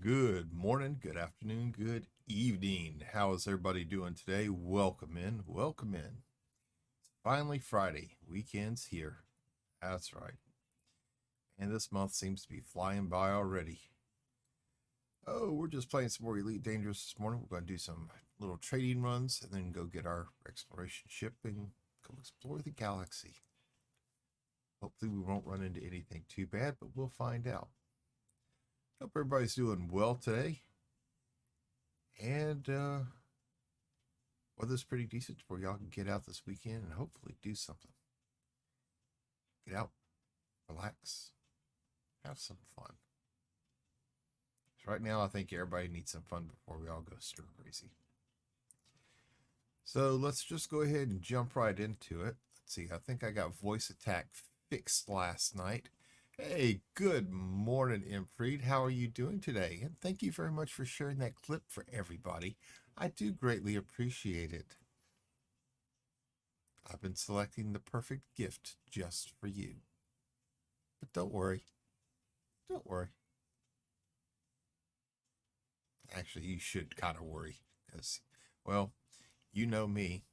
Good morning, good afternoon, good evening. How is everybody doing today? Welcome in, welcome in. Finally Friday, weekend's here. That's right. And this month seems to be flying by already. Oh, we're just playing some more Elite Dangerous this morning. We're going to do some little trading runs and then go get our exploration ship and go explore the galaxy. Hopefully we won't run into anything too bad, but we'll find out. Hope everybody's doing well today. And weather's pretty decent where y'all can get out this weekend and hopefully do something. Get out, relax, have some fun. So right now, I think everybody needs some fun before we all go stir crazy. So let's just go ahead and jump right into it. Let's see, I think I got voice attack fixed last night. Hey, good morning, Imfried. How are you doing today? And thank you very much for sharing that clip for everybody. I do greatly appreciate it. I've been selecting the perfect gift just for you. But don't worry. Don't worry. Actually, you should kind of worry because, well, you know me.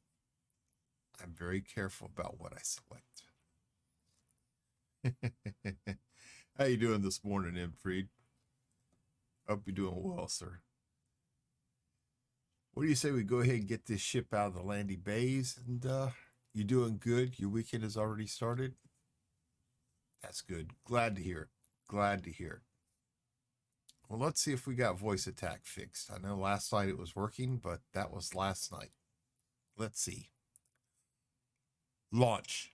I'm very careful about what I select. How you doing this morning, Imfried? Hope you're doing well, sir. What do you say we go ahead and get this ship out of the Landy Bays? And you doing good? Your weekend has already started? That's good. Glad to hear it. Glad to hear it. Well, let's see if we got voice attack fixed. I know last night it was working, but that was last night. Let's see. Launch.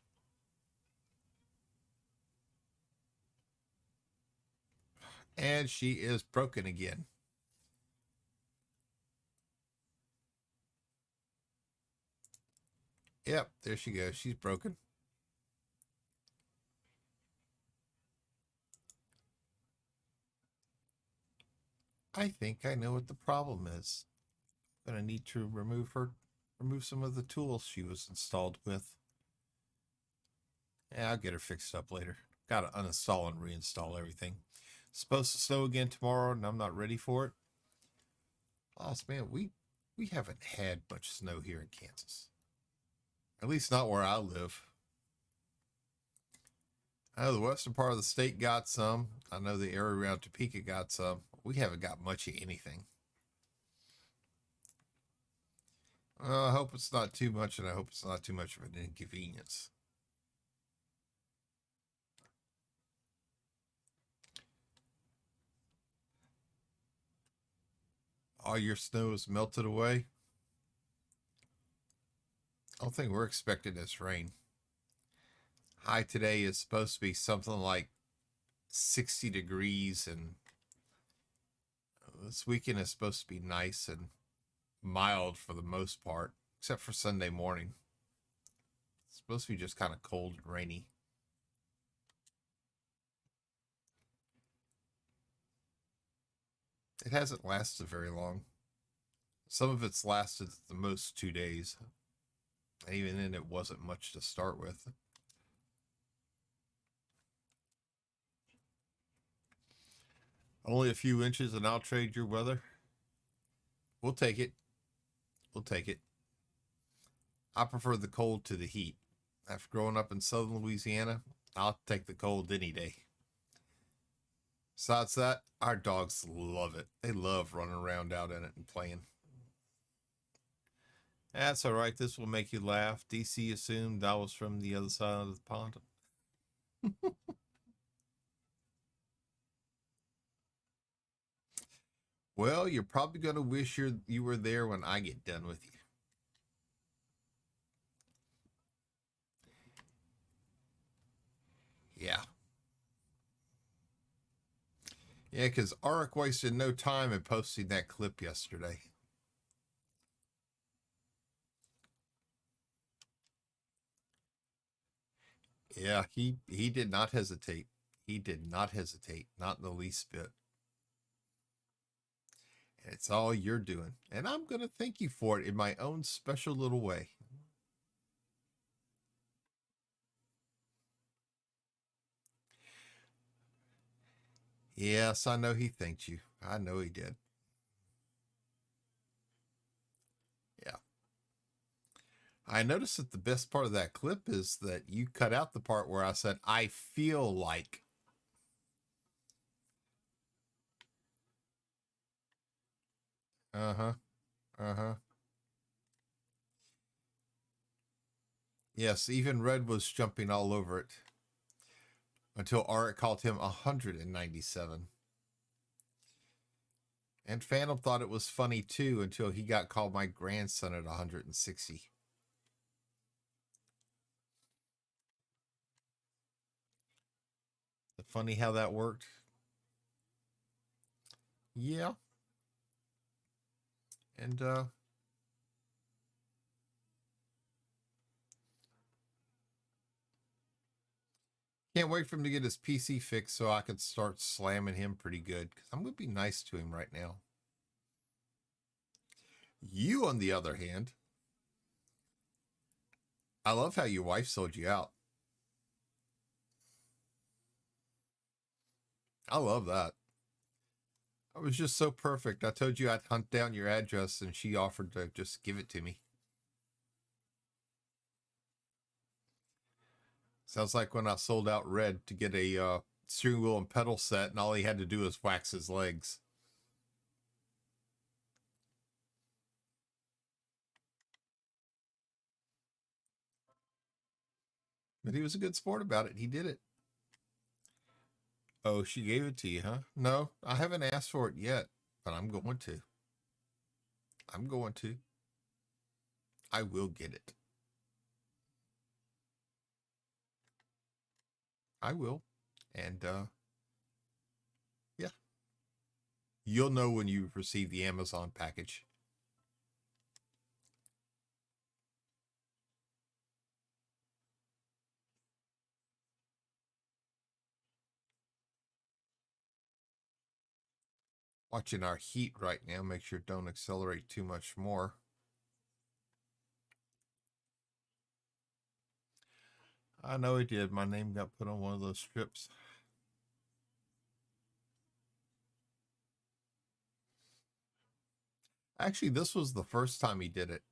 And she is broken again. Yep, there she goes. She's broken. I think I know what the problem is. I'm going to need to remove some of the tools she was installed with. Yeah, I'll get her fixed up later. Got to uninstall and reinstall everything. It's supposed to snow again tomorrow, and I'm not ready for it. Lost man, we haven't had much snow here in Kansas. At least not where I live. I know the western part of the state got some. I know the area around Topeka got some. We haven't got much of anything. Well, I hope it's not too much, and I hope it's not too much of an inconvenience. All your snow is melted away. I don't think we're expecting this rain. High today is supposed to be something like 60 degrees, and this weekend is supposed to be nice and mild for the most part, except for Sunday morning. It's supposed to be just kind of cold and rainy. It hasn't lasted very long. Some of it's lasted the most 2 days. And even then, it wasn't much to start with. Only a few inches, and I'll trade your weather. We'll take it. We'll take it. I prefer the cold to the heat. After growing up in southern Louisiana, I'll take the cold any day. Besides that, our dogs love it. They love running around out in it and playing. That's all right. This will make you laugh. DC assumed I was from the other side of the pond. Well, you're probably going to wish you were there when I get done with you. Yeah. Yeah, because Arik wasted no time in posting that clip yesterday. Yeah, he did not hesitate. He did not hesitate, not in the least bit. And it's all you're doing. And I'm going to thank you for it in my own special little way. Yes, I know he thanked you. I know he did. Yeah. I noticed that the best part of that clip is that you cut out the part where I said, I feel like. Uh-huh. Uh-huh. Yes, even Red was jumping all over it until Art called him 197. And Phantom thought it was funny too until he got called my grandson at 160. Funny how that worked. Yeah. And can't wait for him to get his PC fixed so I can start slamming him pretty good. Because I'm going to be nice to him right now. You, on the other hand, I love how your wife sold you out. I love that. It was just so perfect. I told you I'd hunt down your address and she offered to just give it to me. Sounds like when I sold out Red to get a steering wheel and pedal set, and all he had to do was wax his legs. But he was a good sport about it. He did it. Oh, she gave it to you, huh? No, I haven't asked for it yet, but I'm going to. I'm going to. I will get it. I will. And yeah. You'll know when you receive the Amazon package. Watching our heat right now. Make sure it don't accelerate too much more. I know it did. My name got put on one of those strips. Actually, this was the first time he did it.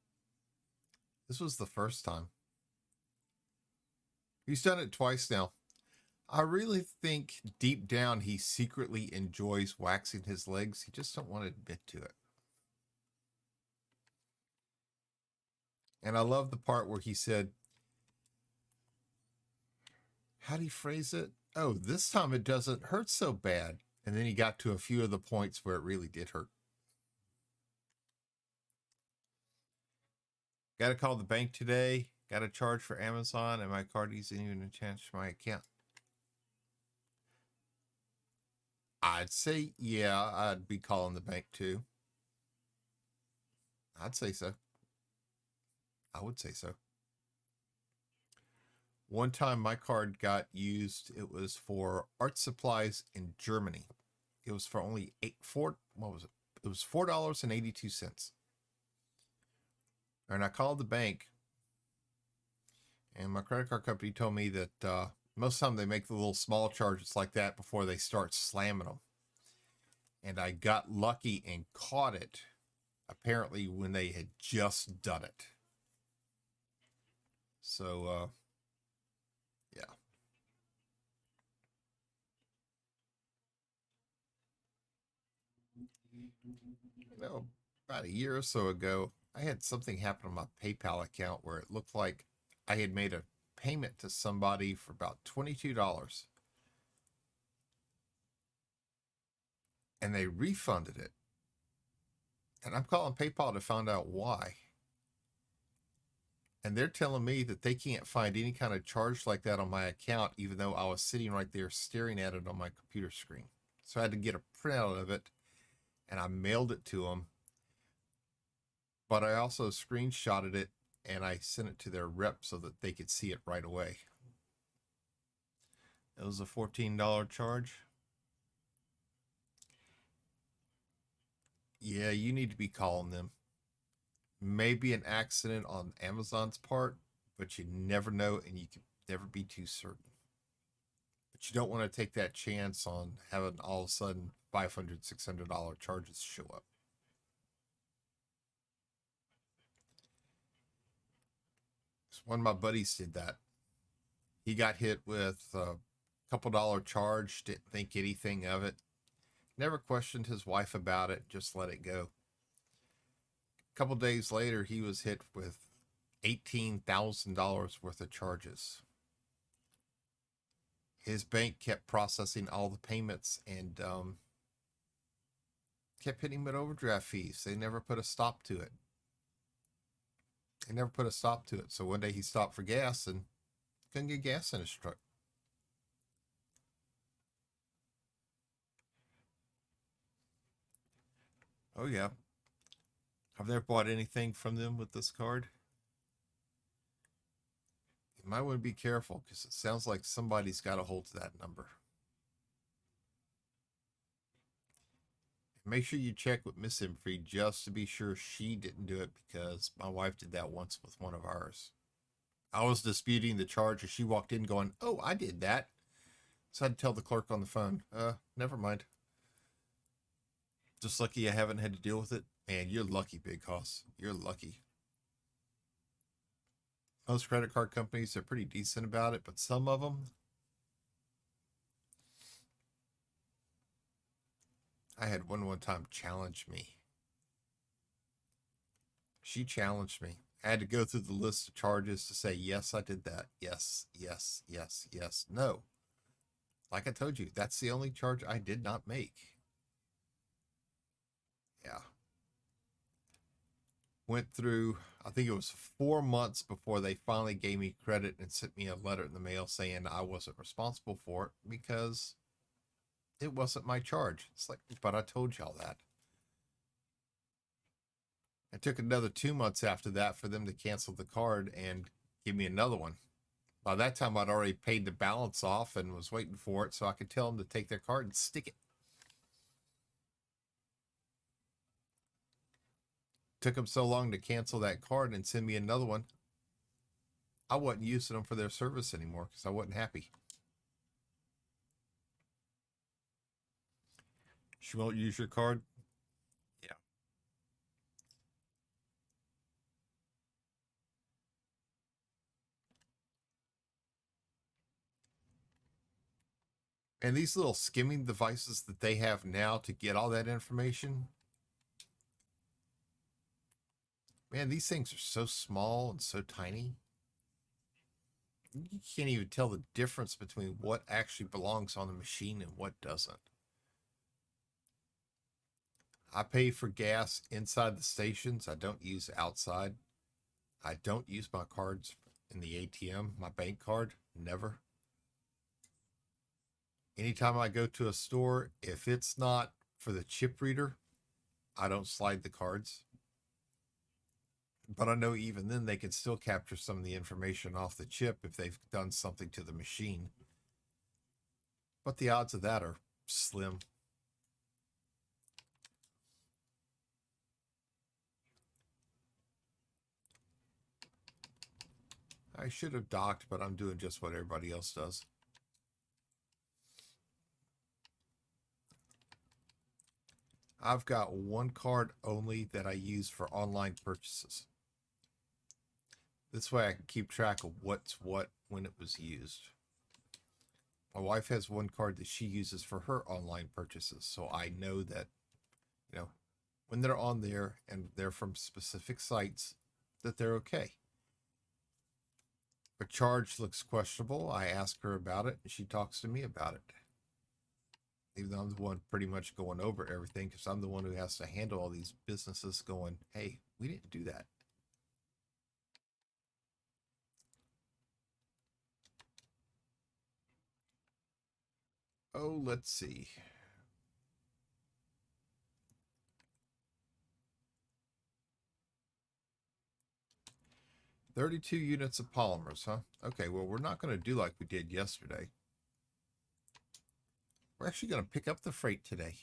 This was the first time. He's done it twice now. I really think deep down he secretly enjoys waxing his legs. He just don't want to admit to it. And I love the part where he said, how do you phrase it? Oh, this time it doesn't hurt so bad. And then he got to a few of the points where it really did hurt. Got to call the bank today. Got to charge for Amazon, and my card isn't even attached to my account. I'd say, yeah, I'd be calling the bank too. I'd say so. I would say so. One time my card got used. It was for art supplies in Germany. It was for only what was it? It was $4.82. And I called the bank, and my credit card company told me that most of the time they make the little small charges like that before they start slamming them. And I got lucky and caught it, apparently, when they had just done it. So, yeah. You know, about a year or so ago, I had something happen on my PayPal account where it looked like I had made a payment to somebody for about $22. And they refunded it. And I'm calling PayPal to find out why. And they're telling me that they can't find any kind of charge like that on my account, even though I was sitting right there staring at it on my computer screen. So I had to get a printout of it, and I mailed it to them. But I also screenshotted it, and I sent it to their rep so that they could see it right away. It was a $14 charge. Yeah, you need to be calling them. Maybe an accident on Amazon's part, but you never know, and you can never be too certain. But you don't want to take that chance on having all of a sudden $500, $600 charges show up. So one of my buddies did that. He got hit with a couple dollar charge, didn't think anything of it. Never questioned his wife about it, just let it go. A couple days later, he was hit with $18,000 worth of charges. His bank kept processing all the payments and kept hitting him with overdraft fees. They never put a stop to it. So one day he stopped for gas and couldn't get gas in his truck. Oh, yeah. I've never bought anything from them with this card. You might want to be careful because it sounds like somebody's got a hold of that number. Make sure you check with Miss Imfree just to be sure she didn't do it, because my wife did that once with one of ours. I was disputing the charge and she walked in going, "Oh, I did that." So I had to tell the clerk on the phone, never mind. Just lucky I haven't had to deal with it. Man, you're lucky, Big Hoss. You're lucky. Most credit card companies are pretty decent about it, but some of them, I had one time challenge me. She challenged me. I had to go through the list of charges to say, yes, I did that. Yes, yes, yes, yes, no. Like I told you, that's the only charge I did not make. Yeah. Went through, I think it was 4 months before they finally gave me credit and sent me a letter in the mail saying I wasn't responsible for it because it wasn't my charge. It's like, but I told y'all that. It took another 2 months after that for them to cancel the card and give me another one. By that time, I'd already paid the balance off and was waiting for it so I could tell them to take their card and stick it. Took them so long to cancel that card and send me another one. I wasn't using them for their service anymore because I wasn't happy. She won't use your card? Yeah. And these little skimming devices that they have now to get all that information, man, these things are so small and so tiny. You can't even tell the difference between what actually belongs on the machine and what doesn't. I pay for gas inside the stations. I don't use outside. I don't use my cards in the ATM, my bank card, never. Anytime I go to a store, if it's not for the chip reader, I don't slide the cards. But I know even then they can still capture some of the information off the chip if they've done something to the machine. But the odds of that are slim. I should have docked, but I'm doing just what everybody else does. I've got one card only that I use for online purchases. This way I can keep track of what's what when it was used. My wife has one card that she uses for her online purchases, so I know that, when they're on there and they're from specific sites, that they're okay. If a charge looks questionable, I ask her about it and she talks to me about it. Even though I'm the one pretty much going over everything, because I'm the one who has to handle all these businesses going, "Hey, we didn't do that." Oh, let's see. "32 units of polymers, huh? Okay, well, we're not going to do like we did yesterday. We're actually going to pick up the freight today.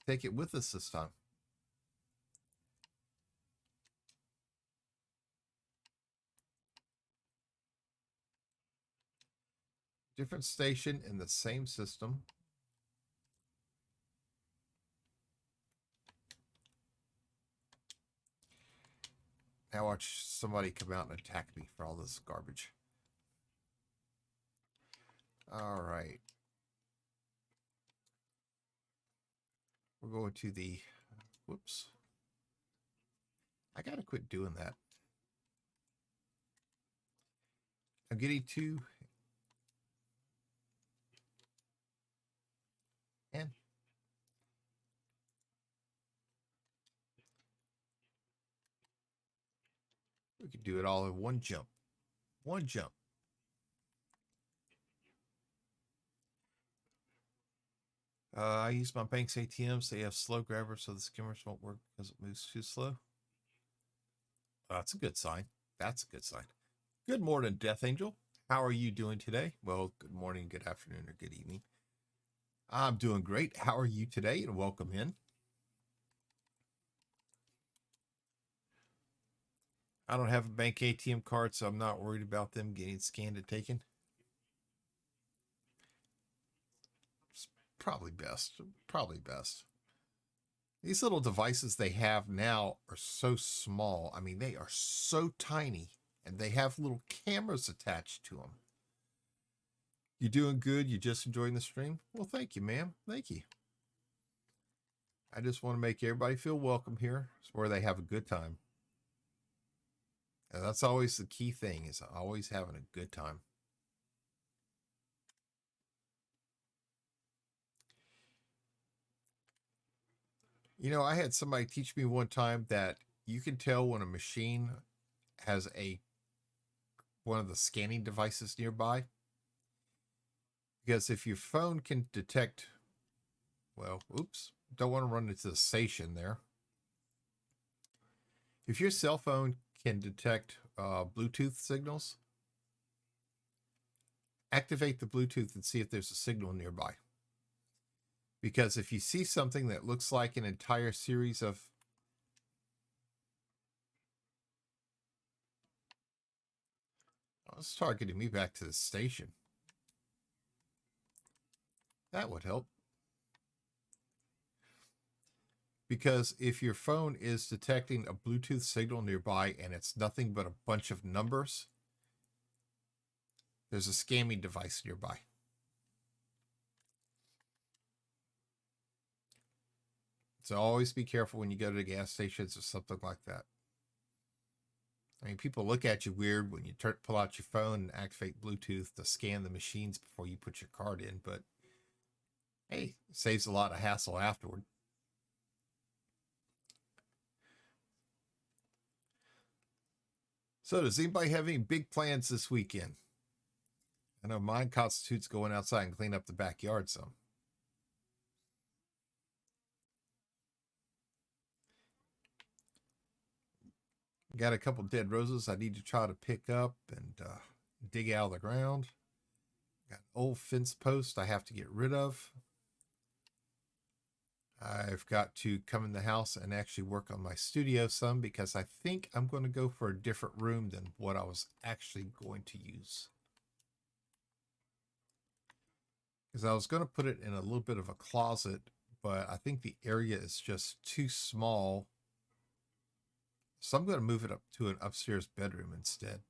Take it with us this time. Different station in the same system. Now watch somebody come out and attack me for all this garbage. All right. We're going to the, whoops. I got to quit doing that. I'm getting to, and we could do it all in one jump. One jump. I use my bank's ATMs. They have slow grabbers, so the skimmers won't work because it moves too slow. That's a good sign. That's a good sign. Good morning, Death Angel. How are you doing today? Well, good morning, good afternoon, or good evening. I'm doing great. How are you today? And welcome in. I don't have a bank ATM card, so I'm not worried about them getting scanned and taken. It's probably best. Probably best. These little devices they have now are so small. I mean, they are so tiny, and they have little cameras attached to them. You doing good? You just enjoying the stream? Well, thank you, ma'am. Thank you. I just want to make everybody feel welcome here. It's where they have a good time. And that's always the key thing, is always having a good time. You know, I had somebody teach me one time that you can tell when a machine has one of the scanning devices nearby. Because if your phone can detect, well, oops, don't want to run into the station there. If your cell phone can detect Bluetooth signals, activate the Bluetooth and see if there's a signal nearby. Because if you see something that looks like an entire series of it's targeting me back to the station. That would help. Because if your phone is detecting a Bluetooth signal nearby and it's nothing but a bunch of numbers, there's a scamming device nearby. So always be careful when you go to the gas stations or something like that. I mean, people look at you weird when you pull out your phone and activate Bluetooth to scan the machines before you put your card in, but hey, it saves a lot of hassle afterward. So does anybody have any big plans this weekend? I know mine constitutes going outside and clean up the backyard some. Got a couple dead roses I need to try to pick up and dig out of the ground. Got an old fence post I have to get rid of. I've got to come in the house and actually work on my studio some, because I think I'm going to go for a different room than what I was actually going to use. Because I was going to put it in a little bit of a closet, but I think the area is just too small. So I'm going to move it up to an upstairs bedroom instead.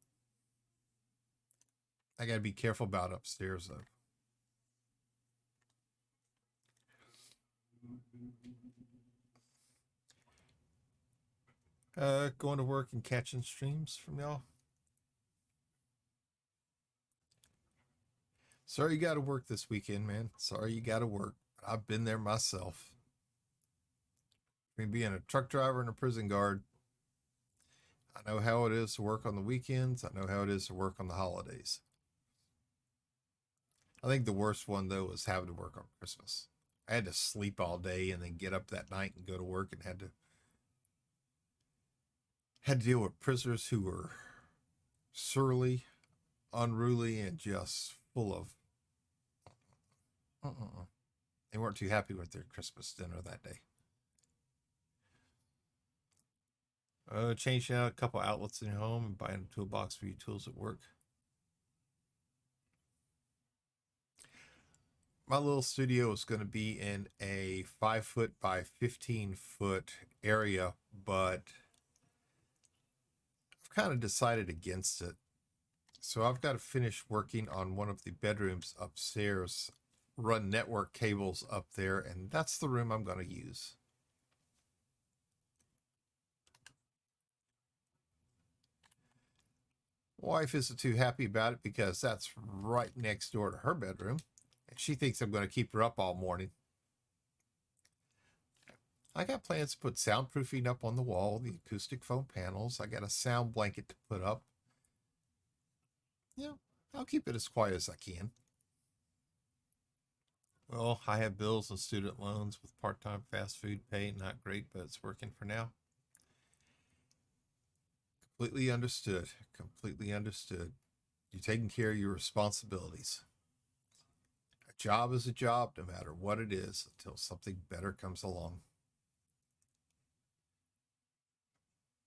I got to be careful about upstairs, though. Going to work and catching streams from y'all. Sorry you got to work this weekend, man. Sorry you got to work. I've been there myself. I mean, being a truck driver and a prison guard, I know how it is to work on the weekends. I know how it is to work on the holidays. I think the worst one, though, was having to work on Christmas. I had to sleep all day and then get up that night and go to work, and had to deal with prisoners who were surly, unruly, and just full of they weren't too happy with their Christmas dinner that day. Changing out a couple outlets in your home and buying a toolbox for your tools at work. my little studio is going to be in a 5 foot by 15 foot area, but I've kind of decided against it. So I've got to finish working on one of the bedrooms upstairs, run network cables up there, and that's the room I'm going to use. Wife isn't too happy about it because that's right next door to her bedroom. And she thinks I'm going to keep her up all morning. I got plans to put soundproofing up on the wall, the acoustic foam panels. I got a sound blanket to put up. Yeah, I'll keep it as quiet as I can. Well, I have bills and student loans with part-time fast food pay. Not great, but it's working for now. Completely understood. Completely understood. You're taking care of your responsibilities. A job is a job, no matter what it is, until something better comes along.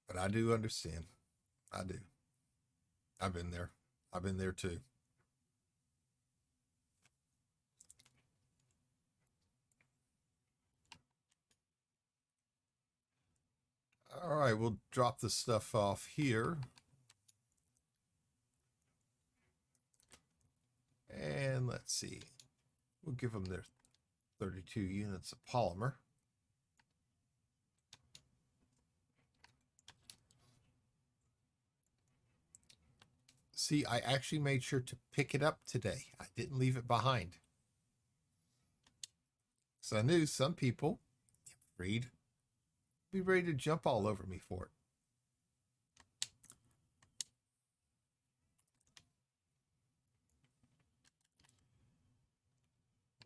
But I do understand. I do. I've been there. I've been there too. All right, we'll drop this stuff off here. And let's see. We'll give them their 32 units of polymer. See, I actually made sure to pick it up today. I didn't leave it behind. So I knew some people, Reed, be ready to jump all over me for it.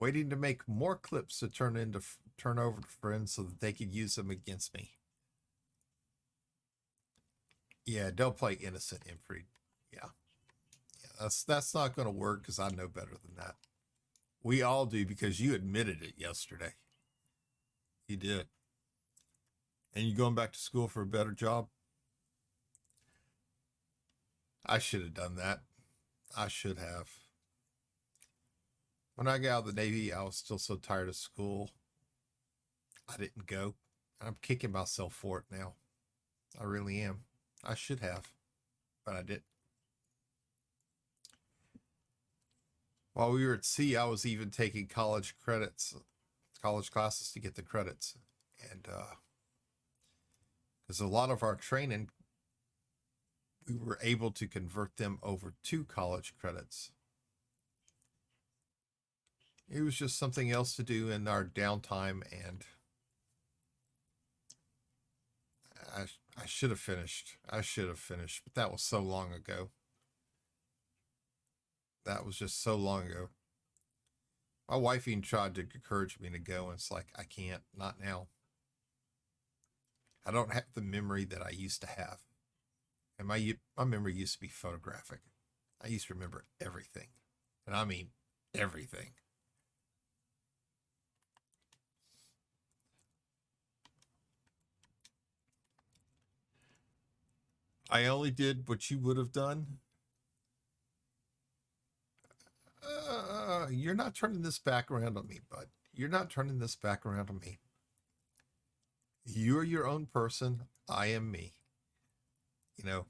Waiting to make more clips to turn over to friends so that they could use them against me. Yeah, don't play innocent, Imfried. Yeah. That's not going to work because I know better than that. We all do because you admitted it yesterday. You did. And you going back to school for a better job? I should have done that. I should have. When I got out of the Navy, I was still so tired of school. I didn't go. I'm kicking myself for it now. I really am. I should have, but I didn't. While we were at sea, I was even taking college classes to get the credits. And because a lot of our training, we were able to convert them over to college credits. It was just something else to do in our downtime, and I should have finished. I should have finished, but that was so long ago. That was just so long ago. My wife even tried to encourage me to go, and it's like, I can't, not now. I don't have the memory that I used to have. And my memory used to be photographic. I used to remember everything. And I mean everything. I only did what you would have done. You're not turning this back around on me, bud. You're not turning this back around on me. You're your own person. I am me. You know,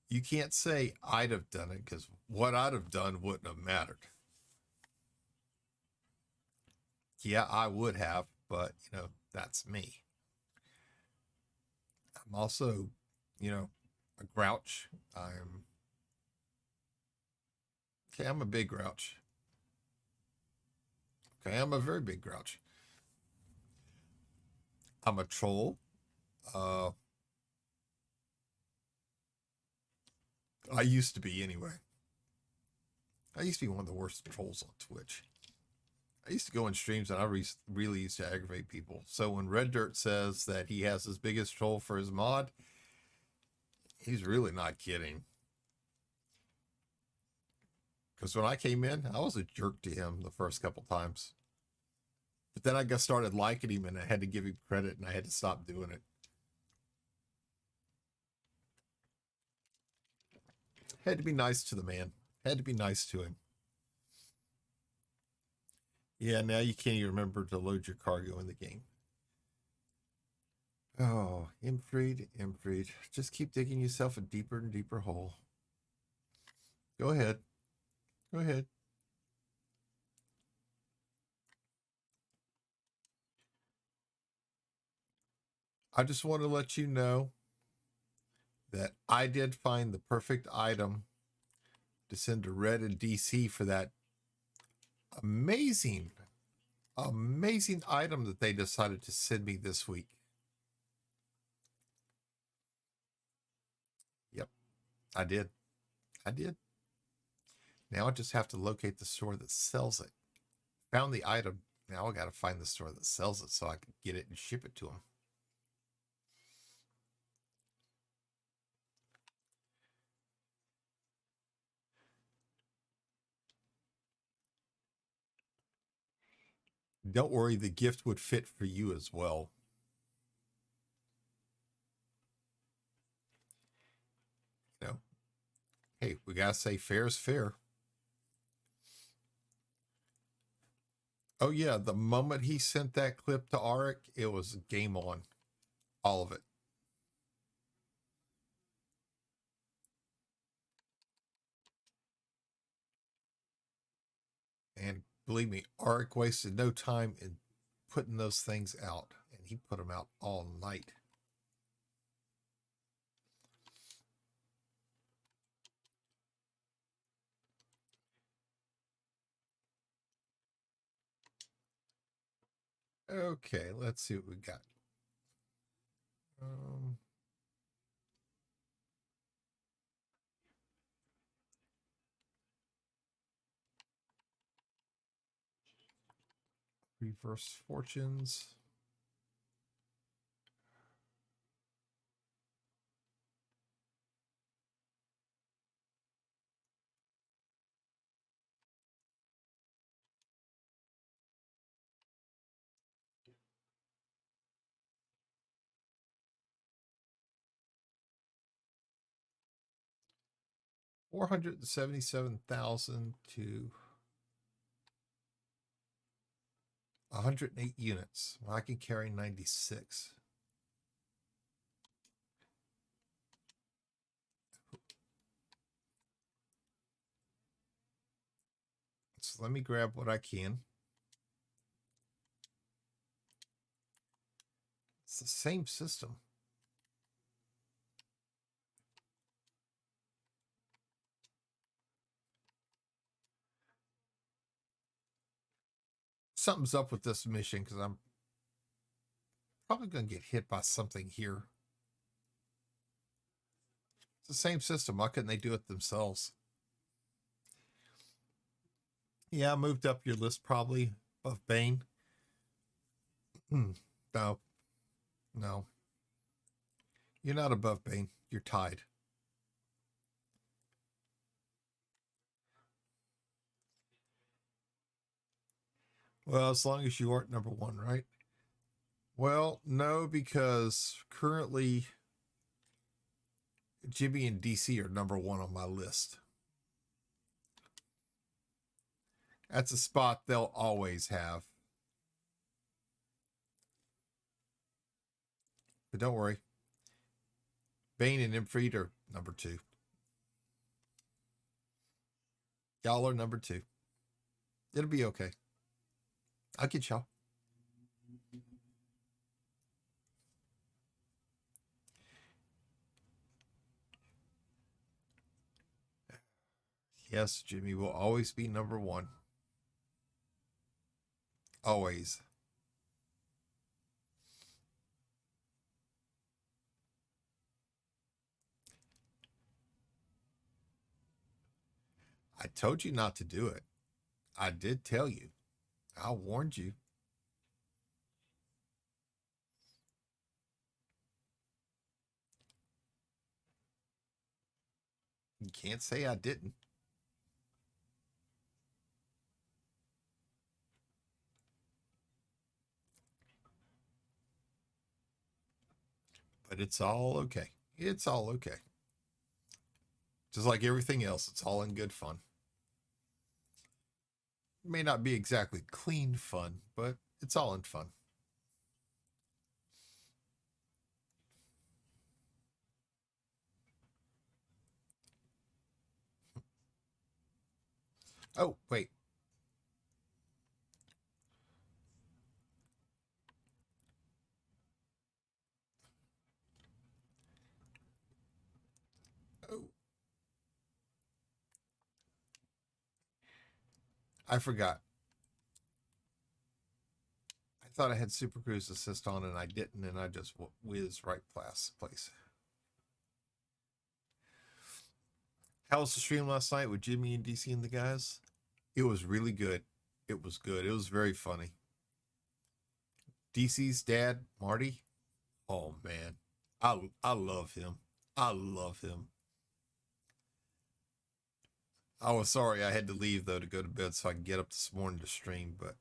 you can't say I'd have done it because what I'd have done wouldn't have mattered. Yeah, I would have, but, that's me. I'm also, a grouch. I'm a big grouch. Okay, I'm a very big grouch. I'm a troll. I used to be anyway. I used to be one of the worst trolls on Twitch. I used to go in streams and I really used to aggravate people. So when Red Dirt says that he has his biggest troll for his mod, he's really not kidding. Because when I came in, I was a jerk to him the first couple times. But then I got started liking him and I had to give him credit and I had to stop doing it. Had to be nice to the man. Had to be nice to him. Yeah, now you can't even remember to load your cargo in the game. Oh, Imfried. Just keep digging yourself a deeper and deeper hole. Go ahead. Go ahead. I just want to let you know that I did find the perfect item to send to Red and DC for that amazing, amazing item that they decided to send me this week. Yep, I did. I did. Now I just have to locate the store that sells it. Found the item. Now I got to find the store that sells it so I can get it and ship it to them. Don't worry, the gift would fit for you as well. You know, hey, we got to say fair is fair. Oh, yeah, the moment he sent that clip to Arik, it was game on. All of it. And believe me, Arik wasted no time in putting those things out, and he put them out all night. Okay, let's see what we got. Reverse fortunes. $477,000 to 108 units. Well, I can carry 96. So let me grab what I can. It's the same system. Something's up with this mission because I'm probably going to get hit by something here. It's the same system. Why couldn't they do it themselves? Yeah, I moved up your list probably above Bane. No. No. You're not above Bane. You're tied. Well, as long as you aren't number one, right? Well, no, because currently Jimmy and DC are number one on my list. That's a spot they'll always have. But don't worry. Bane and Imfried are number two. Y'all are number two. It'll be okay. I'll get y'all. Yes, Jimmy will always be number one. Always. I told you not to do it. I did tell you. I warned you. You can't say I didn't. But it's all okay. It's all okay. Just like everything else, it's all in good fun. May not be exactly clean fun, but it's all in fun. Oh, wait. Oh, I forgot. I thought I had Super Cruise Assist on and I didn't, and I just whizzed right past place. How was the stream last night with Jimmy and DC and the guys? It was really good. It was good. It was very funny. DC's dad, Marty. Oh man, I love him. I love him. I was sorry I had to leave though to go to bed so I can get up this morning to stream, but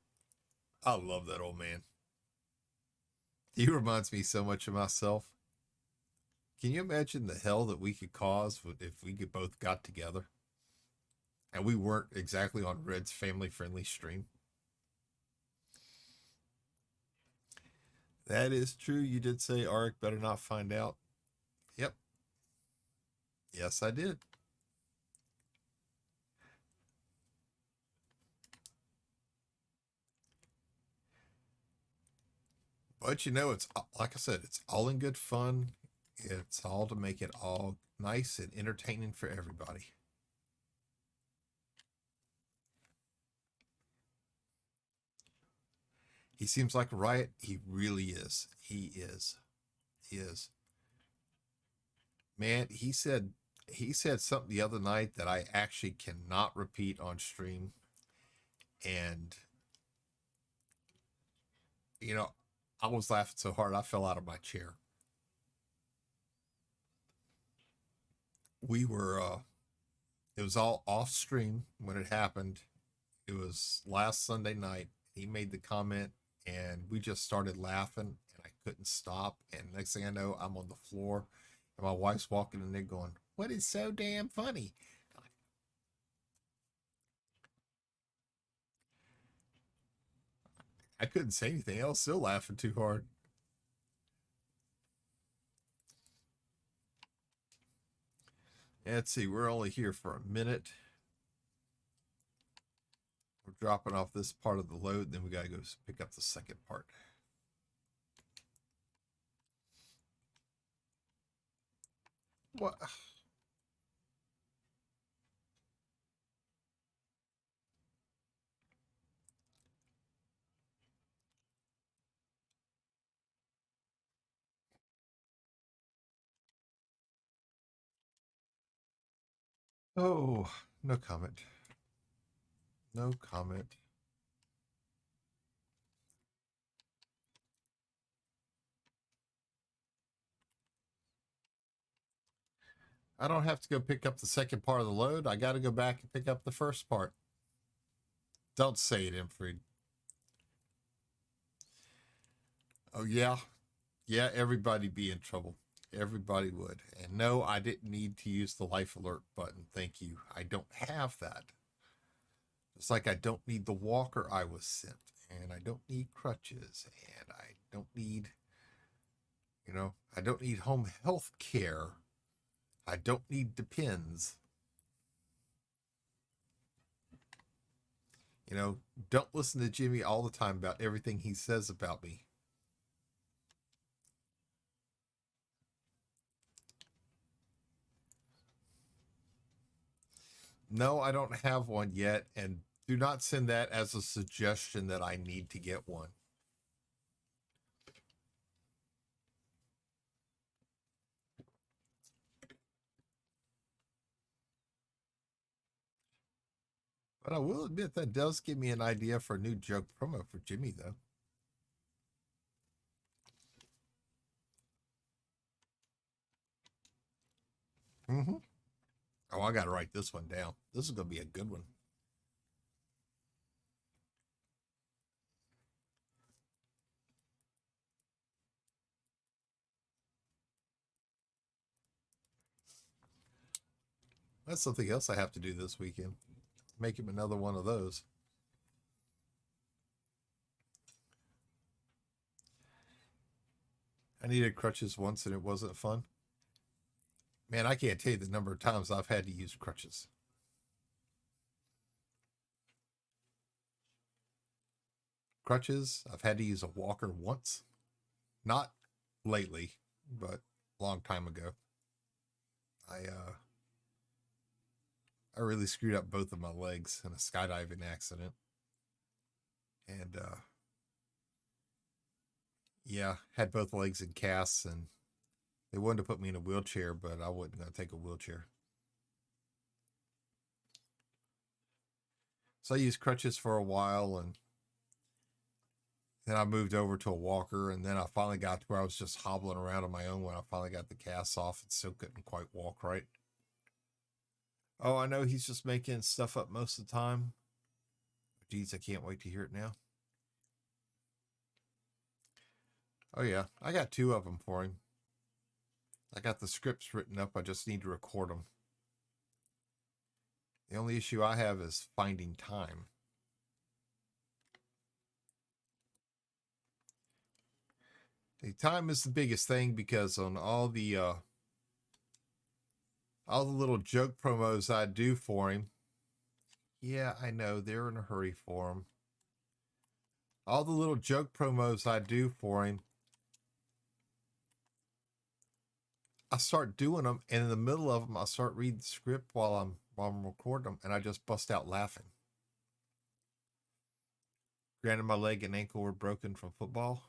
I love that old man. He reminds me so much of myself. Can you imagine the hell that we could cause if we could both got together and we weren't exactly on Red's family friendly stream? That is true. You did say Arik better not find out. Yep. Yes, I did. But you know, it's like I said, it's all in good fun. It's all to make it all nice and entertaining for everybody. He seems like a riot. He really is. He is. He is. Man, he said something the other night that I actually cannot repeat on stream. And you know, I was laughing so hard I fell out of my chair. We were it was all off stream when it happened. It was last Sunday night. He made the comment and we just started laughing and I couldn't stop. And next thing I know, I'm on the floor and my wife's walking in there going, "What is so damn funny?" I couldn't say anything else, still laughing too hard. Let's see, we're only here for a minute. We're dropping off this part of the load, then we got to go pick up the second part. What? Oh, no comment. No comment. I don't have to go pick up the second part of the load. I got to go back and pick up the first part. Don't say it, Imfried. Oh, yeah. Yeah, everybody'd be in trouble. Everybody would. And no, I didn't need to use the life alert button. Thank you. I don't have that. It's like I don't need the walker I was sent. And I don't need crutches. And I don't need, I don't need home health care. I don't need Depends. Don't listen to Jimmy all the time about everything he says about me. No, I don't have one yet. And do not send that as a suggestion that I need to get one. But I will admit that does give me an idea for a new joke promo for Jimmy, though. Mm-hmm. Oh, I got to write this one down. This is going to be a good one. That's something else I have to do this weekend. Make him another one of those. needed crutches once and it wasn't fun. Man, I can't tell you the number of times I've had to use crutches. I've had to use a walker once. Not lately, but a long time ago. I really screwed up both of my legs in a skydiving accident. And yeah, had both legs in casts, and they wanted to put me in a wheelchair, but I wasn't going to take a wheelchair. So I used crutches for a while, and then I moved over to a walker, and then I finally got to where I was just hobbling around on my own when I finally got the casts off and still couldn't quite walk right. Oh, I know he's just making stuff up most of the time. Geez, I can't wait to hear it now. Oh, yeah. I got 2 of them for him. I got the scripts written up. I just need to record them. The only issue I have is finding time. The time is the biggest thing because on all the little joke promos I do for him. Yeah, I know they're in a hurry for him. All the little joke promos I do for him, I start doing them, and in the middle of them, I start reading the script while I'm recording them, and I just bust out laughing. Granted, my leg and ankle were broken from football.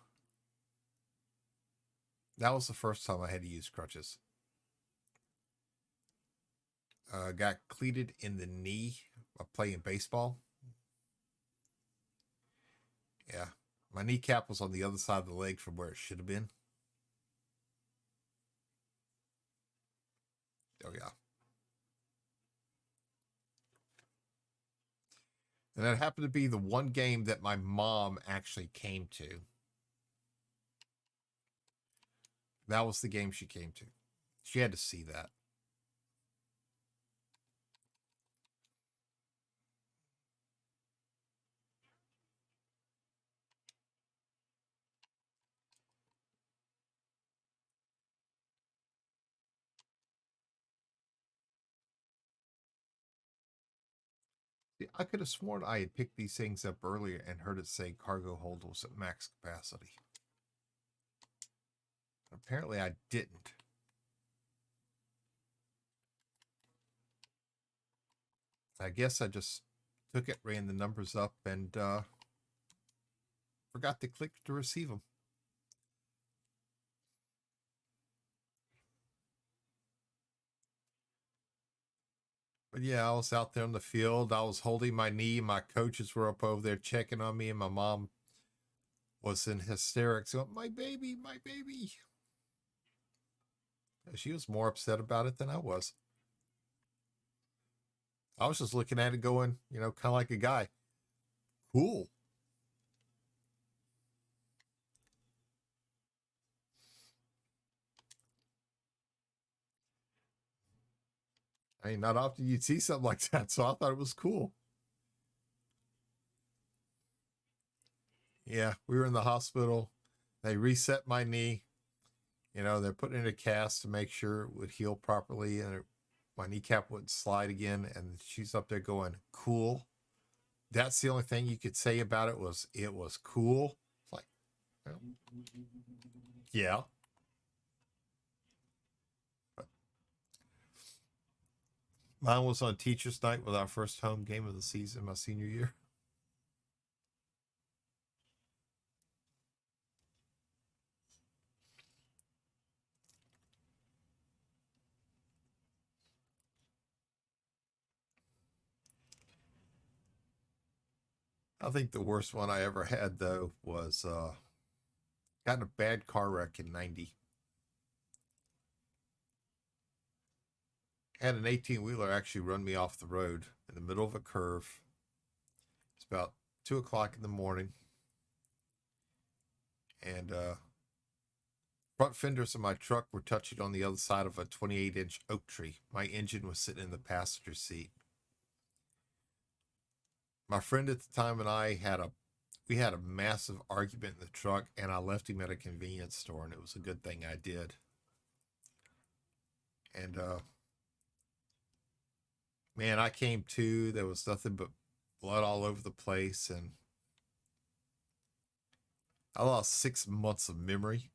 That was the first time I had to use crutches. Got cleated in the knee playing baseball. Yeah, my kneecap was on the other side of the leg from where it should have been. Oh, yeah. And that happened to be the one game that my mom actually came to. That was the game she came to. She had to see that. I could have sworn I had picked these things up earlier and heard it say cargo hold was at max capacity. Apparently I didn't. I guess I just took it, ran the numbers up, and forgot to click to receive them. But yeah, I was out there on the field. I was holding my knee. My coaches were up over there checking on me, and my mom was in hysterics. Going, my baby, my baby. She was more upset about it than I was. I was just looking at it going, kind of like a guy. Cool. I mean, not often you'd see something like that, so I thought it was cool. Yeah, we were in the hospital. They reset my knee. They're putting in a cast to make sure it would heal properly and my kneecap wouldn't slide again. And she's up there going, cool. That's the only thing you could say about it was cool. It's like, well, yeah. But mine was on teacher's night with our first home game of the season, my senior year. I think the worst one I ever had though was got in a bad car wreck in 90. Had an 18-wheeler actually run me off the road in the middle of a curve. It's about 2:00 in the morning. And front fenders of my truck were touching on the other side of a 28-inch oak tree. My engine was sitting in the passenger seat. My friend at the time and I we had a massive argument in the truck, and I left him at a convenience store, and it was a good thing I did. And man, I came to, there was nothing but blood all over the place, and I lost 6 months of memory.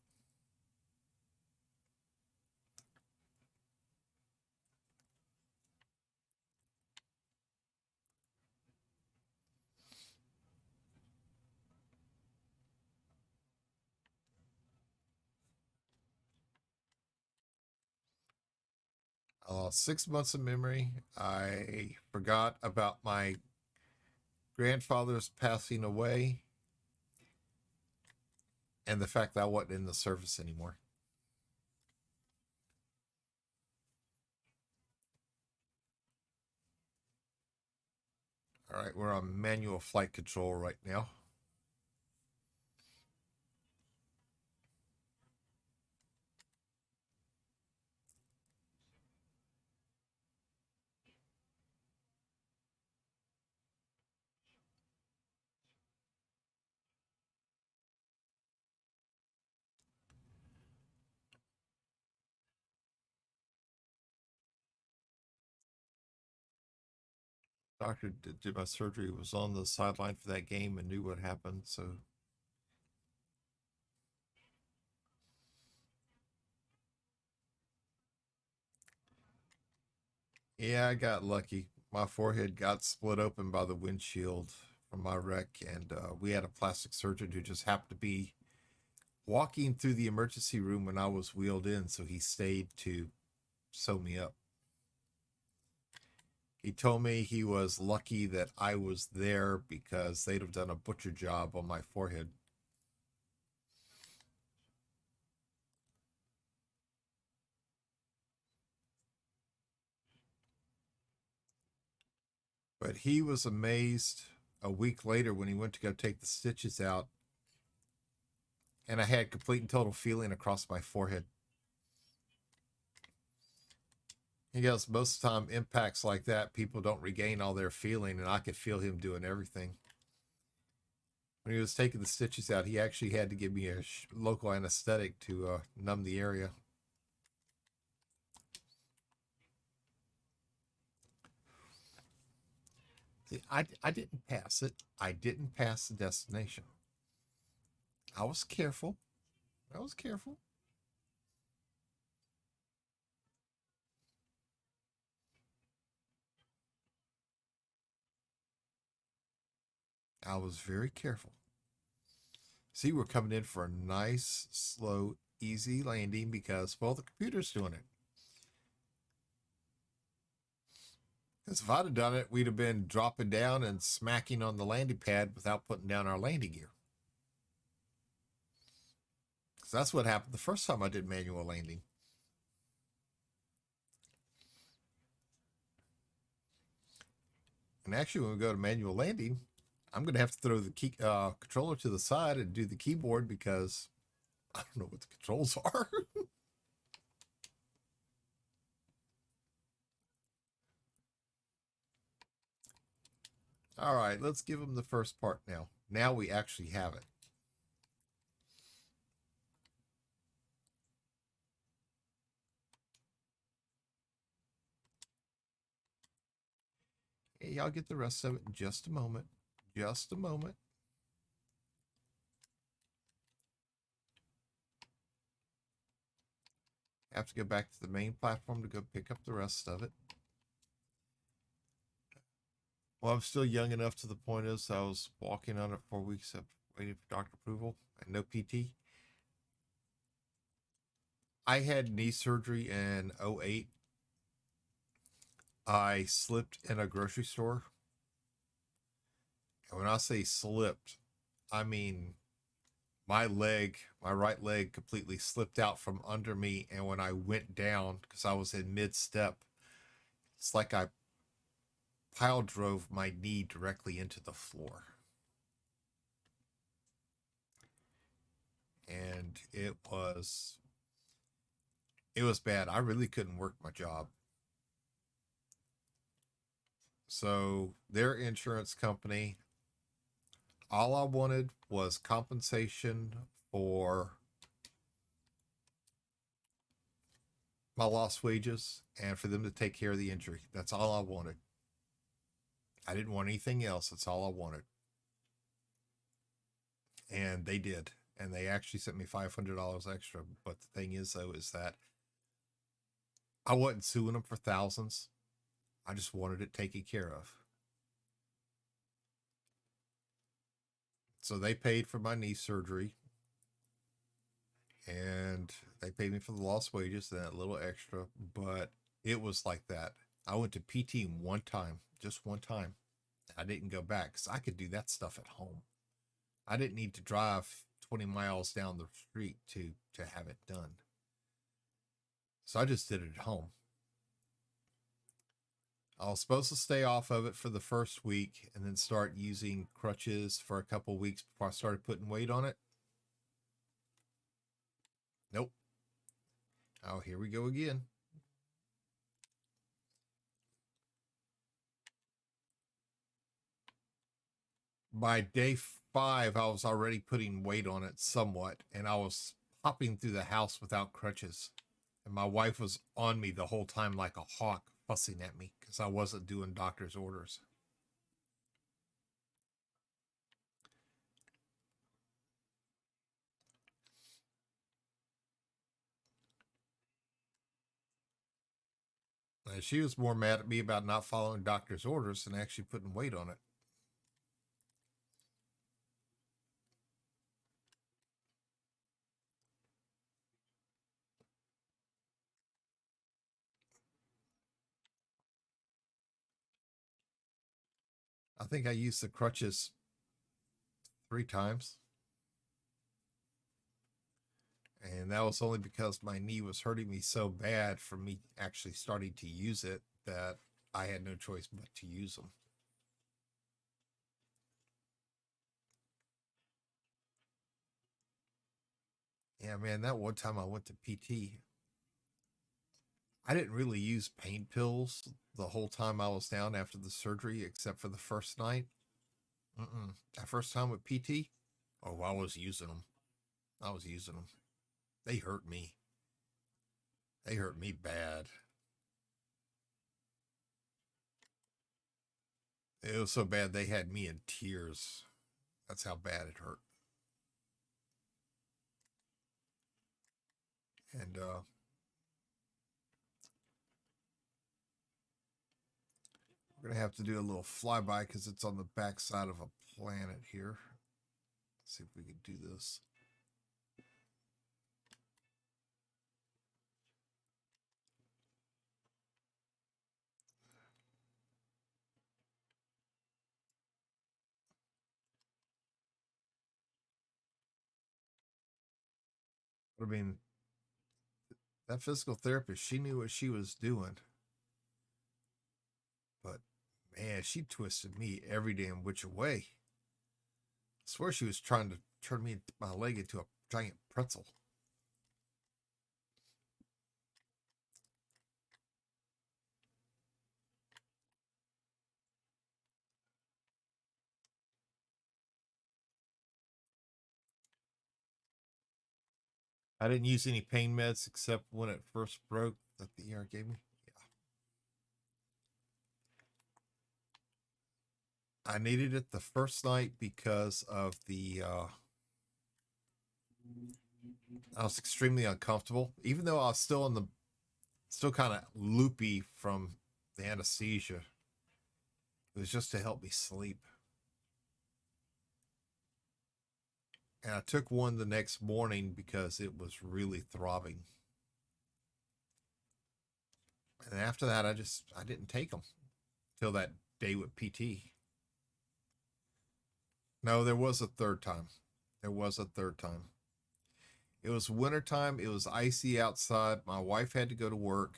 I lost 6 months of memory. I forgot about my grandfather's passing away and the fact that I wasn't in the service anymore. All right, we're on manual flight control right now. Doctor did my surgery, was on the sideline for that game and knew what happened. So, yeah, I got lucky. My forehead got split open by the windshield from my wreck, and we had a plastic surgeon who just happened to be walking through the emergency room when I was wheeled in, so he stayed to sew me up. He told me he was lucky that I was there because they'd have done a butcher job on my forehead. But he was amazed a week later when he went to go take the stitches out, and I had complete and total feeling across my forehead. He goes, most of the time, impacts like that, people don't regain all their feeling, and I could feel him doing everything. When he was taking the stitches out, he actually had to give me a local anesthetic to numb the area. See, I didn't pass it. I didn't pass the destination. I was careful. I was careful. I was very careful. See, we're coming in for a nice, slow, easy landing because, well, the computer's doing it. Because if I'd have done it, we'd have been dropping down and smacking on the landing pad without putting down our landing gear. Because that's what happened the first time I did manual landing. And actually, when we go to manual landing, I'm going to have to throw the key controller to the side and do the keyboard because I don't know what the controls are. All right, let's give them the first part now. Now we actually have it. Hey, y'all get the rest of it in just a moment. Just a moment. I have to go back to the main platform to go pick up the rest of it. Well, I'm still young enough to the point is I was walking on it 4 weeks after waiting for doctor approval and no PT. I had knee surgery in 08. I slipped in a grocery store. And when I say slipped, I mean my right leg completely slipped out from under me. And when I went down, because I was in mid step, it's like I pile drove my knee directly into the floor. And it was bad. I really couldn't work my job. So their insurance company, All I wanted was compensation for my lost wages and for them to take care of the injury. That's all I wanted. I didn't want anything else. That's all I wanted. And they did. And they actually sent me $500 extra. But the thing is, though, is that I wasn't suing them for thousands. I just wanted it taken care of. So they paid for my knee surgery and they paid me for the lost wages and that little extra. But it was like that. I went to PT one time, just one time. I didn't go back because I could do that stuff at home. I didn't need to drive 20 miles down the street to have it done. So I just did it at home. I was supposed to stay off of it for the first week and then start using crutches for a couple weeks before I started putting weight on it. Nope. Oh, here we go again. By day 5, I was already putting weight on it somewhat, and I was hopping through the house without crutches. And my wife was on me the whole time like a hawk, fussing at me because I wasn't doing doctor's orders. And she was more mad at me about not following doctor's orders than actually putting weight on it. I think I used the crutches 3 times. And that was only because my knee was hurting me so bad from me actually starting to use it that I had no choice but to use them. Yeah, man, that one time I went to PT, I didn't really use pain pills the whole time I was down after the surgery, except for the first night. That first time with PT, oh, I was using them. I was using them. They hurt me. They hurt me bad. It was so bad they had me in tears. That's how bad it hurt. And we're going to have to do a little flyby because it's on the backside of a planet here. Let's see if we can do this. I mean, that physical therapist, she knew what she was doing. But man, she twisted me every damn which way. I swear she was trying to turn me my leg into a giant pretzel. I didn't use any pain meds except when it first broke that the ER gave me. Yeah. I needed it the first night because of the I was extremely uncomfortable, even though I was still kind of loopy from the anesthesia. It was just to help me sleep. And I took one the next morning because it was really throbbing. And after that, I didn't take them till that day with PT. No, there was a third time. There was a third time. It was wintertime. It was icy outside. My wife had to go to work.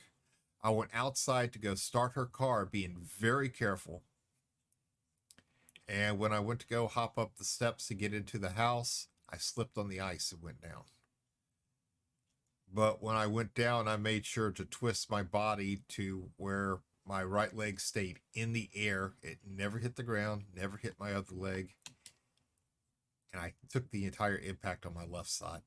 I went outside to go start her car, being very careful. And when I went to go hop up the steps to get into the house, I slipped on the ice and went down. But when I went down, I made sure to twist my body to where my right leg stayed in the air. It never hit the ground, never hit my other leg. and I took the entire impact on my left side.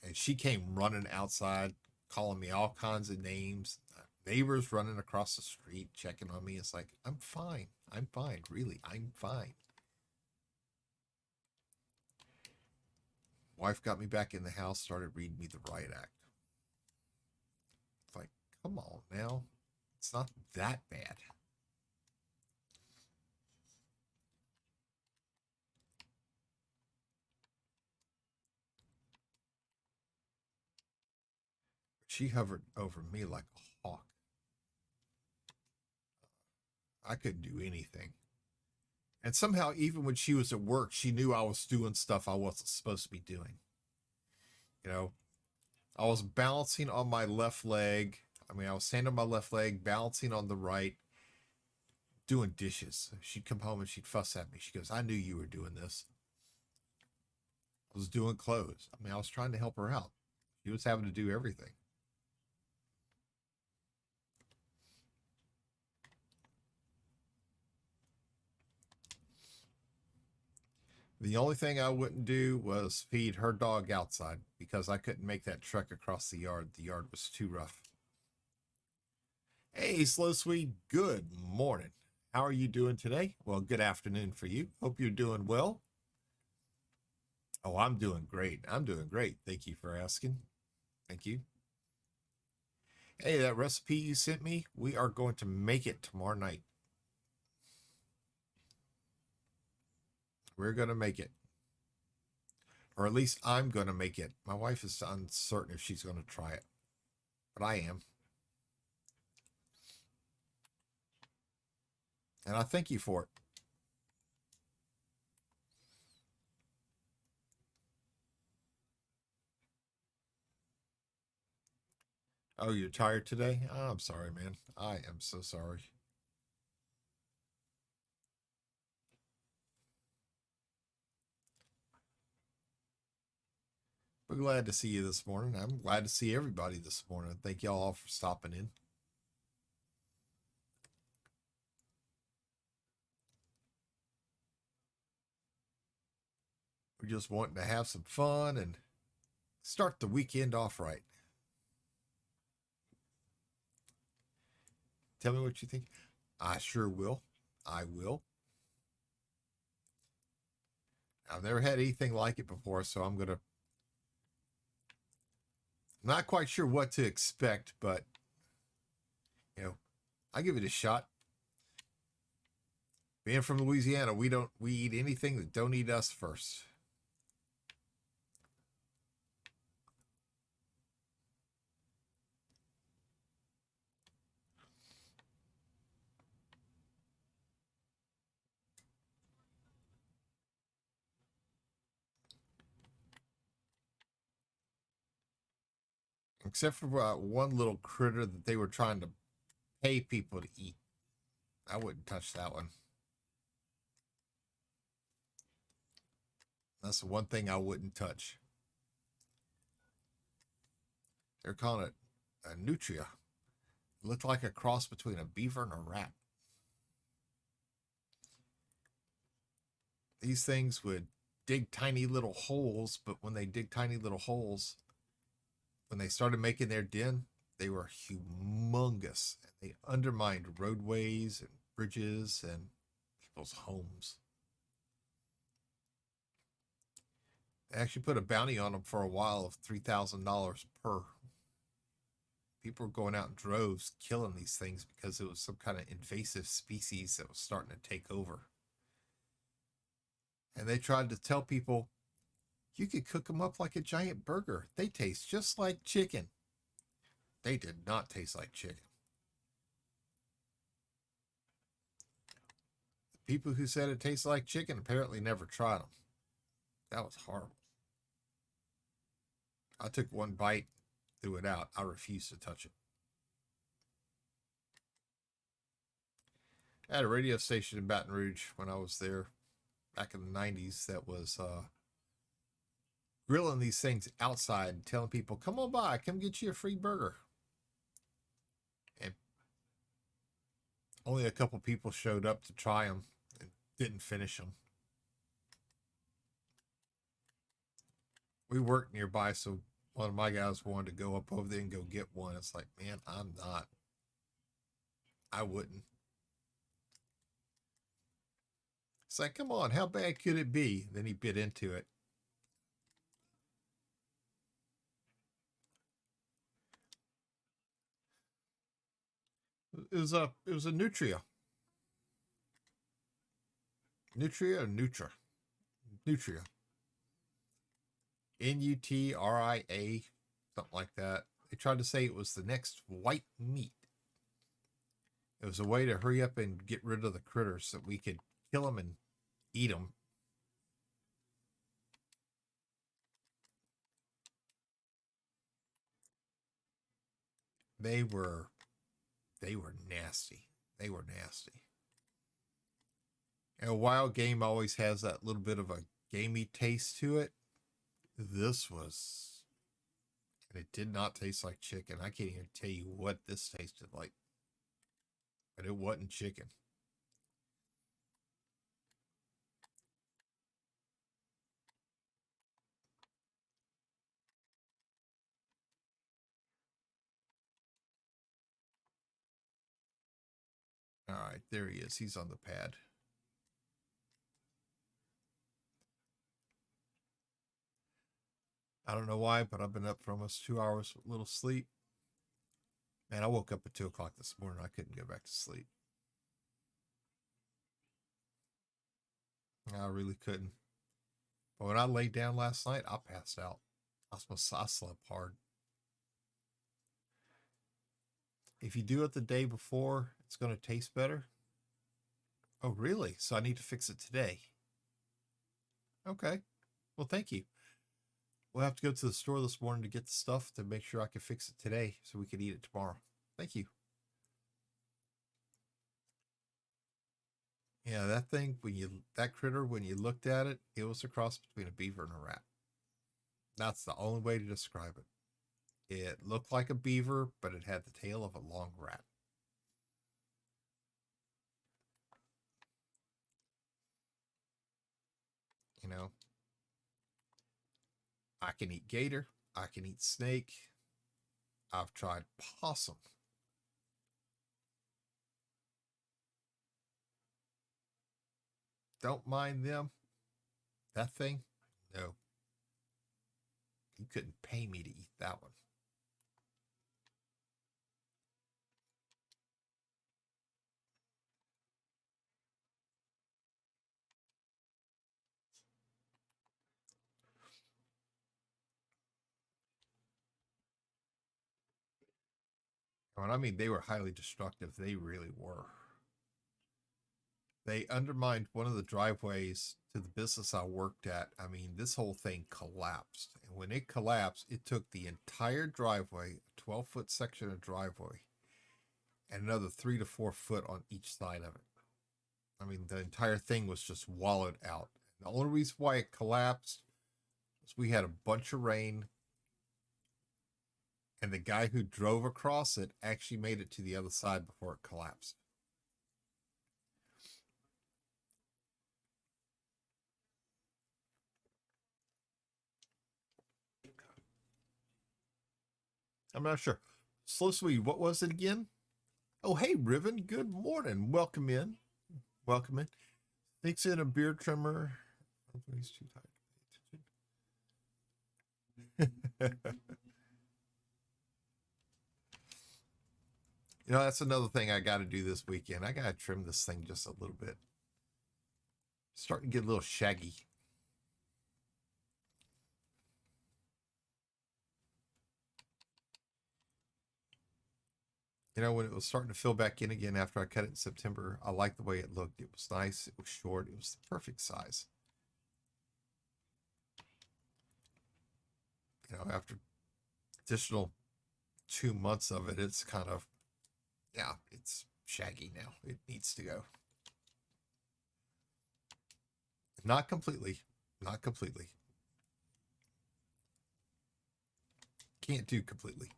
And she came running outside, calling me all kinds of names. Neighbors running across the street, checking on me. It's like, I'm fine. I'm fine. Really, I'm fine. Wife got me back in the house, started reading me the riot act. It's like, come on now. It's not that bad. She hovered over me like a hawk. I couldn't do anything. And somehow, even when she was at work, she knew I was doing stuff I wasn't supposed to be doing. You know, I was balancing on my left leg. I was standing on my left leg, balancing on the right, doing dishes. She'd come home and she'd fuss at me. She goes, I knew you were doing this. I was doing clothes. I was trying to help her out. She was having to do everything. The only thing I wouldn't do was feed her dog outside because I couldn't make that trek across the yard. The yard was too rough. Hey, Slow Sweet, good morning. How are you doing today? Well, good afternoon for you. Hope you're doing well. Oh, I'm doing great. I'm doing great. Thank you for asking. Thank you. Hey, that recipe you sent me, we are going to make it tomorrow night. We're going to make it. Or at least I'm going to make it. My wife is uncertain if she's going to try it, but I am. And I thank you for it. Oh, you're tired today? Oh, I'm sorry, man. I am so sorry. We're glad to see you this morning. I'm glad to see everybody this morning. Thank y'all all for stopping in. We're just wanting to have some fun and start the weekend off right. Tell me what you think. I sure will. I will. I've never had anything like it before, so I'm not quite sure what to expect, but I give it a shot. Being from Louisiana, we eat anything that don't eat us first. Except for one little critter that they were trying to pay people to eat. I wouldn't touch that one. That's the one thing I wouldn't touch. They're calling it a nutria. It looked like a cross between a beaver and a rat. These things would dig tiny little holes, but when they dig tiny little holes, when they started making their den, they were humongous. They undermined roadways and bridges and people's homes. They actually put a bounty on them for a while of $3,000 per. People were going out in droves killing these things because it was some kind of invasive species that was starting to take over. And they tried to tell people you could cook them up like a giant burger. They taste just like chicken. They did not taste like chicken. The people who said it tastes like chicken apparently never tried them. That was horrible. I took one bite, threw it out. I refused to touch it. I had a radio station in Baton Rouge when I was there back in the 90s that was grilling these things outside and telling people, come on by, come get you a free burger. And only a couple people showed up to try them and didn't finish them. We work nearby, so one of my guys wanted to go up over there and go get one. It's like, man, I'm not. I wouldn't. It's like, come on, how bad could it be? Then he bit into it. It was a Nutria. Nutria or Nutra? Nutria. Nutria, something like that. They tried to say it was the next white meat. It was a way to hurry up and get rid of the critters so we could kill them and eat them. They were nasty. They were nasty. And a wild game always has that little bit of a gamey taste to it. This was, and it did not taste like chicken. I can't even tell you what this tasted like, but it wasn't chicken. All right, there he is. He's on the pad. I don't know why, but I've been up for almost 2 hours with little sleep. Man, I woke up at 2 o'clock this morning. I couldn't go back to sleep. I really couldn't. But when I laid down last night, I passed out. I slept hard. If you do it the day before, it's going to taste better. Oh, really? So I need to fix it today. Okay. Well, thank you. We'll have to go to the store this morning to get the stuff to make sure I can fix it today so we can eat it tomorrow. Thank you. Yeah, that thing, that critter, when you looked at it, it was a cross between a beaver and a rat. That's the only way to describe it. It looked like a beaver, but it had the tail of a long rat. You know, I can eat gator. I can eat snake. I've tried possum. Don't mind them. That thing? No. You couldn't pay me to eat that one. When I mean they were highly destructive, they really were. They undermined one of the driveways to the business I worked at. I mean, this whole thing collapsed. And when it collapsed, it took the entire driveway, a 12-foot section of driveway, and another 3 to 4 foot on each side of it. I mean, the entire thing was just wallowed out. The only reason why it collapsed was we had a bunch of rain, and the guy who drove across it actually made it to the other side before it collapsed. I'm not sure. Slow Sweet, what was it again? Oh, hey, Riven. Good morning. Welcome in. Welcome in. Thanks in a beard trimmer. He's too tired. You know, that's another thing I got to do this weekend. I got to trim this thing just a little bit. Starting to get a little shaggy. You know, when it was starting to fill back in again after I cut it in September, I liked the way it looked. It was nice. It was short. It was the perfect size. You know, after additional 2 months of it, it's kind of, yeah, it's shaggy now. It needs to go. Not completely. Not completely. Can't do completely.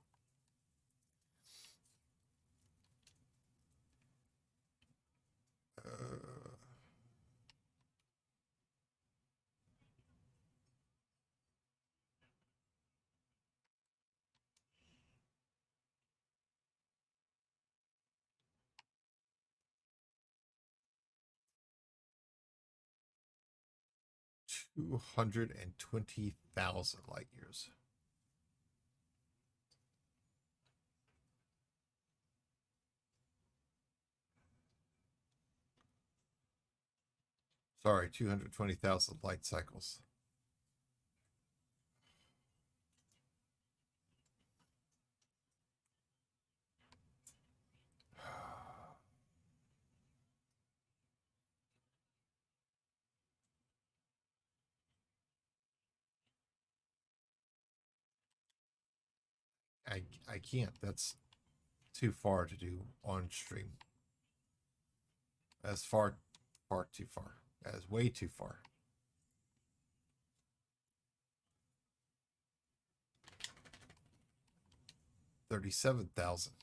220,000 light years. Sorry, 220,000 light cycles. I can't. That's too far to do on stream. That's far too far. That is way too far. 37,000.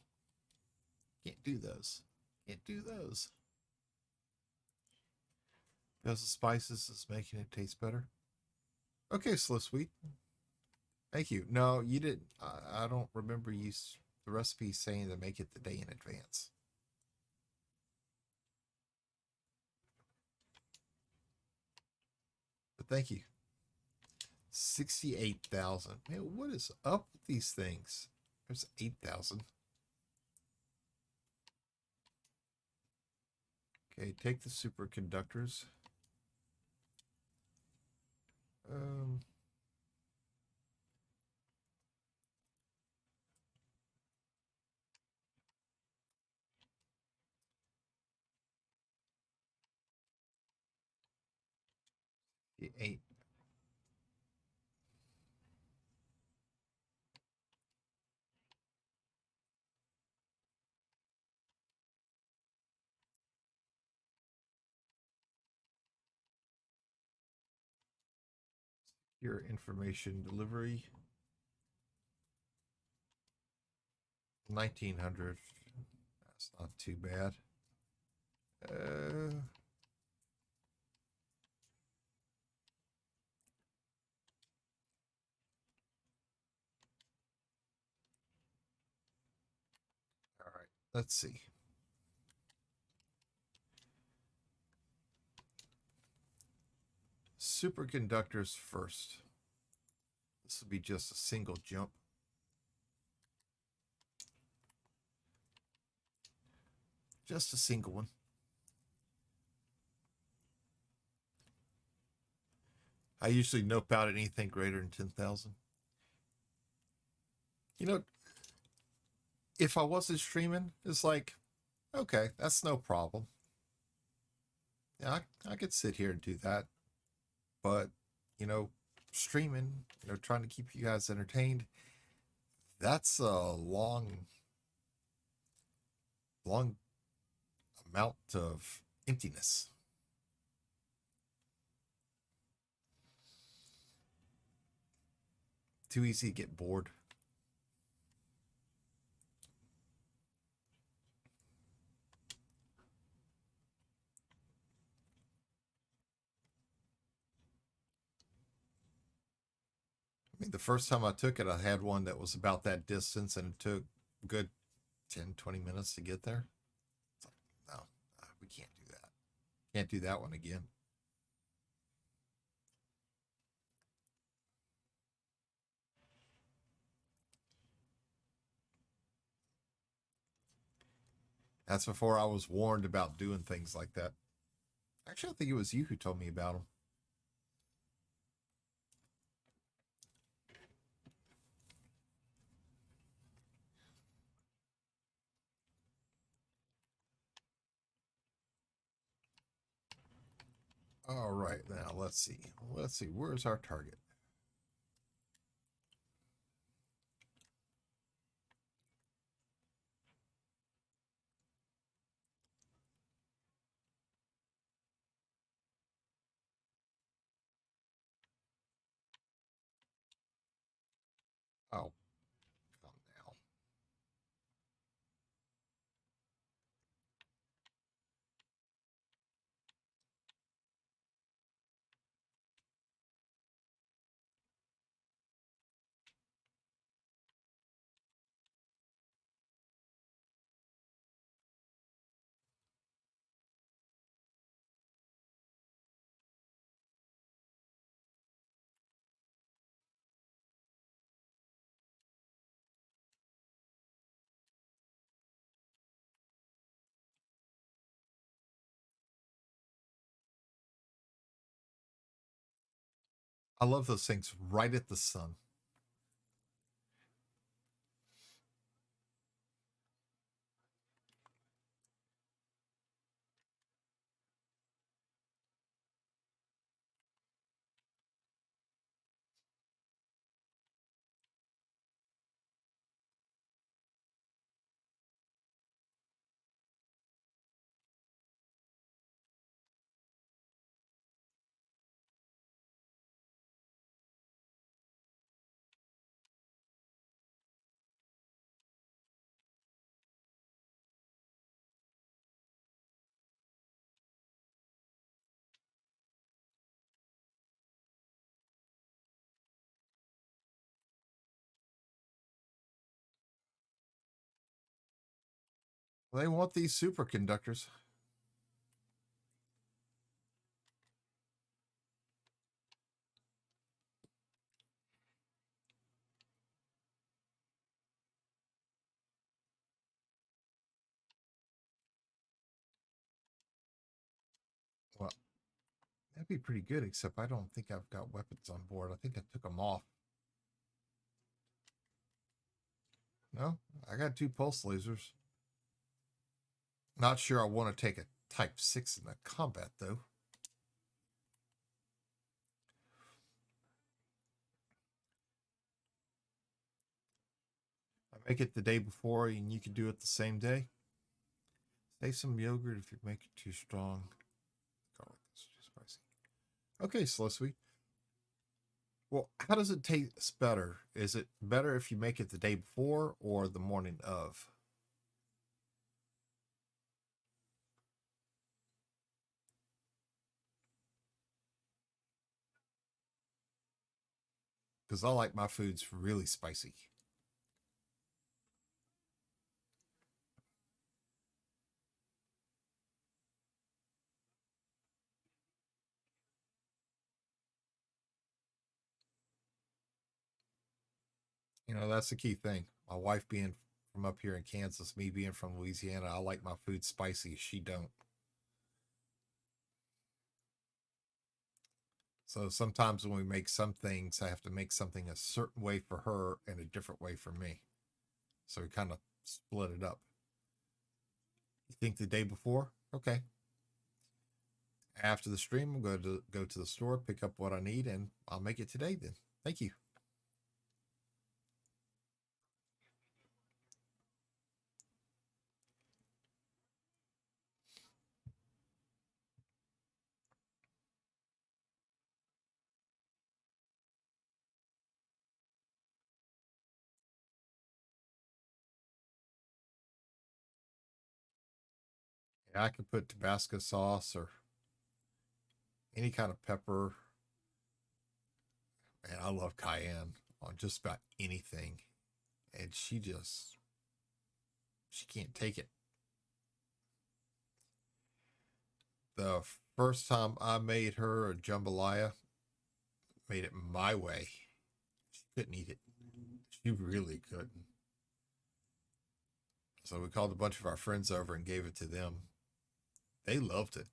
Can't do those. Can't do those. Because the spices is making it taste better. Okay, Slow Sweet. Thank you. No, you didn't. I don't remember you the recipe saying to make it the day in advance. But thank you. 68,000. Man, what is up with these things? There's 8,000. Okay, take the superconductors. Um, the 8. Your information delivery. 1900. That's not too bad. All right, let's see. Superconductors first. This will be just a single jump. Just a single one. I usually nope out anything greater than 10,000. You know, if I wasn't streaming, it's like, okay, that's no problem. Yeah, I could sit here and do that. But, you know, streaming, you know, trying to keep you guys entertained, that's a long amount of emptiness. Too easy to get bored. I mean, the first time I took it, I had one that was about that distance and it took a good 10, 20 minutes to get there. It's like, no, we can't do that. Can't do that one again. That's before I was warned about doing things like that. Actually, I think it was you who told me about them. All right, now let's see. Let's see. Where's our target? Oh, come now. I love those things right at the sun. They want these superconductors. Well, that'd be pretty good, except I don't think I've got weapons on board. I think I took them off. No, I got 2 pulse lasers. Not sure I want to take a Type 6 in the combat, though. I make it the day before, and you can do it the same day. Save some yogurt if you make it too strong. Garlic is too spicy. Okay, Slow Sweet. Well, how does it taste better? Is it better if you make it the day before or the morning of? Because I like my foods really spicy. You know, that's the key thing. My wife being from up here in Kansas, me being from Louisiana, I like my food spicy. She don't. So sometimes when we make some things, I have to make something a certain way for her and a different way for me. So we kind of split it up. You think the day before? Okay. After the stream, I'm going to go to the store, pick up what I need, and I'll make it today then. Thank you. Yeah, I can put Tabasco sauce or any kind of pepper. And I love cayenne on just about anything. And she can't take it. The first time I made her a jambalaya, made it my way. She couldn't eat it. She really couldn't. So we called a bunch of our friends over and gave it to them. They loved it.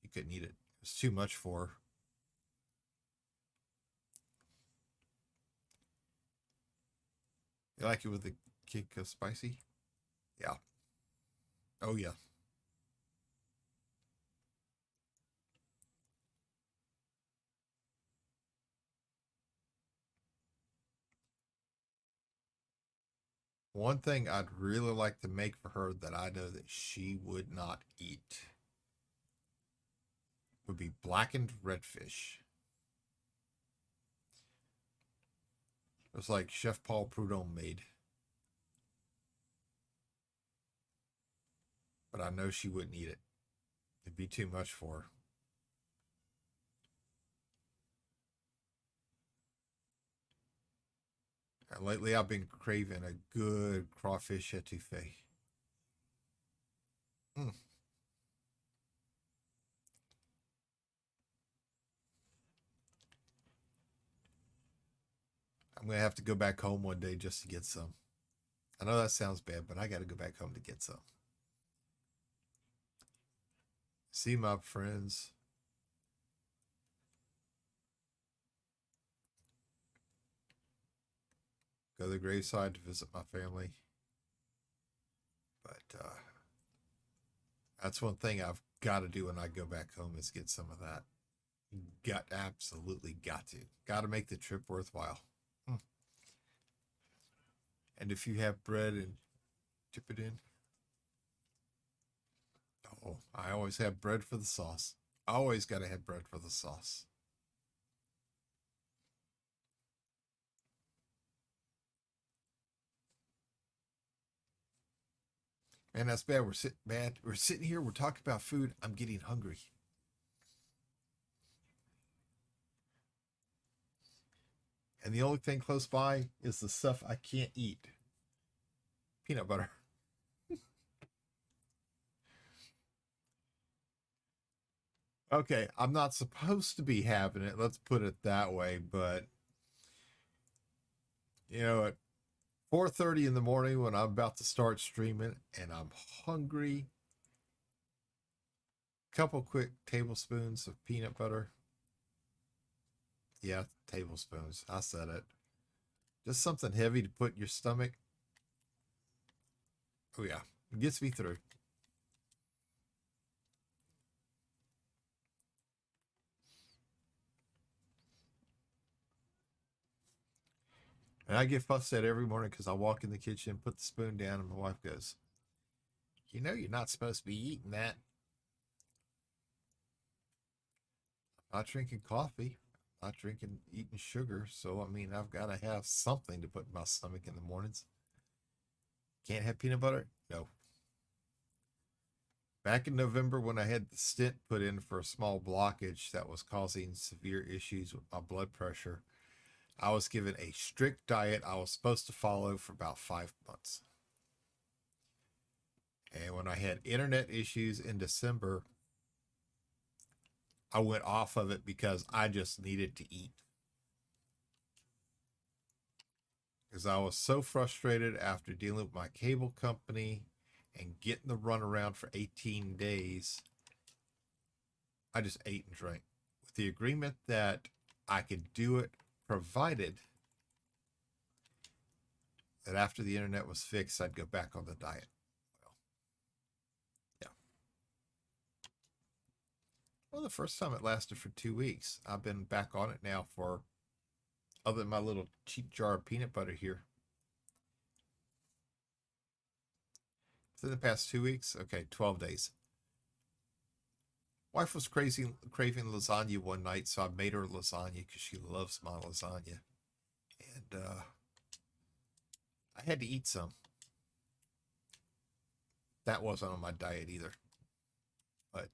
She couldn't eat it. It was too much for her. You like it with the kick of spicy? Yeah. Oh, yeah. One thing I'd really like to make for her that I know that she would not eat would be blackened redfish. It's like Chef Paul Prudhomme made. But I know she wouldn't eat it. It'd be too much for her. And lately I've been craving a good crawfish etouffee. Mm. I'm going to have to go back home one day just to get some. I know that sounds bad, but I got to go back home to get some. See my friends. Go to the graveside to visit my family. But that's one thing I've got to do when I go back home is get some of that. Absolutely got to. Got to make the trip worthwhile. And if you have bread and dip it in. Oh, I always have bread for the sauce. Always got to have bread for the sauce. Man, that's bad. We're sitting here. We're talking about food. I'm getting hungry. And the only thing close by is the stuff I can't eat. Peanut butter. Okay, I'm not supposed to be having it. Let's put it that way. But at 4:30 in the morning when I'm about to start streaming and I'm hungry, couple quick tablespoons of peanut butter. Yeah, tablespoons. I said it. Just something heavy to put in your stomach. Oh yeah, it gets me through. And I get fussed at every morning because I walk in the kitchen, put the spoon down, and my wife goes, you're not supposed to be eating that. I'm not drinking coffee. I'm not eating sugar. So, I mean, I've got to have something to put in my stomach in the mornings. Can't have peanut butter? No. Back in November, when I had the stent put in for a small blockage that was causing severe issues with my blood pressure, I was given a strict diet I was supposed to follow for about 5 months. And when I had internet issues in December, I went off of it because I just needed to eat. Because I was so frustrated after dealing with my cable company and getting the runaround for 18 days. I just ate and drank with the agreement that I could do it provided that after the internet was fixed, I'd go back on the diet. Well, yeah. Well, the first time it lasted for 2 weeks. I've been back on it now for, other than my little cheap jar of peanut butter here. Within the past 2 weeks, okay, 12 days. Wife was craving lasagna one night, so I made her lasagna because she loves my lasagna. And I had to eat some. That wasn't on my diet either. But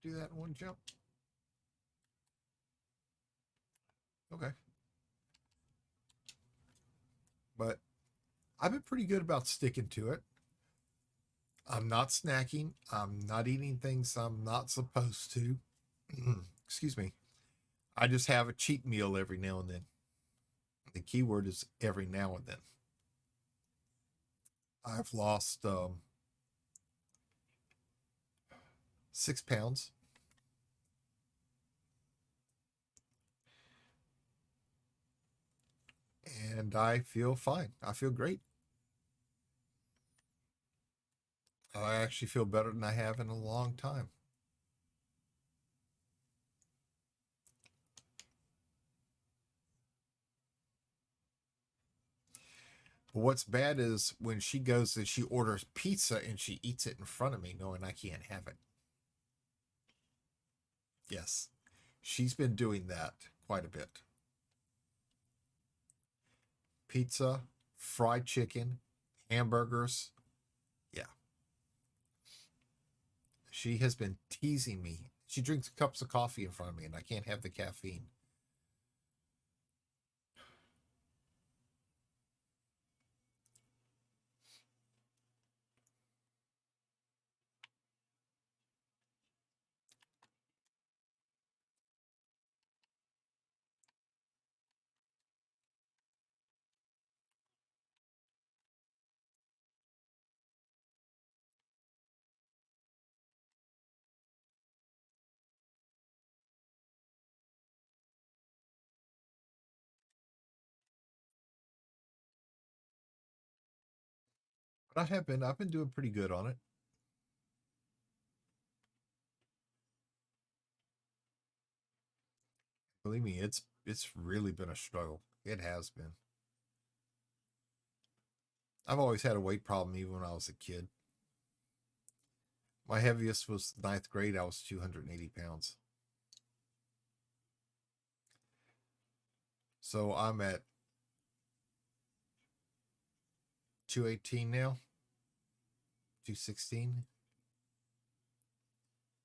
do that in one jump. Okay. But I've been pretty good about sticking to it. I'm not snacking. I'm not eating things I'm not supposed to. Excuse me. I just have a cheat meal every now and then. The key word is every now and then. I've lost 6 pounds. And I feel fine. I feel great. I actually feel better than I have in a long time. But what's bad is when she goes and she orders pizza and she eats it in front of me, knowing I can't have it. Yes, she's been doing that quite a bit. Pizza, fried chicken, hamburgers. Yeah. She has been teasing me. She drinks cups of coffee in front of me and I can't have the caffeine. I've been doing pretty good on it. Believe me, it's really been a struggle. It has been. I've always had a weight problem even when I was a kid. My heaviest was ninth grade. I was 280 pounds. So I'm at 218 now, 216,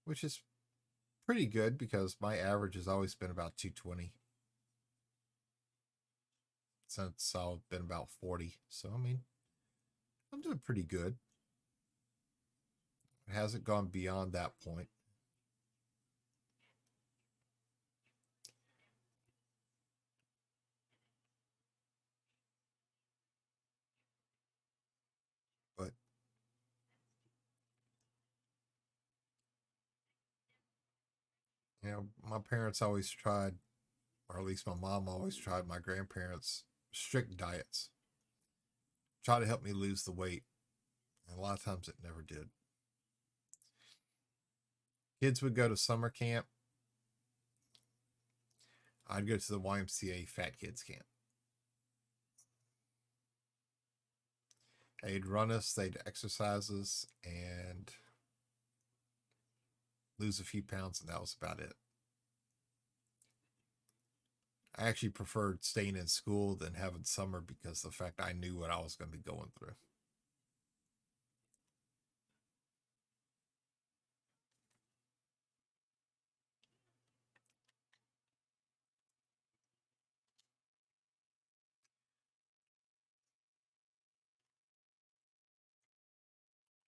which is pretty good because my average has always been about 220 since I've been about 40. So, I mean, I'm doing pretty good. It hasn't gone beyond that point. But, my parents always tried, or at least my mom always tried, my grandparents' strict diets. Try to help me lose the weight. And a lot of times it never did. Kids would go to summer camp. I'd go to the YMCA Fat Kids Camp. They'd run us, they'd exercise us, and lose a few pounds, and that was about it. I actually preferred staying in school than having summer because of the fact I knew what I was going to be going through.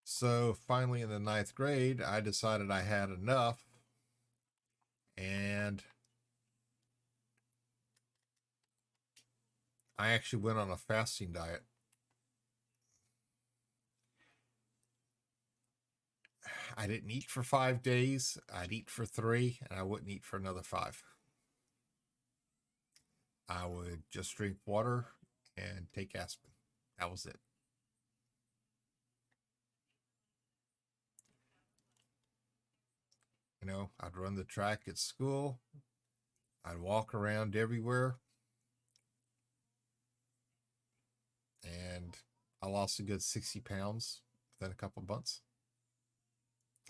So finally, in the ninth grade, I decided I had enough, and I actually went on a fasting diet. I didn't eat for 5 days. I'd eat for 3, and I wouldn't eat for another 5. I would just drink water and take aspirin. That was it. I'd run the track at school. I'd walk around everywhere. And I lost a good 60 pounds within a couple of months.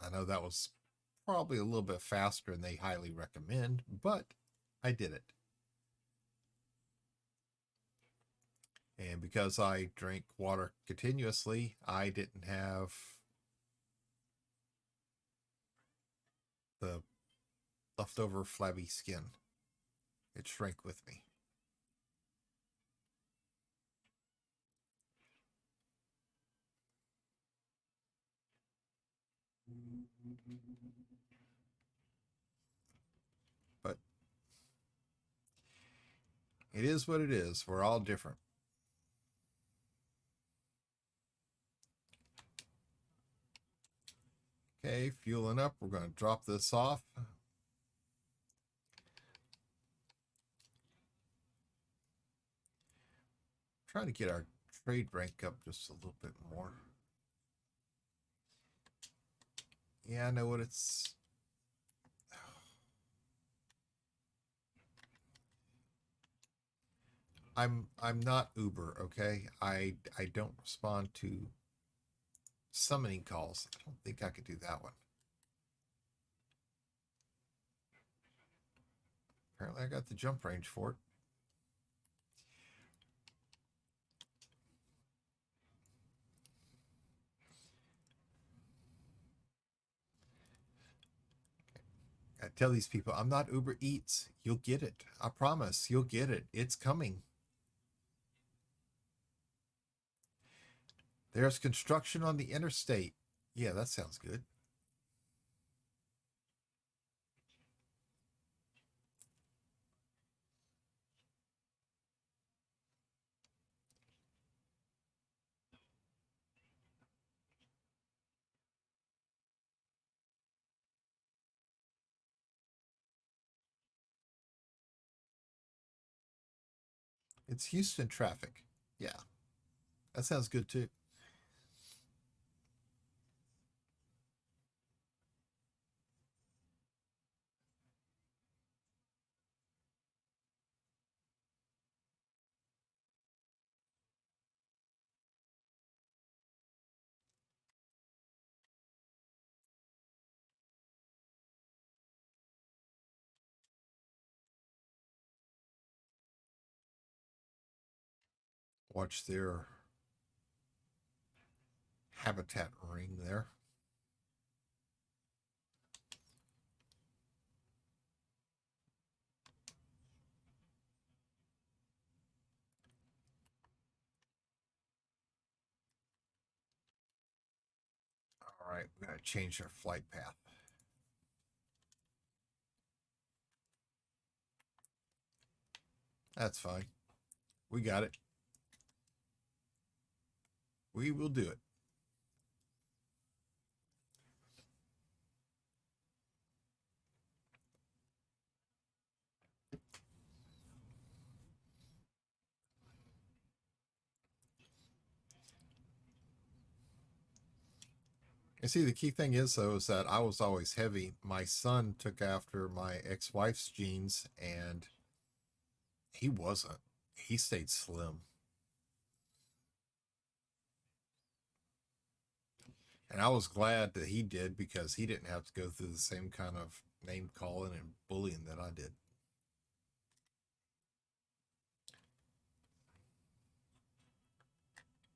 I know that was probably a little bit faster than they highly recommend, but I did it. And because I drank water continuously, I didn't have the leftover flabby skin. It shrank with me. But it is what it is. We're all different. Okay, fueling up. We're going to drop this off. Try to get our trade rank up just a little bit more. Yeah, I know what it's. I'm not Uber, okay? I don't respond to summoning calls. I don't think I could do that one. Apparently I got the jump range for it. I tell these people, I'm not Uber Eats. You'll get it. I promise. You'll get it. It's coming. There's construction on the interstate. Yeah, that sounds good. It's Houston traffic. Yeah, that sounds good too. Watch their habitat ring there. All right, we're going to change our flight path. That's fine. We got it. We will do it. And see, the key thing is, though, is that I was always heavy. My son took after my ex-wife's genes, and he wasn't. He stayed slim. And I was glad that he did, because he didn't have to go through the same kind of name calling and bullying that I did.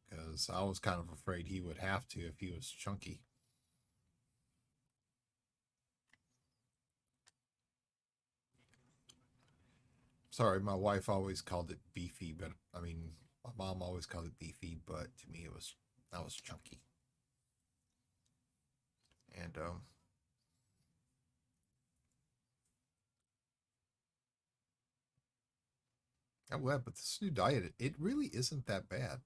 Because I was kind of afraid he would have to if he was chunky. Sorry, my wife always called it beefy, but I mean, my mom always called it beefy, but to me, I was chunky. And I'm glad, but this new diet, it really isn't that bad.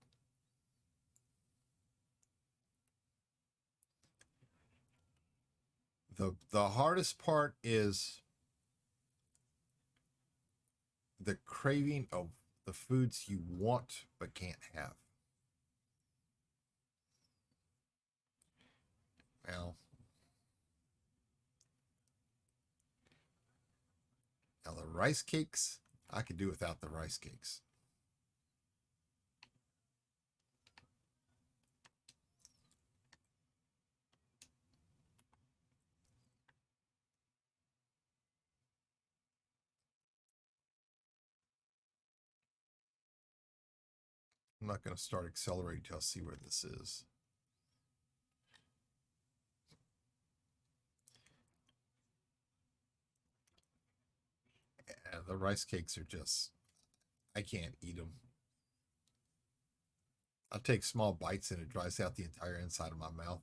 The hardest part is the craving of the foods you want but can't have. Now, the rice cakes, I could do without the rice cakes. I'm not going to start accelerating until I see where this is. Yeah, the rice cakes are just, I can't eat them. I'll take small bites and it dries out the entire inside of my mouth.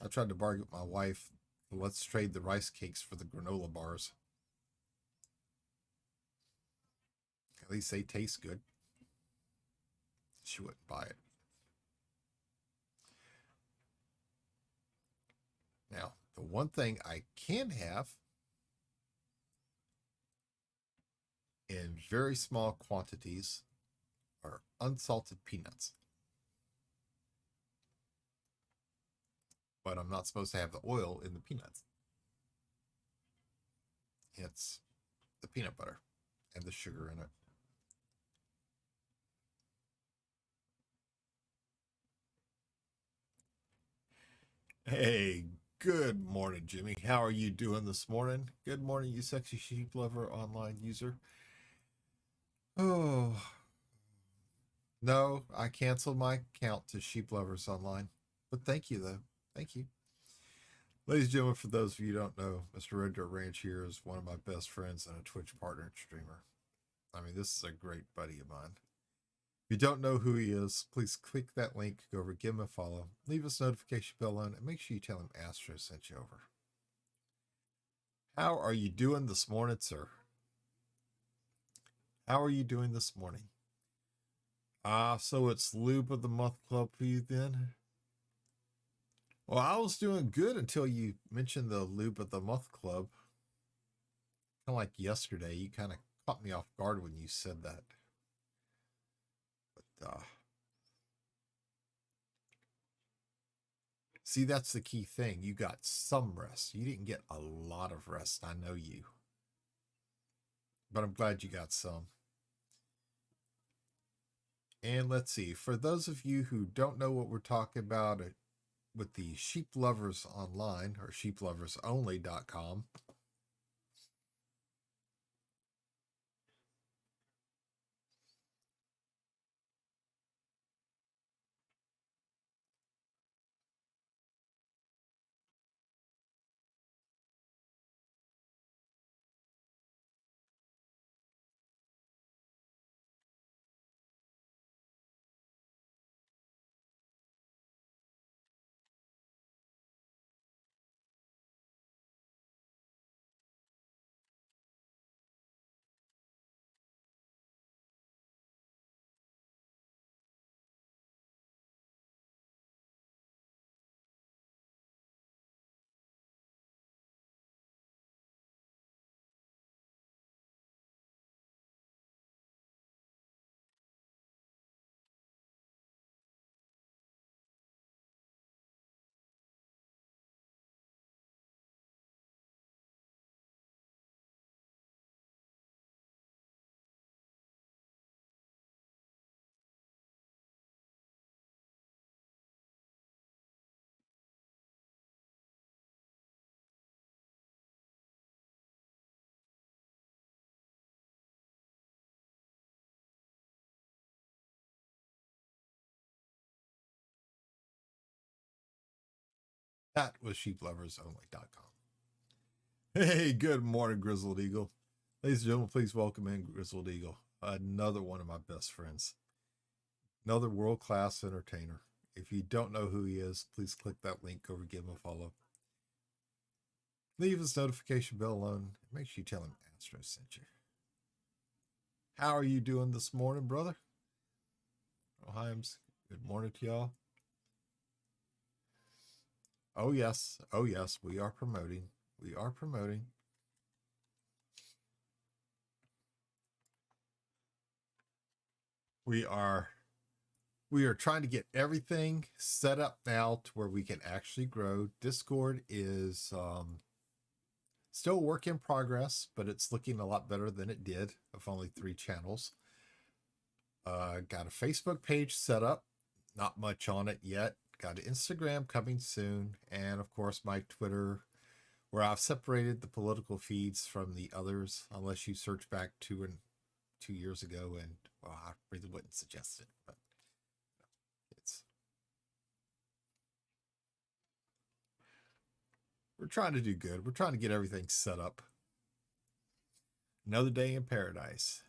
I tried to bargain with my wife. Let's trade the rice cakes for the granola bars. At least they taste good. She wouldn't buy it. Now, the one thing I can have in very small quantities are unsalted peanuts. But I'm not supposed to have the oil in the peanuts. It's the peanut butter and the sugar in it. Hey, good morning, Jimmy. How are you doing this morning? Good morning, you sexy sheep lover online user. Oh, no, I canceled my account to Sheep Lovers Online. But thank you, though. Thank you. Ladies and gentlemen, for those of you who don't know, Mr. Red Dirt Ranch here is one of my best friends and a Twitch partner and streamer. I mean, this is a great buddy of mine. If you don't know who he is, please click that link, go over, give him a follow, leave his notification bell on, and make sure you tell him Astro sent you over. How are you doing this morning, sir? How are you doing this morning? So it's Lube of the Month Club for you then? Well, I was doing good until you mentioned the Lube of the Month Club. Kind of like yesterday, you kind of caught me off guard when you said that. But, see, that's the key thing. You got some rest. You didn't get a lot of rest. I know you. But I'm glad you got some. And let's see, for those of you who don't know what we're talking about with the Sheep Lovers Online or sheeploversonly.com, That was sheeploversonly.com. Hey, good morning, Grizzled Eagle. Ladies and gentlemen, please welcome in Grizzled Eagle, another one of my best friends, another world-class entertainer. If you don't know who he is, please click that link over, give him a follow. Leave his notification bell on. Make sure you tell him Astro sent you. How are you doing this morning, brother? Himes, good morning to y'all. Oh, yes. Oh, yes. We are promoting. We are promoting. We are trying to get everything set up now to where we can actually grow. Discord is still a work in progress, but it's looking a lot better than it did of only 3 channels. Got a Facebook page set up, not much on it yet. Got an Instagram coming soon, and of course my Twitter, where I've separated the political feeds from the others, unless you search back 2 years ago, and well, I really wouldn't suggest it, but we're trying to do good. We're trying to get everything set up. Another day in paradise.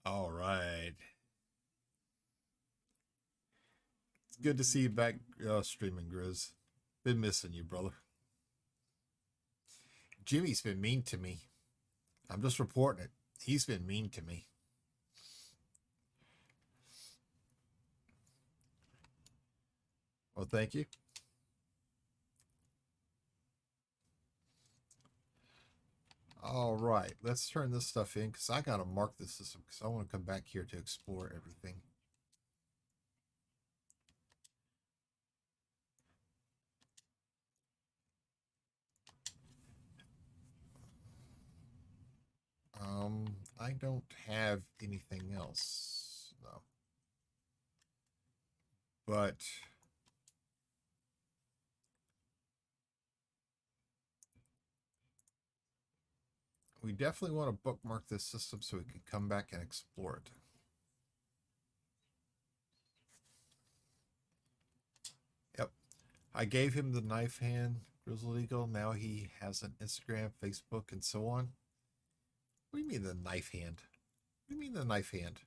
All right. It's good to see you back streaming, Grizz. Been missing you, brother. Jimmy's been mean to me. I'm just reporting it. He's been mean to me. Well, thank you. All right, let's turn this stuff in because I got to mark this system because I want to come back here to explore everything. I don't have anything else, no. But we definitely want to bookmark this system so we can come back and explore it. Yep. I gave him the knife hand, Grizzled Eagle. Now he has an Instagram, Facebook, and so on. What do you mean the knife hand? What do you mean the knife hand?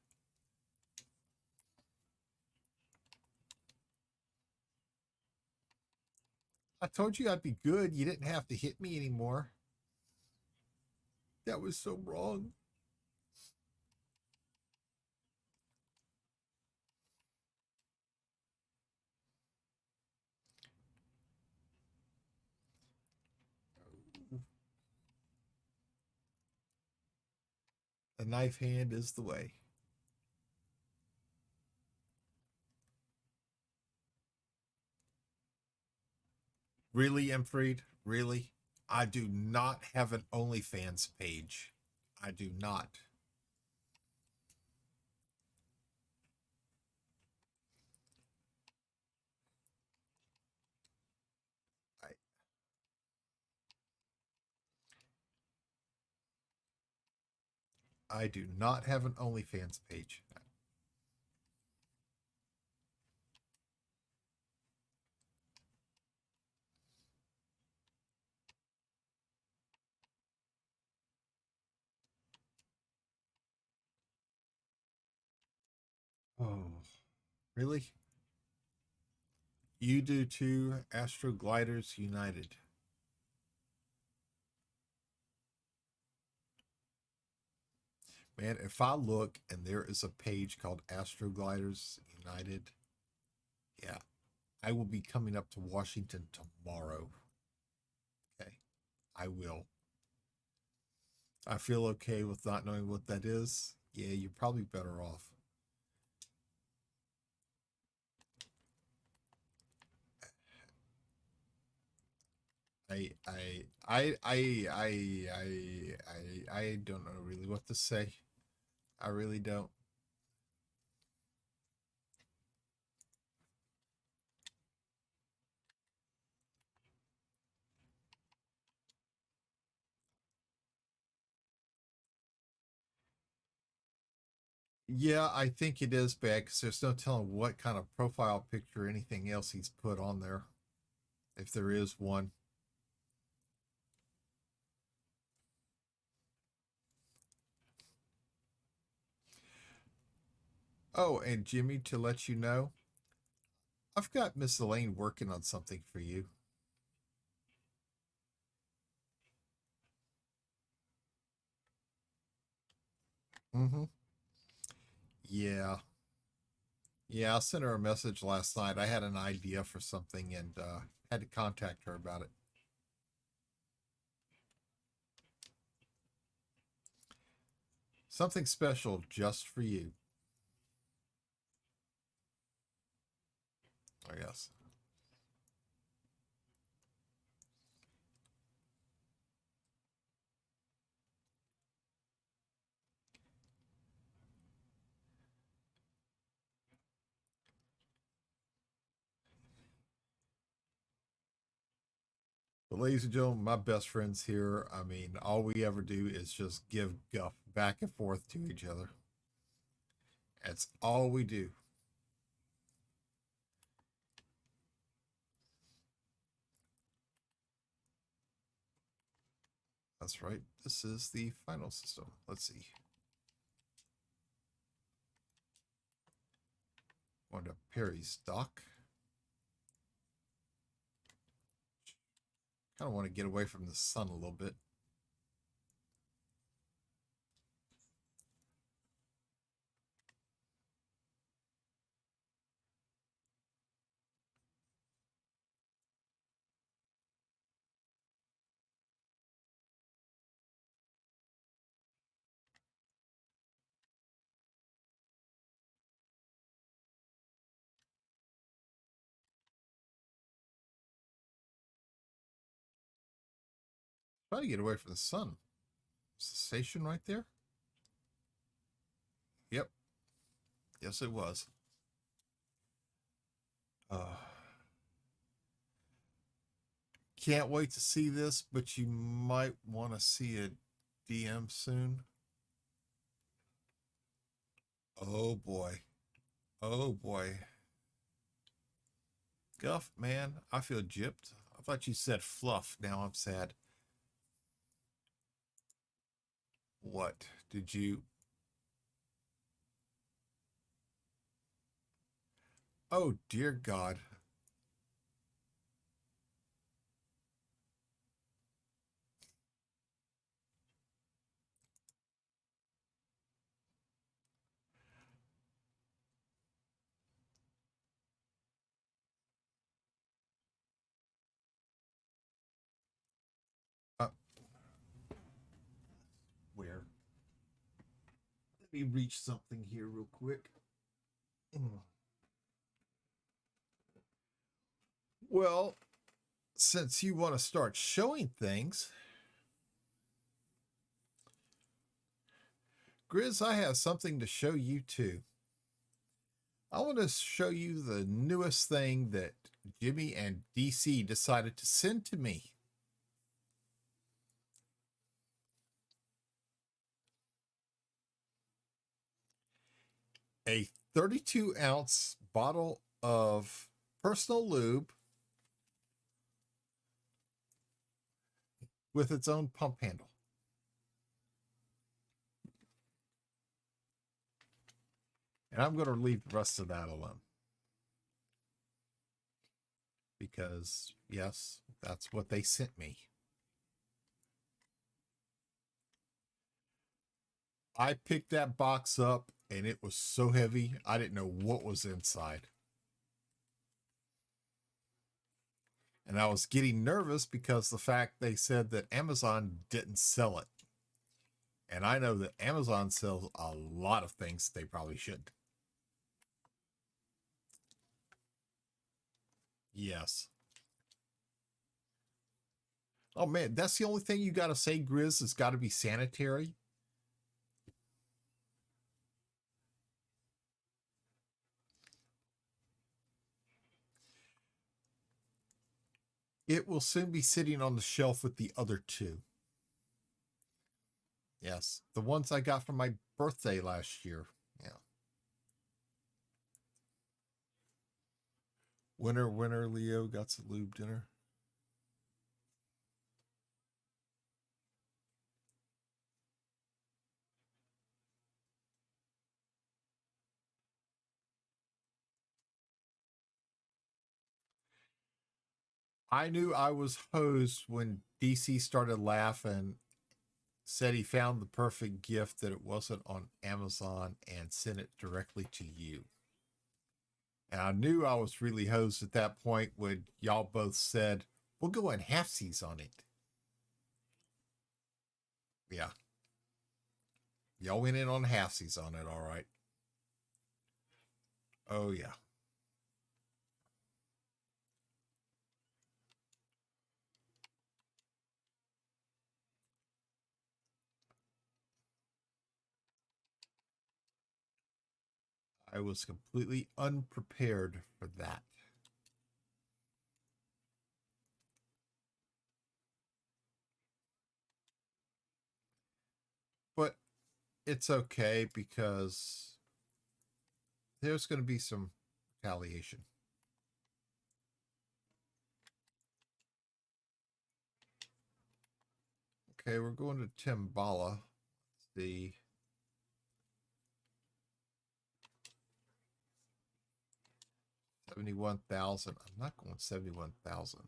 I told you I'd be good. You didn't have to hit me anymore. That was so wrong. The knife hand is the way. Really, Emfried? Really? I do not have an OnlyFans page. I do not. I do not have an OnlyFans page. Oh, really? You do too, Astro Gliders United. Man, if I look and there is a page called Astro Gliders United, yeah, I will be coming up to Washington tomorrow. Okay, I will. I feel okay with not knowing what that is. Yeah, you're probably better off. I don't know really what to say. I really don't. Yeah, I think it is bad because there's no telling what kind of profile picture or anything else he's put on there. if there is one. Oh, and Jimmy, to let you know, I've got Miss Elaine working on something for you. Mm-hmm. Yeah. Yeah, I sent her a message last night. I had an idea for something and had to contact her about it. Something special just for you. I guess. But ladies and gentlemen, my best friends here, I mean, all we ever do is just give guff back and forth to each other. That's all we do. That's right. This is the final system. Let's see. Going to Perry's dock. Kind of want to get away from the sun a little bit. Try to get away from the sun. Is the station right there? Yep. Yes, it was. Uh, can't wait to see this, but you might want to see a DM soon. Oh boy. Oh boy. Guff, man, I feel gypped. I thought you said fluff. Now I'm sad. What did you? Oh dear God. Uh, where? Let me reach something here real quick. Well, since you want to start showing things, Grizz, I have something to show you too. I want to show you the newest thing that Jimmy and DC decided to send to me. A 32-ounce bottle of personal lube with its own pump handle. And I'm going to leave the rest of that alone. Because, yes, that's what they sent me. I picked that box up and it was so heavy, I didn't know what was inside. And I was getting nervous because the fact they said that Amazon didn't sell it. And I know that Amazon sells a lot of things they probably shouldn't. Yes. Oh man, that's the only thing you got to say, Grizz. It's got to be sanitary. It will soon be sitting on the shelf with the other two. Yes, the ones I got for my birthday last year. Yeah. Winner, winner, Leo got some lube dinner. I knew I was hosed when DC started laughing, said he found the perfect gift, that it wasn't on Amazon, and sent it directly to you. And I knew I was really hosed at that point when y'all both said, we'll go in halfsies on it. Yeah. Y'all went in on halfsies on it, all right. Oh, yeah. I was completely unprepared for that. But it's okay because there's going to be some retaliation. Okay, we're going to Timbala. The 71,000. I'm not going 71,000.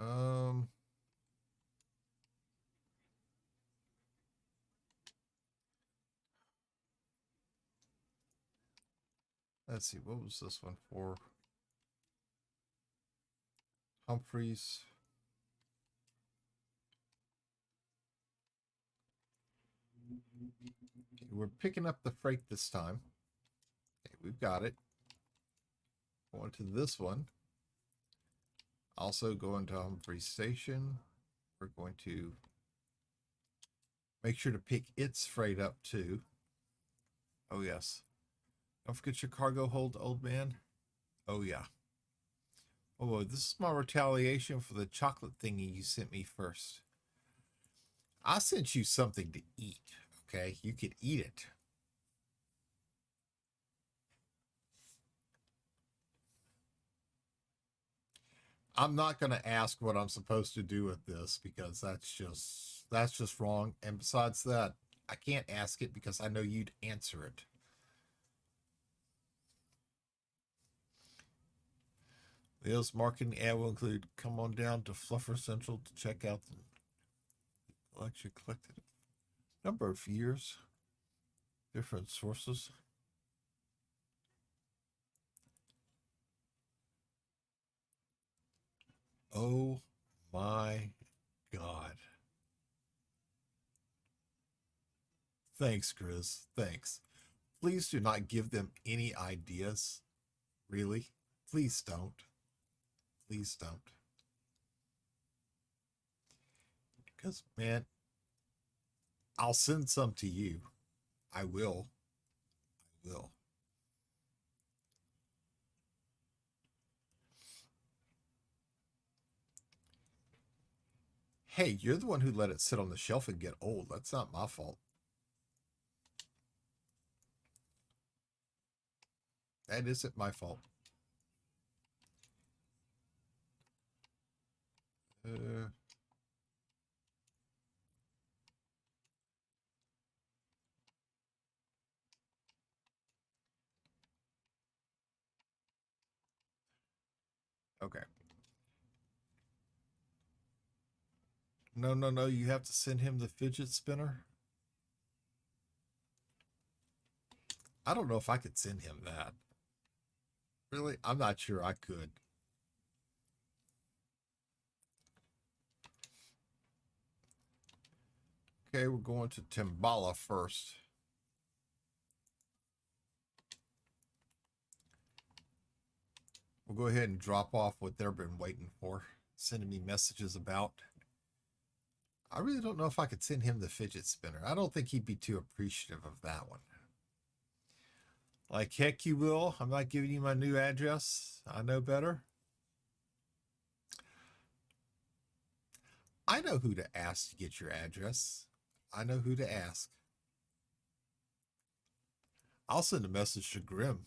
Um, let's see. What was this one for? Humphreys. Okay, we're picking up the freight this time. Okay, we've got it. Going to this one. Also going to Humphreys Station. We're going to make sure to pick its freight up too. Oh, yes. Don't forget your cargo hold, old man. Oh, yeah. Oh, this is my retaliation for the chocolate thingy you sent me first. I sent you something to eat, okay? You could eat it. I'm not going to ask what I'm supposed to do with this because that's just wrong. And besides that, I can't ask it because I know you'd answer it. Leo's marketing ad will include come on down to Fluffer Central to check out the collection collected number of years, different sources. Oh my God. Thanks, Chris. Thanks. Please do not give them any ideas. Really? Please don't. Please don't. Because, man, I'll send some to you. I will. I will. Hey, you're the one who let it sit on the shelf and get old. That's not my fault. That isn't my fault. Uh, okay. No, no, no. You have to send him the fidget spinner. I don't know if I could send him that. Really? I'm not sure I could. Okay, we're going to Timbala first. We'll go ahead and drop off what they've been waiting for, sending me messages about. I really don't know if I could send him the fidget spinner. I don't think he'd be too appreciative of that one. Like, heck, you will. I'm not giving you my new address. I know better. I know who to ask to get your address. I know who to ask. I'll send a message to Grim.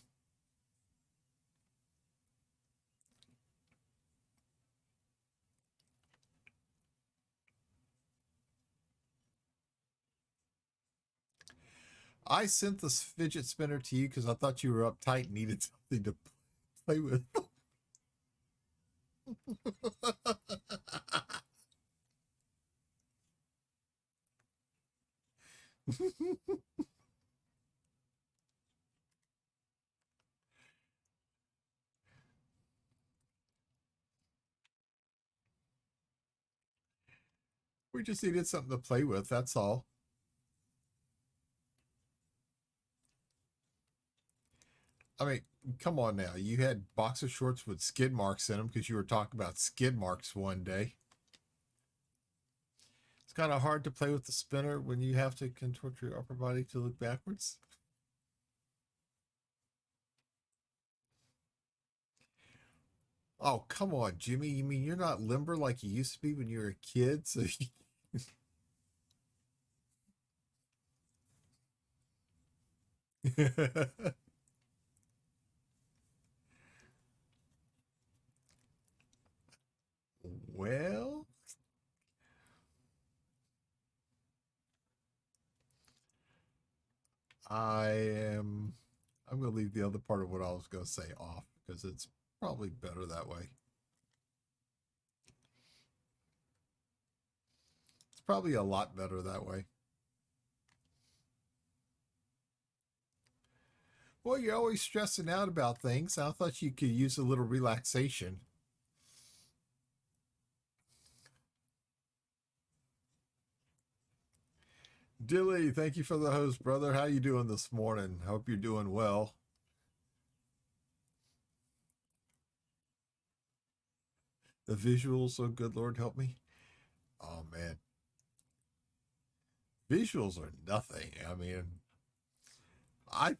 I sent this fidget spinner to you because I thought you were uptight and needed something to play with. We just needed something to play with, that's all. I mean, come on now. You had boxer shorts with skid marks in them because you were talking about skid marks one day. It's kind of hard to play with the spinner when you have to contort your upper body to look backwards. Oh, come on, Jimmy. You mean you're not limber like you used to be when you were a kid? So well, I'm going to leave the other part of what I was going to say off because it's probably better that way. It's probably a lot better that way. Well, you're always stressing out about things. I thought you could use a little relaxation. Dilly, thank you for the host, brother. How you doing this morning? Hope you're doing well. The visuals, oh good Lord, help me. Oh man, visuals are nothing. I mean, I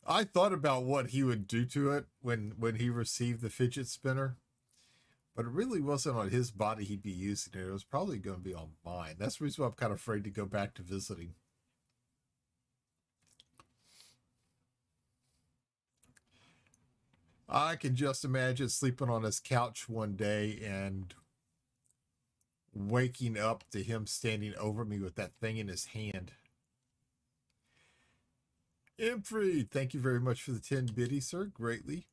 I thought about what he would do to it when he received the fidget spinner, but it really wasn't on his body he'd be using it. It was probably going to be on mine. That's the reason why I'm kind of afraid to go back to visiting. I can just imagine sleeping on his couch one day and waking up to him standing over me with that thing in his hand. Imfrey, thank you very much for the 10 biddy, sir. Greatly.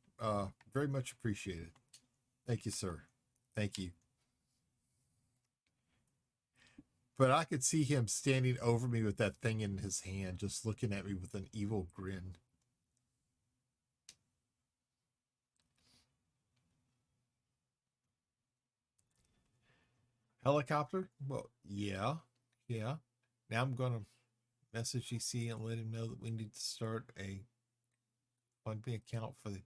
Very much appreciated. Thank you, sir. Thank you. But I could see him standing over me with that thing in his hand, just looking at me with an evil grin. Helicopter? Well, yeah. Yeah. Now I'm going to message EC and let him know that we need to start a funding account for the.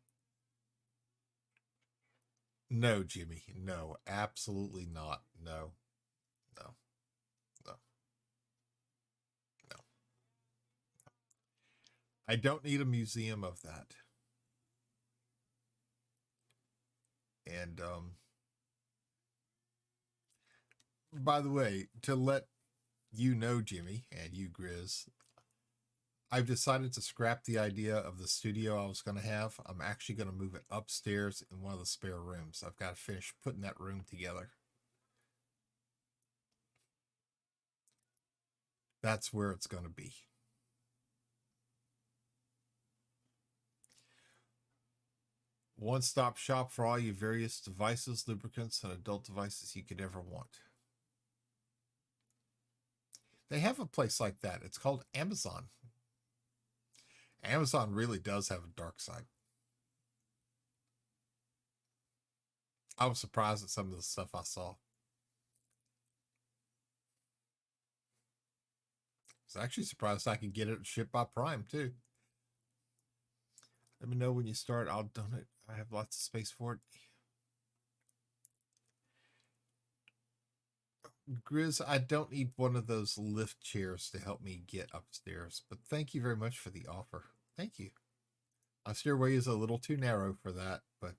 No, Jimmy. No, absolutely not. No, no, no, no. I don't need a museum of that. And by the way, to let you know, Jimmy, and you, Grizz, I've decided to scrap the idea of the studio I was going to have. I'm actually going to move it upstairs in one of the spare rooms. I've got to finish putting that room together. That's where it's going to be. One-stop shop for all your various devices, lubricants, and adult devices you could ever want. They have a place like that. It's called Amazon. Amazon really does have a dark side. I was surprised at some of the stuff I saw. I was actually surprised I could get it shipped by Prime too. Let me know when you start. I'll donate. I have lots of space for it. Grizz, I don't need one of those lift chairs to help me get upstairs, but thank you very much for the offer. Thank you. My stairway is a little too narrow for that, but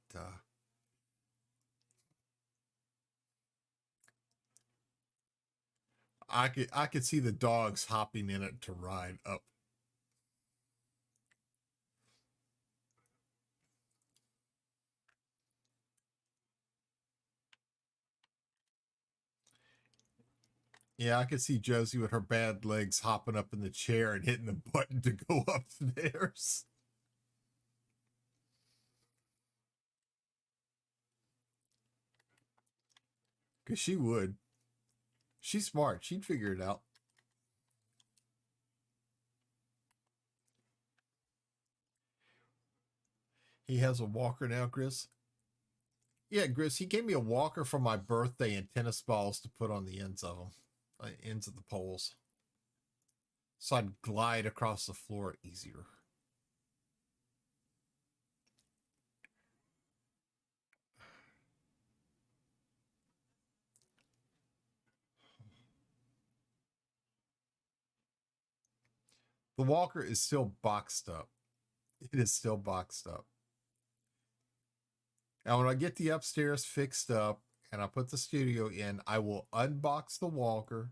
I could see the dogs hopping in it to ride up. Yeah, I could see Josie with her bad legs hopping up in the chair and hitting the button to go upstairs. Because she would. She's smart. She'd figure it out. He has a walker now, Chris. Yeah, Chris, he gave me a walker for my birthday and tennis balls to put on the ends of them, ends of the poles. So I'd glide across the floor easier. The walker is still boxed up. It is still boxed up. Now, when I get the upstairs fixed up and I put the studio in, I will unbox the walker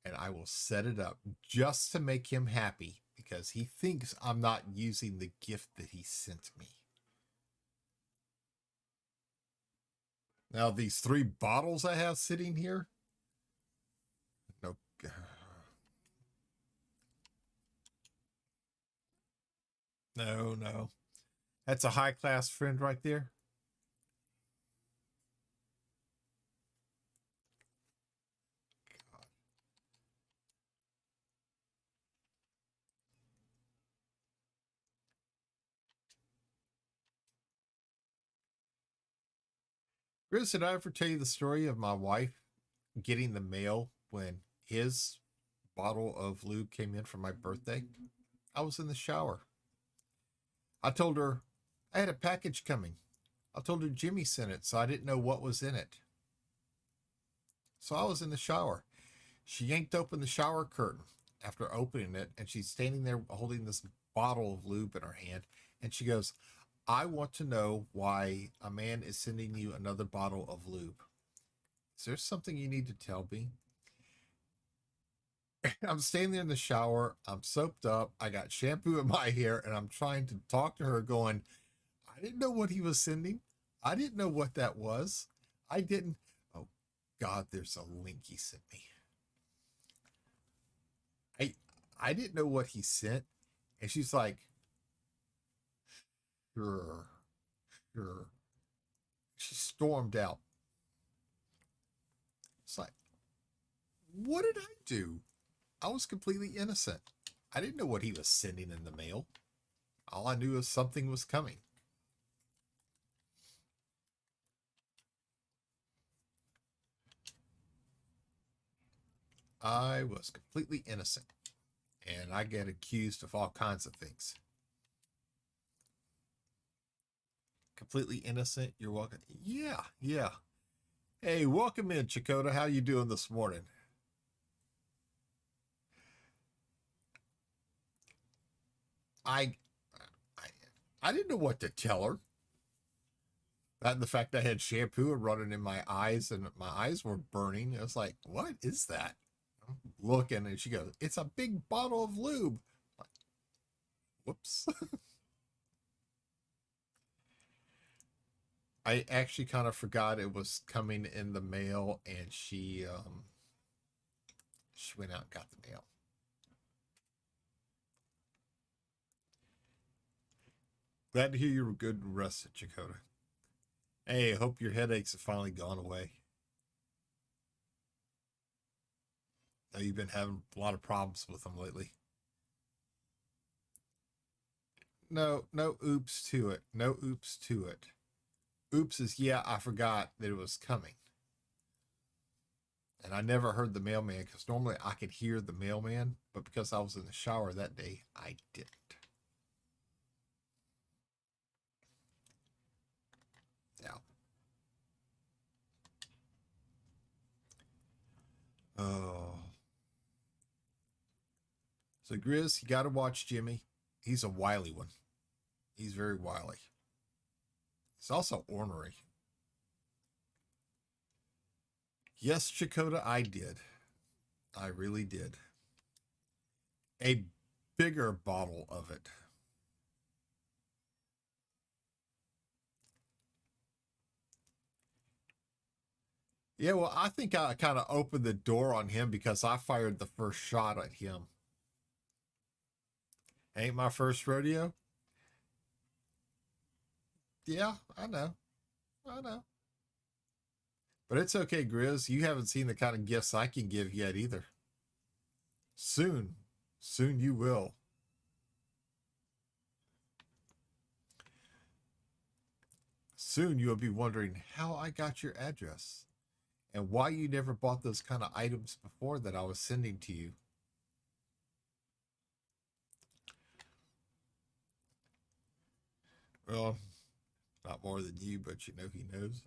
and I will set it up just to make him happy because he thinks I'm not using the gift that he sent me. Now, these 3 bottles I have sitting here. No. No, no. That's a high class friend right there. Chris, did I ever tell you the story of my wife getting the mail when his bottle of lube came in for my birthday? I was in the shower. I told her I had a package coming. I told her Jimmy sent it, so I didn't know what was in it. So I was in the shower. She yanked open the shower curtain after opening it, and she's standing there holding this bottle of lube in her hand. And she goes, I want to know why a man is sending you another bottle of lube. Is there something you need to tell me? I'm standing there in the shower. I'm soaped up. I got shampoo in my hair, and I'm trying to talk to her, going, I didn't know what he was sending. I didn't know what that was. I didn't. Oh, God, there's a link he sent me. I I didn't know what he sent. And she's like, sure, sure. She stormed out. It's like, what did I do? I was completely innocent. I didn't know what he was sending in the mail. All I knew was something was coming. I was completely innocent. And I get accused of all kinds of things. Completely innocent. You're welcome. Yeah, yeah. Hey, welcome in, Chakota. How you doing this morning? I, I, I didn't know what to tell her. And the fact I had shampoo running in my eyes and my eyes were burning. I was like, what is that? I'm looking, and she goes, it's a big bottle of lube. Like, whoops. I actually kind of forgot it was coming in the mail, and she went out and got the mail. Glad to hear you were good and rested, Chakota. Hey, I hope your headaches have finally gone away. I know you've been having a lot of problems with them lately. No, no oops to it. No oops to it. Oops is, yeah, I forgot that it was coming. And I never heard the mailman because normally I could hear the mailman, but because I was in the shower that day, I didn't. Yeah. Oh. So, Grizz, you got to watch Jimmy. He's a wily one. He's very wily. He's also ornery. Yes, Chakota, I did. I really did. A bigger bottle of it. Yeah, well, I think I kind of opened the door on him because I fired the first shot at him. Ain't my first rodeo. Yeah, I know. I know. But it's okay, Grizz. You haven't seen the kind of gifts I can give yet either. Soon. Soon you will. Soon you'll be wondering how I got your address and why you never bought those kind of items before that I was sending to you. Well, not more than you, but you know he knows.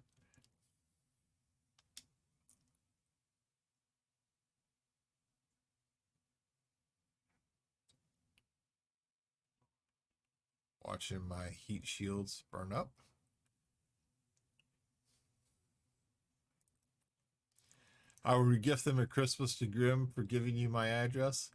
Watching my heat shields burn up. I will regift them at Christmas to Grim for giving you my address.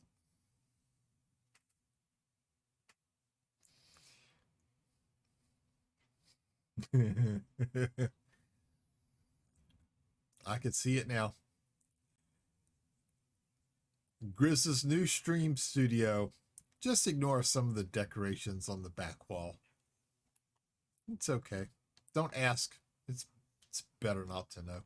I can see it now. Grizz's new stream studio. Just ignore some of the decorations on the back wall. It's okay. Don't ask. It's better not to know.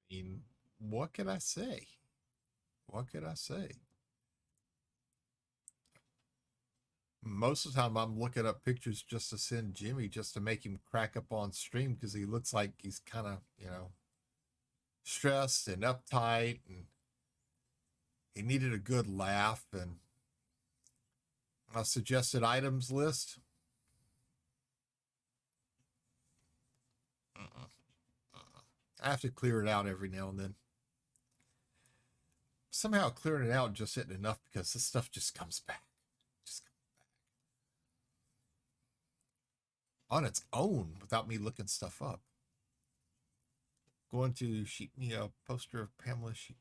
I mean, what can I say? What can I say? Most of the time, I'm looking up pictures just to send Jimmy just to make him crack up on stream because he looks like he's kind of, stressed and uptight, and he needed a good laugh and a suggested items list. I have to clear it out every now and then. Somehow clearing it out just isn't enough because this stuff just comes back. Just on its own without me looking stuff up. Going to sheet me a poster of Pamela Sheep.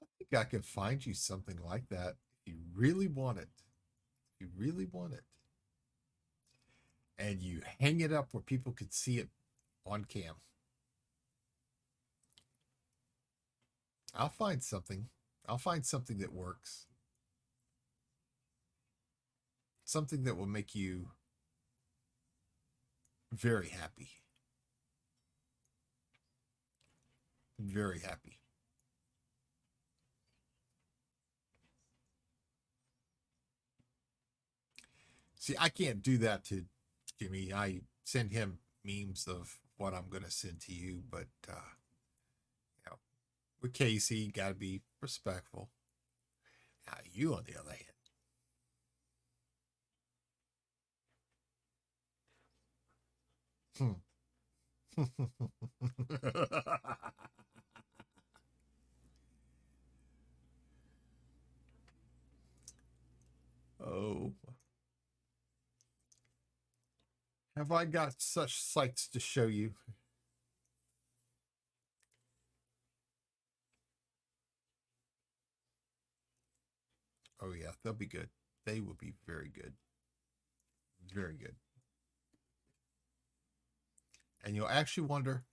I think I could find you something like that if you really want it. If you really want it. And you hang it up where people could see it on cam. I'll find something. I'll find something that works. Something that will make you very happy. Very happy. See, I can't do that to Jimmy. I send him memes of what I'm going to send to you, but with Casey, got to be respectful. Now, you, on the other hand. Oh. Have I got such sights to show you? Oh, yeah, they'll be good. They will be very good. Very good. And you'll actually wonder,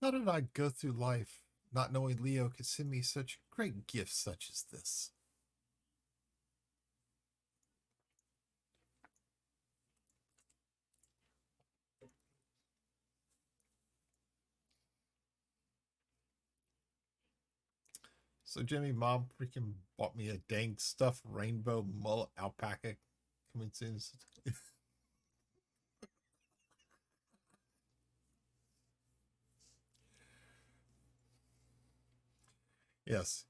how did I go through life not knowing Leo could send me such great gifts such as this? So Jimmy, mom freaking bought me a dang stuffed rainbow mullet alpaca coming soon. Yes,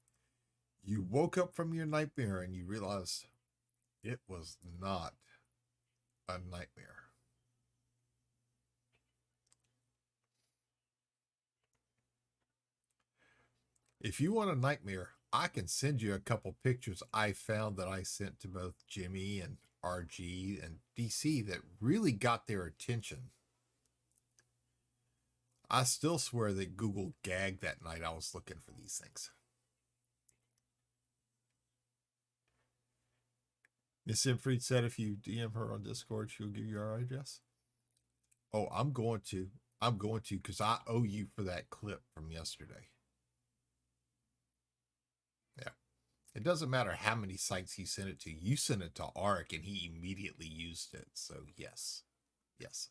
you woke up from your nightmare and you realized it was not a nightmare. If you want a nightmare, I can send you a couple pictures I found that I sent to both Jimmy and RG and DC that really got their attention. I still swear that Google gagged that night I was looking for these things. Miss Infried said if you DM her on Discord, she'll give you our address. Oh, I'm going to because I owe you for that clip from yesterday. Yeah. It doesn't matter how many sites you sent it to. You sent it to Ark and he immediately used it. So yes. Yes.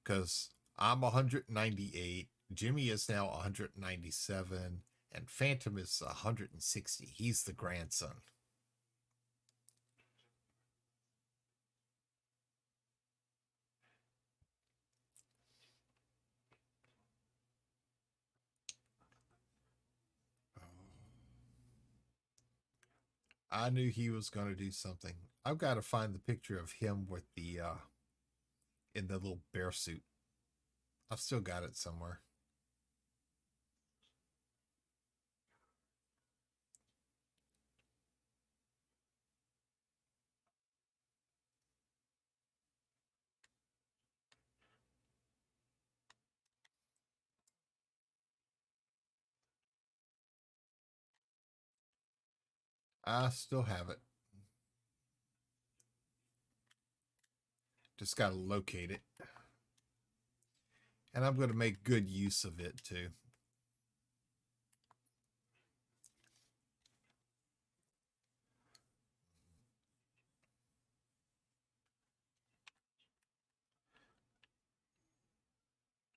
Because I'm 198. Jimmy is now 197. And Phantom is 160. He's the grandson. I knew he was going to do something. I've got to find the picture of him with the in the little bear suit. I've still got it somewhere. I still have it. Just got to locate it. And I'm going to make good use of it too.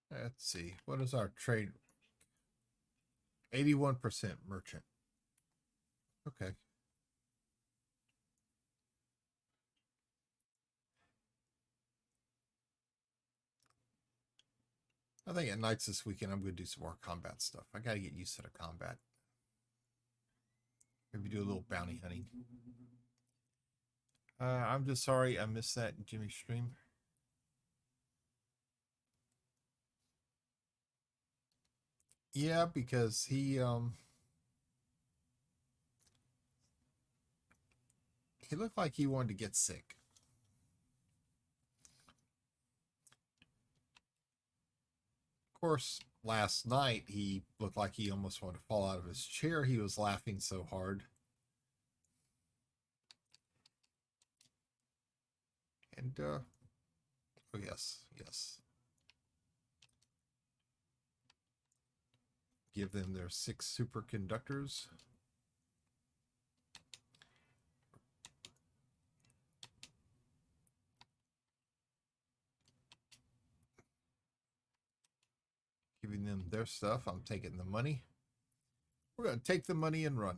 Let's see. What is our trade? 81% merchant. Okay. I think at nights this weekend, I'm going to do some more combat stuff. I got to get used to the combat. Maybe do a little bounty hunting. I'm just sorry I missed that in Jimmy's stream. Yeah, because he looked like he wanted to get sick. Of course, last night he looked like he almost wanted to fall out of his chair. He was laughing so hard. And oh yes, yes. Give them their 6 superconductors. Giving them their stuff. I'm taking the money. We're going to take the money and run.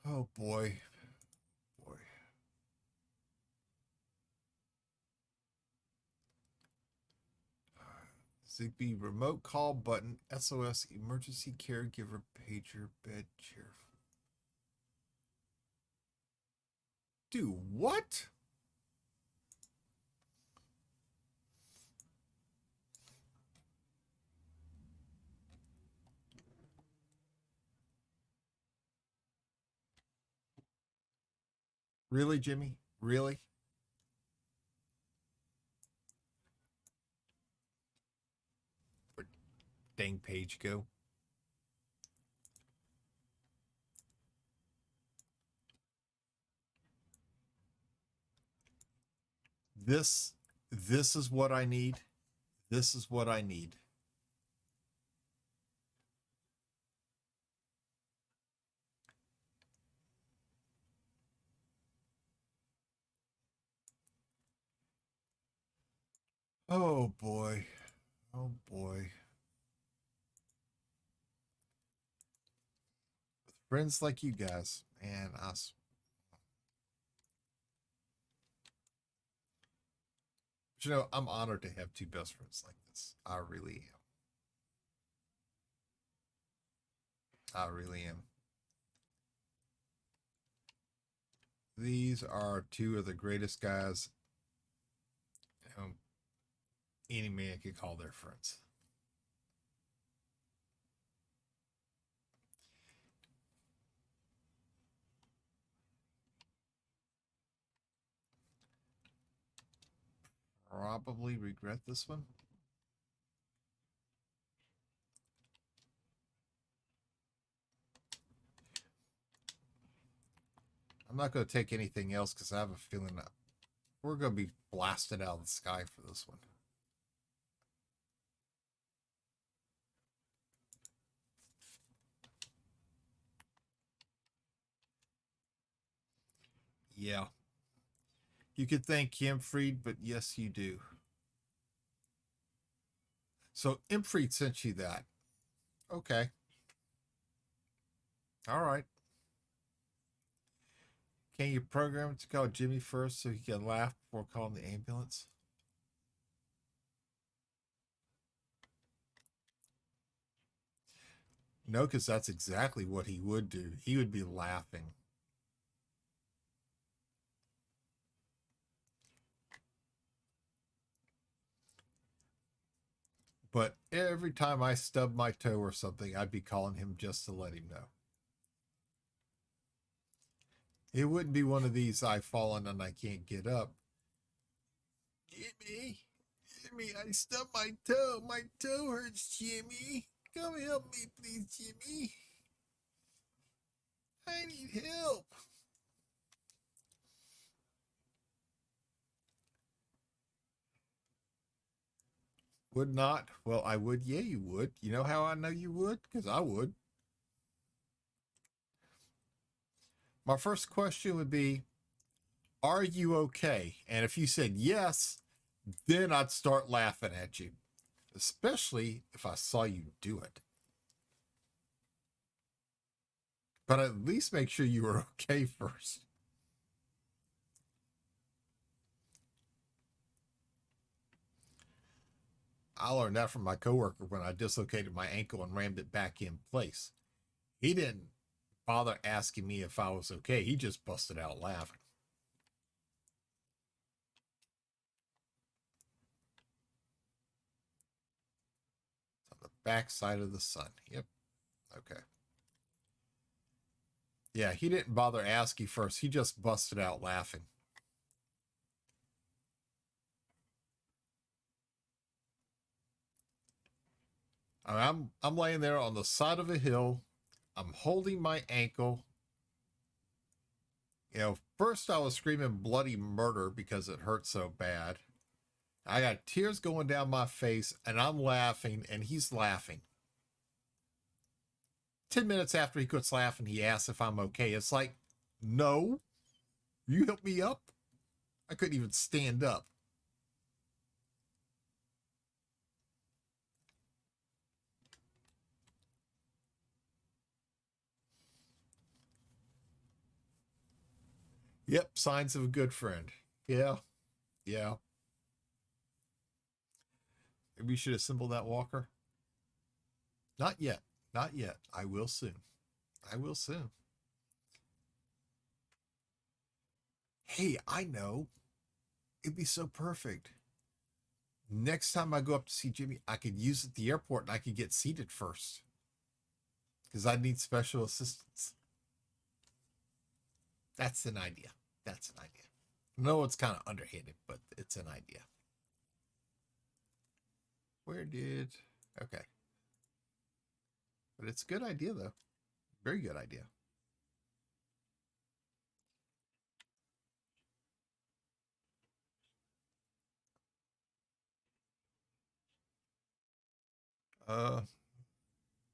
Oh boy. Boy. Zigbee remote call button, SOS emergency caregiver pager bed chair. Do what? Really, Jimmy? Really? Where'd dang page go? This is what I need. This is what I need. Oh boy. Oh boy. With friends like you guys, man, but you know, I'm honored to have 2 best friends like this. I really am. I really am. These are 2 of the greatest guys. any man could call their friends. Probably regret this one. I'm not going to take anything else because I have a feeling that we're going to be blasted out of the sky for this one. Yeah. You could thank Imfried, but yes, you do. So Imfried sent you that. Okay. All right. Can you program it to call Jimmy first so he can laugh before calling the ambulance? No, because that's exactly what he would do. He would be laughing. But every time I stubbed my toe or something, I'd be calling him just to let him know. It wouldn't be one of these I've fallen and I can't get up. Jimmy, Jimmy, I stubbed my toe. My toe hurts, Jimmy. Come help me, please, Jimmy. I need help. Would not? Well, I would. Yeah, you would. You know how I know you would? Because I would. My first question would be, are you okay? And if you said yes, then I'd start laughing at you, especially if I saw you do it. But at least make sure you were okay first. I learned that from my coworker when I dislocated my ankle and rammed it back in place. He didn't bother asking me if I was okay. He just busted out laughing. On the back side of the sun. Yep. Okay. Yeah, he didn't bother asking first. He just busted out laughing. I'm laying there on the side of a hill. I'm holding my ankle. You know, first I was screaming bloody murder because it hurt so bad. I got tears going down my face and I'm laughing and he's laughing. 10 minutes after he quits laughing, he asks if I'm okay. It's like, no, you help me up. I couldn't even stand up. Yep, signs of a good friend. Yeah, yeah. Maybe we should assemble that walker. Not yet. Not yet. I will soon. I will soon. Hey, I know. It'd be so perfect. Next time I go up to see Jimmy, I could use it at the airport and I could get seated first. Because I need special assistance. That's an idea. That's an idea. No, it's kind of underhanded, but it's an idea. Where did... Okay. But it's a good idea, though. Very good idea.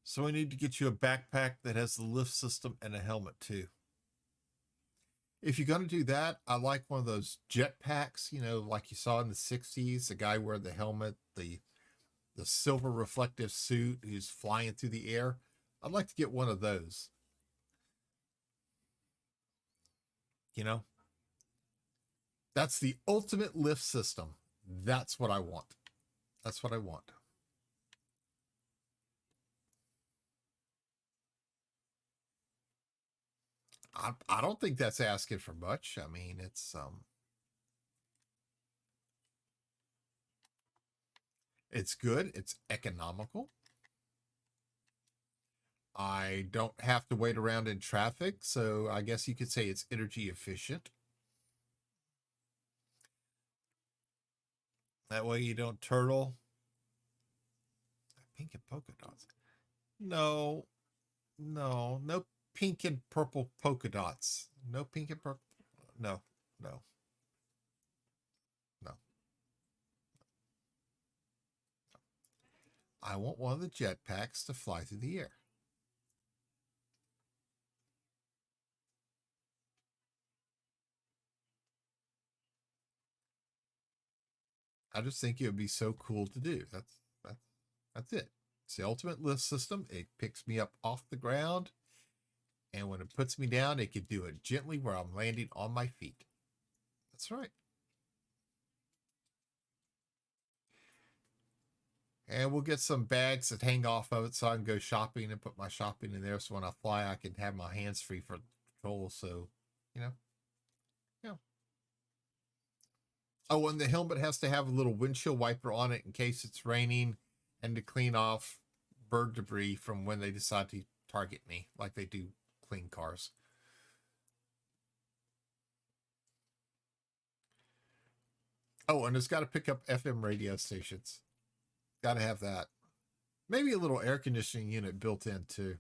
So we need to get you a backpack that has the lift system and a helmet, too. If you're going to do that, I like one of those jet packs, you know, like you saw in the 60s, the guy wearing the helmet, the silver reflective suit who's flying through the air. I'd like to get one of those. You know, that's the ultimate lift system. That's what I want. That's what I want. I don't think that's asking for much. I mean, it's It's good. It's economical. I don't have to wait around in traffic, so I guess you could say it's energy efficient. That way you don't turtle. Pink and polka dots. No, no pink and purple polka dots. No pink and purple. No, no, no. I want one of the jetpacks to fly through the air. I just think it would be so cool to do. That's it. It's the ultimate lift system. It picks me up off the ground, and when it puts me down, it can do it gently where I'm landing on my feet. That's right. And we'll get some bags that hang off of it so I can go shopping and put my shopping in there. So when I fly, I can have my hands free for control. So, you know, yeah. Oh, and the helmet has to have a little windshield wiper on it in case it's raining and to clean off bird debris from when they decide to target me, like they do clean cars. Oh, and it's got to pick up FM radio stations. Got to have that. Maybe a little air conditioning unit built in too.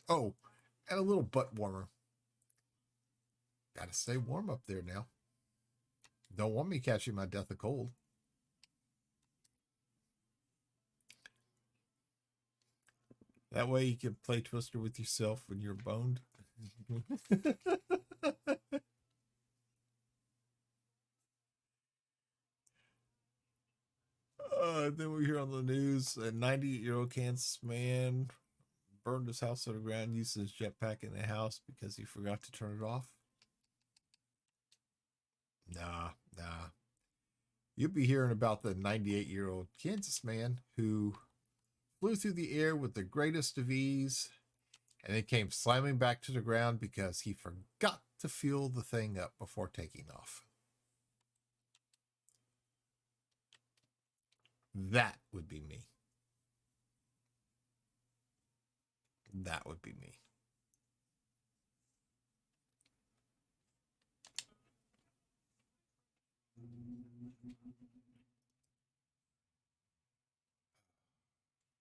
Oh, and a little butt warmer. Got to stay warm up there now. Don't want me catching my death of cold. That way you can play Twister with yourself when you're boned. Then we hear on the news a 98-year-old Kansas man burned his house to the ground using his jetpack in the house because he forgot to turn it off. Nah. You'll be hearing about the 98-year-old Kansas man who flew through the air with the greatest of ease and then came slamming back to the ground because he forgot to fuel the thing up before taking off. That would be me. That would be me.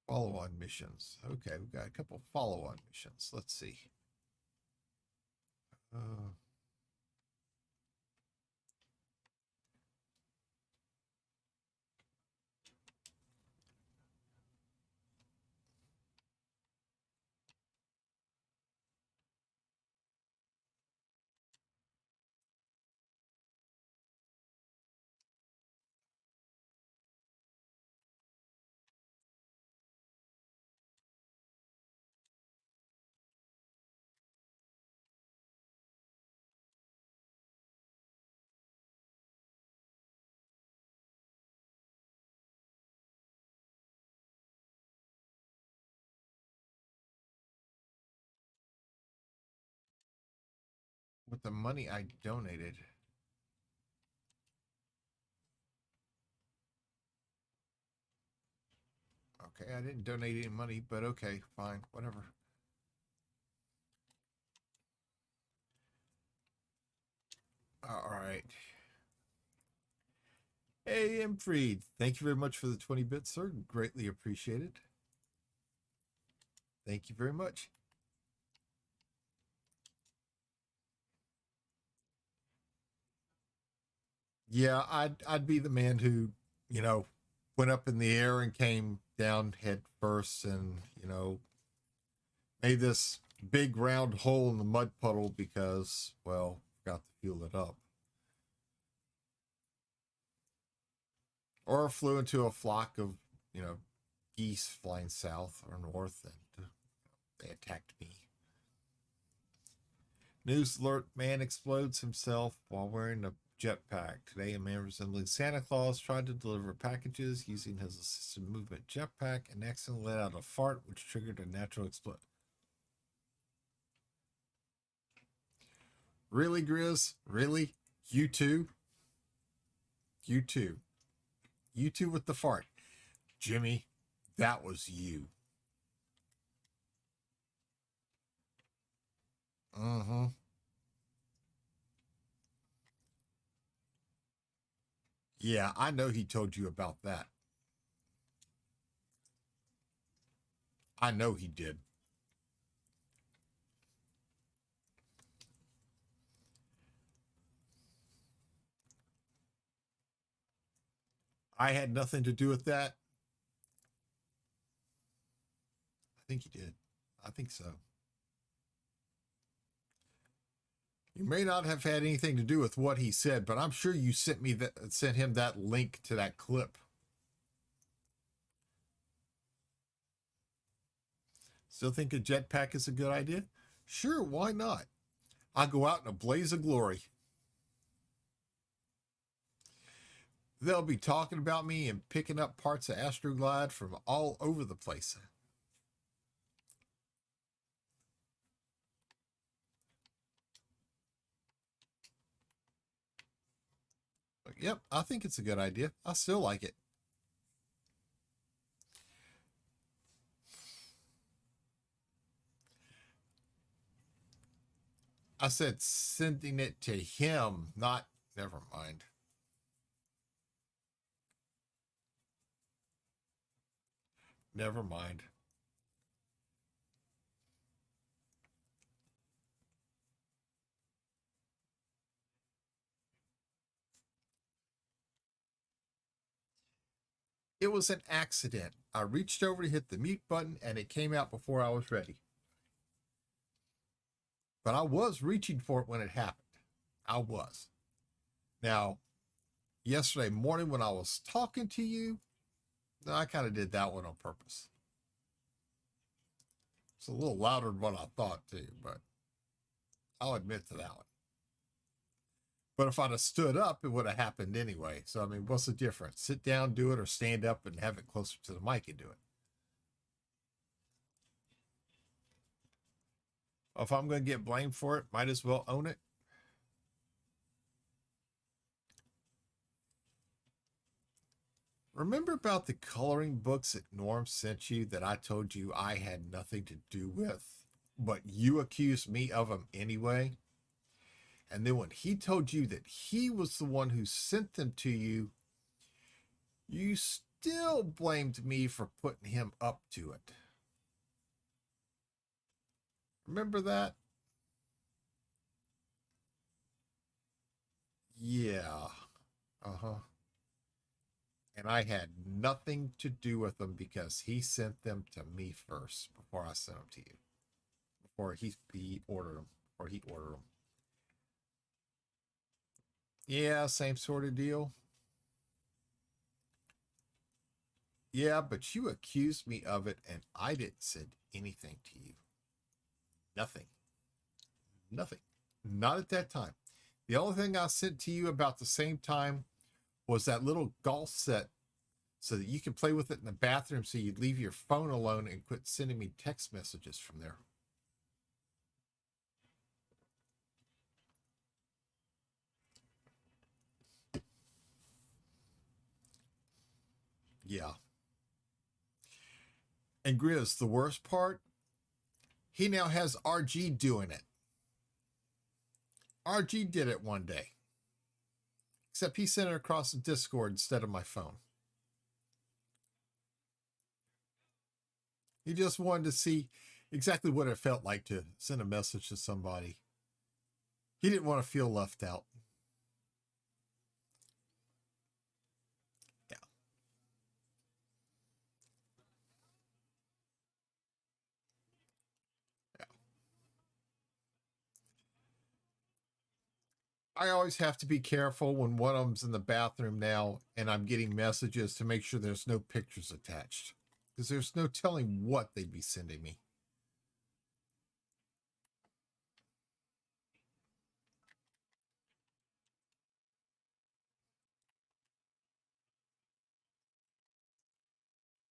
Follow-on missions. Okay, we've got a couple follow-on missions. Let's see. With the money I donated. Okay, I didn't donate any money, but okay, fine, whatever. All right. Hey, M. Freed, thank you very much for the 20 bits, sir. Greatly appreciated. Thank you very much. Yeah, I'd be the man who, went up in the air and came down head first and, made this big round hole in the mud puddle because, well, forgot to fuel it up. Or flew into a flock of, geese flying south or north and they attacked me. News alert: man explodes himself while wearing a jetpack. Today, a man resembling Santa Claus tried to deliver packages using his assisted movement jetpack and accidentally let out a fart, which triggered a natural explosion. Really, Grizz? Really? You too? You too. You too with the fart. Jimmy, that was you. Mm-hmm. Yeah, I know he told you about that. I know he did. I had nothing to do with that. I think he did. I think so. You may not have had anything to do with what he said, but I'm sure you sent him that link to that clip. Still think a jetpack is a good idea? Sure, why not? I'll go out in a blaze of glory. They'll be talking about me and picking up parts of Astroglide from all over the place. Yep, I think it's a good idea. I still like it. I said sending it to him, not. Never mind. Never mind. It was an accident. I reached over to hit the mute button and it came out before I was ready. But I was reaching for it when it happened. I was. Now, yesterday morning when I was talking to you, I kind of did that one on purpose. It's a little louder than what I thought too, but I'll admit to that one. But if I'd have stood up, it would have happened anyway. So, I mean, what's the difference? Sit down, do it, or stand up and have it closer to the mic and do it. If I'm going to get blamed for it, might as well own it. Remember about the coloring books that Norm sent you that I told you I had nothing to do with, but you accused me of them anyway? And then when he told you that he was the one who sent them to you, you still blamed me for putting him up to it. Remember that? Yeah. Uh huh. And I had nothing to do with them because he sent them to me first before I sent them to you. Before he ordered them, or he ordered them. Yeah, same sort of deal. Yeah, but you accused me of it and I didn't say anything to you. Nothing. Nothing. Not at that time. The only thing I sent to you about the same time was that little golf set so that you can play with it in the bathroom so you'd leave your phone alone and quit sending me text messages from there. Yeah. And Grizz, the worst part, he now has RG doing it. RG did it one day. Except he sent it across the Discord instead of my phone. He just wanted to see exactly what it felt like to send a message to somebody. He didn't want to feel left out. Yeah. Yeah. I always have to be careful when one of them's in the bathroom now and I'm getting messages to make sure there's no pictures attached. Because there's no telling what they'd be sending me.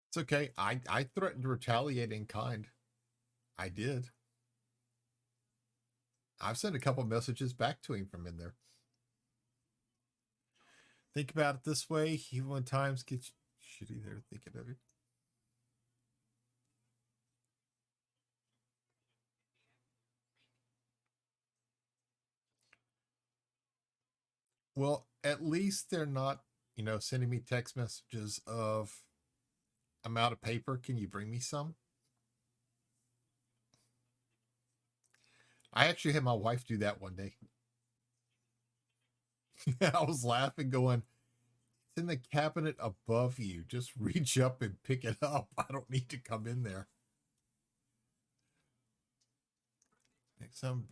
It's okay. I threatened to retaliate in kind. I did. I've sent a couple messages back to him from in there. Think about it this way, even when times get shitty, they're thinking of you. Well, at least they're not, sending me text messages of, I'm out of paper. Can you bring me some? I actually had my wife do that one day. I was laughing, going, it's in the cabinet above you. Just reach up and pick it up. I don't need to come in there. Next time.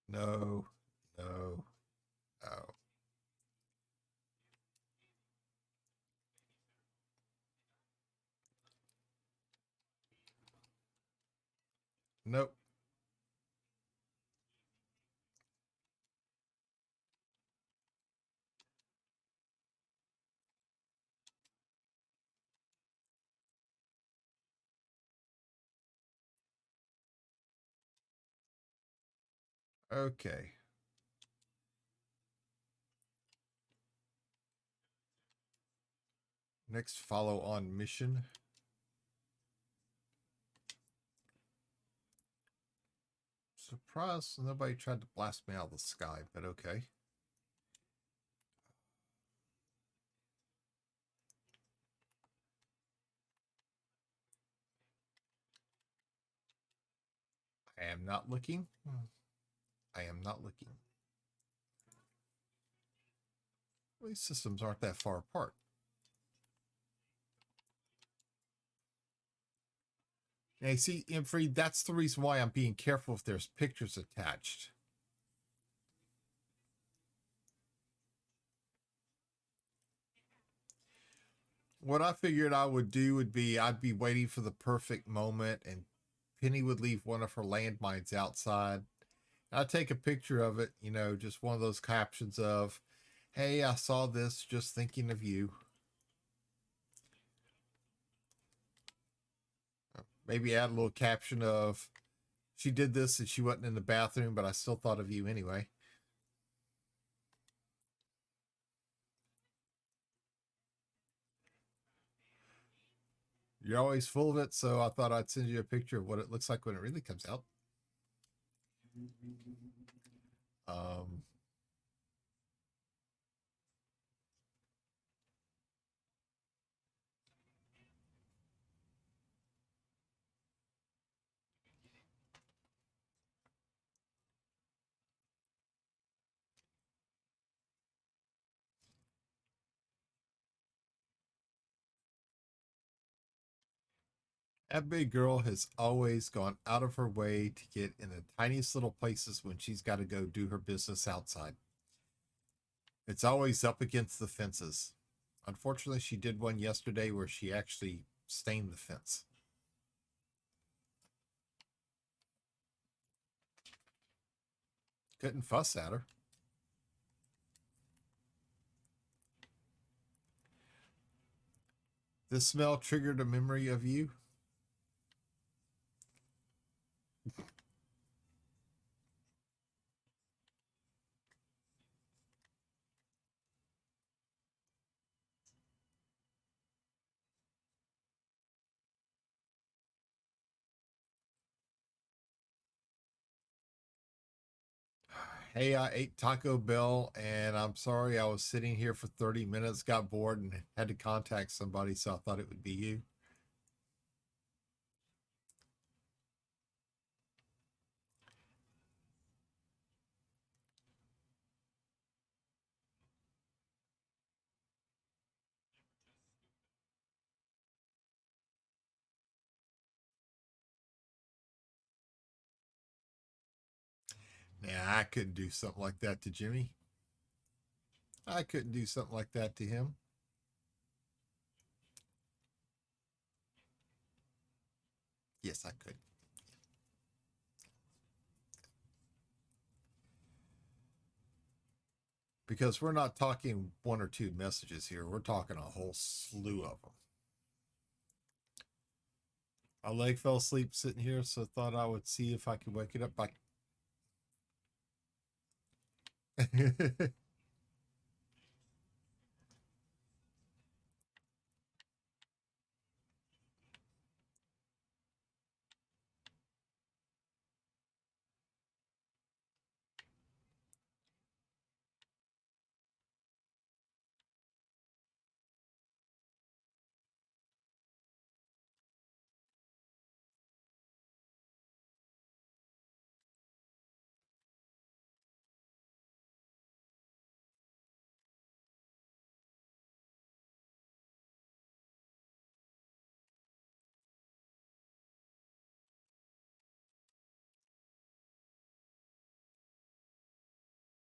No, no, no. Nope. Okay. Next follow on mission. Surprised nobody tried to blast me out of the sky, but okay. I am not looking. I am not looking. Well, these systems aren't that far apart. Now, you see, Imfree, that's the reason why I'm being careful if there's pictures attached. What I figured I would do would be I'd be waiting for the perfect moment, and Penny would leave one of her landmines outside. I'd take a picture of it, just one of those captions of, hey, I saw this, just thinking of you. Maybe add a little caption of, she did this and she wasn't in the bathroom, but I still thought of you anyway. You're always full of it, so I thought I'd send you a picture of what it looks like when it really comes out. That big girl has always gone out of her way to get in the tiniest little places when she's got to go do her business outside. It's always up against the fences. Unfortunately, she did one yesterday where she actually stained the fence. Couldn't fuss at her. This smell triggered a memory of you. Hey, I ate Taco Bell and I'm sorry I was sitting here for 30 minutes, got bored, and had to contact somebody, so I thought it would be you. Nah, I couldn't do something like that to Jimmy. I couldn't do something like that to him. Yes, I could. Because we're not talking one or two messages here. We're talking a whole slew of them. My leg fell asleep sitting here, so thought I would see if I could wake it up by.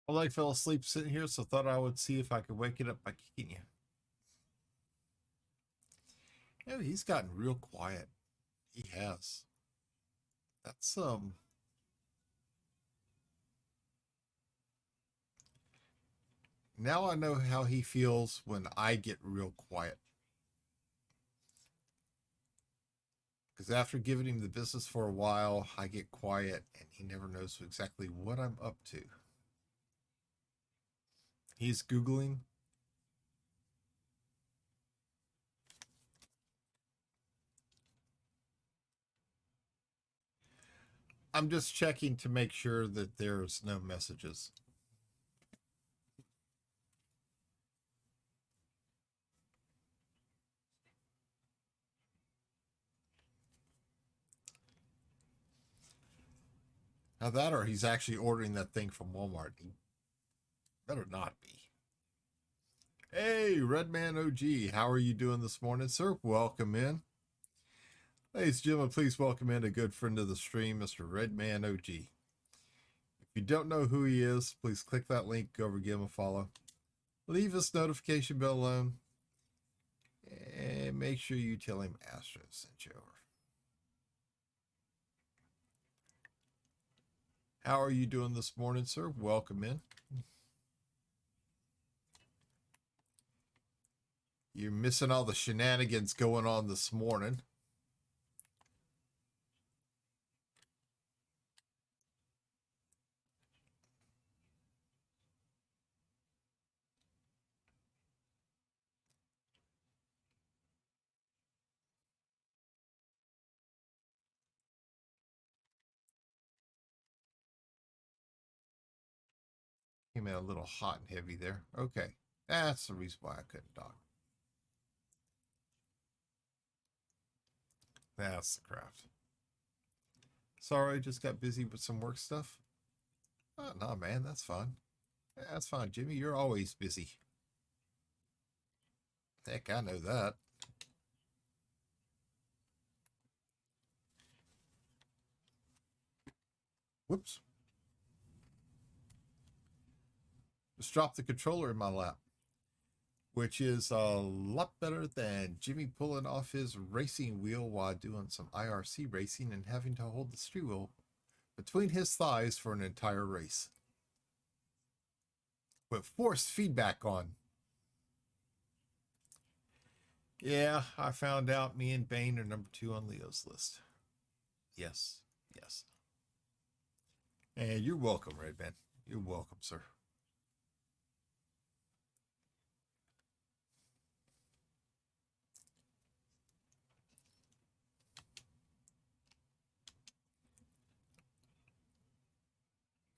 My leg fell asleep sitting here, so thought I would see if I could wake it up by kicking you. Yeah, he's gotten real quiet. He has. That's Now I know how he feels when I get real quiet. Because after giving him the business for a while, I get quiet and he never knows exactly what I'm up to. He's Googling. I'm just checking to make sure that there's no messages. Now that or he's actually ordering that thing from Walmart. He better not be. Hey, Redman OG, how are you doing this morning, sir? Welcome in. Ladies and gentlemen, please welcome in a good friend of the stream, Mr. Redman OG. If you don't know who he is, please click that link, go over, give him a follow. Leave his notification bell alone. And make sure you tell him Astro sent you over. How are you doing this morning, sir? Welcome in. You're missing all the shenanigans going on this morning. Came in a little hot and heavy there. Okay. That's the reason why I couldn't dock. That's the craft. Sorry, just got busy with some work stuff. Oh, no, man, that's fine. Yeah, that's fine, Jimmy. You're always busy. Heck, I know that. Whoops. Just dropped the controller in my lap, which is a lot better than Jimmy pulling off his racing wheel while doing some IRC racing and having to hold the steering wheel between his thighs for an entire race. With forced feedback on. Yeah, I found out me and Bane are number 2 on Leo's list. Yes, yes. And you're welcome, Redman. You're welcome, sir.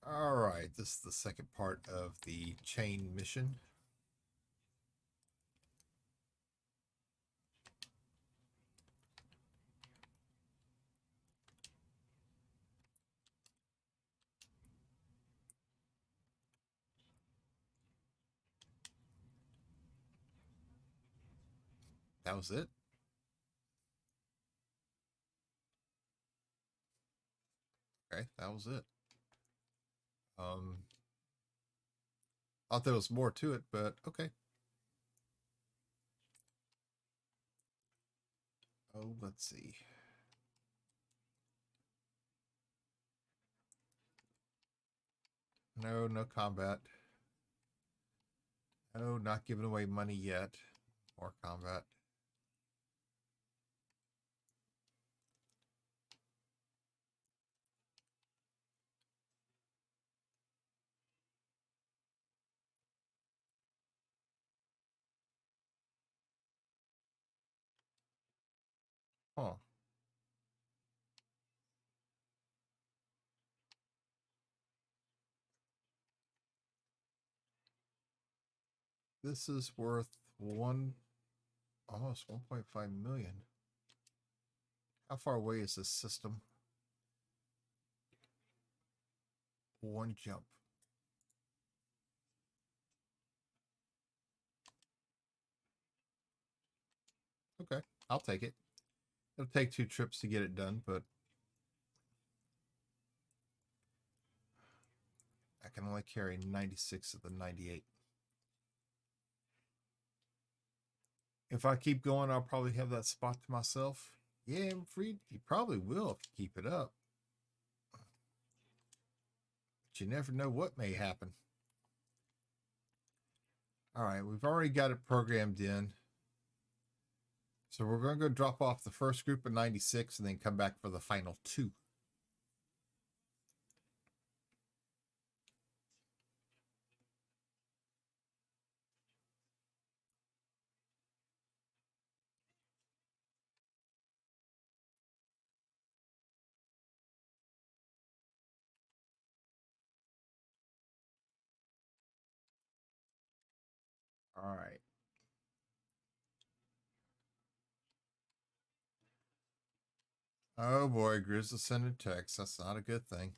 All right, this is the second part of the chain mission. That was it. Okay, that was it. Thought there was more to it, but okay. Oh, let's see. No, no combat. No, not giving away money yet. More combat. Huh. This is worth almost 1.5 million. How far away is this system? One jump. Okay, I'll take it. It'll take 2 trips to get it done, but I can only carry 96 of the 98. If I keep going, I'll probably have that spot to myself. Yeah, I'm free. You probably will if you keep it up. But you never know what may happen. All right, we've already got it programmed in. So we're going to go drop off the first group of 96 and then come back for the final 2. All right. Oh boy, Grizzly sent a text. That's not a good thing.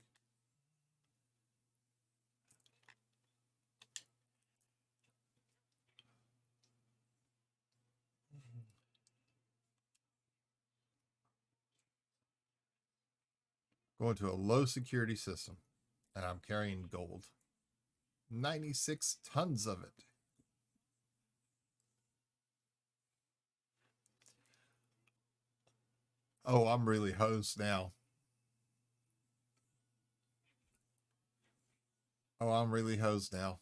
Going to a low security system, and I'm carrying gold. 96 tons of it. Oh, I'm really hosed now. Oh, I'm really hosed now.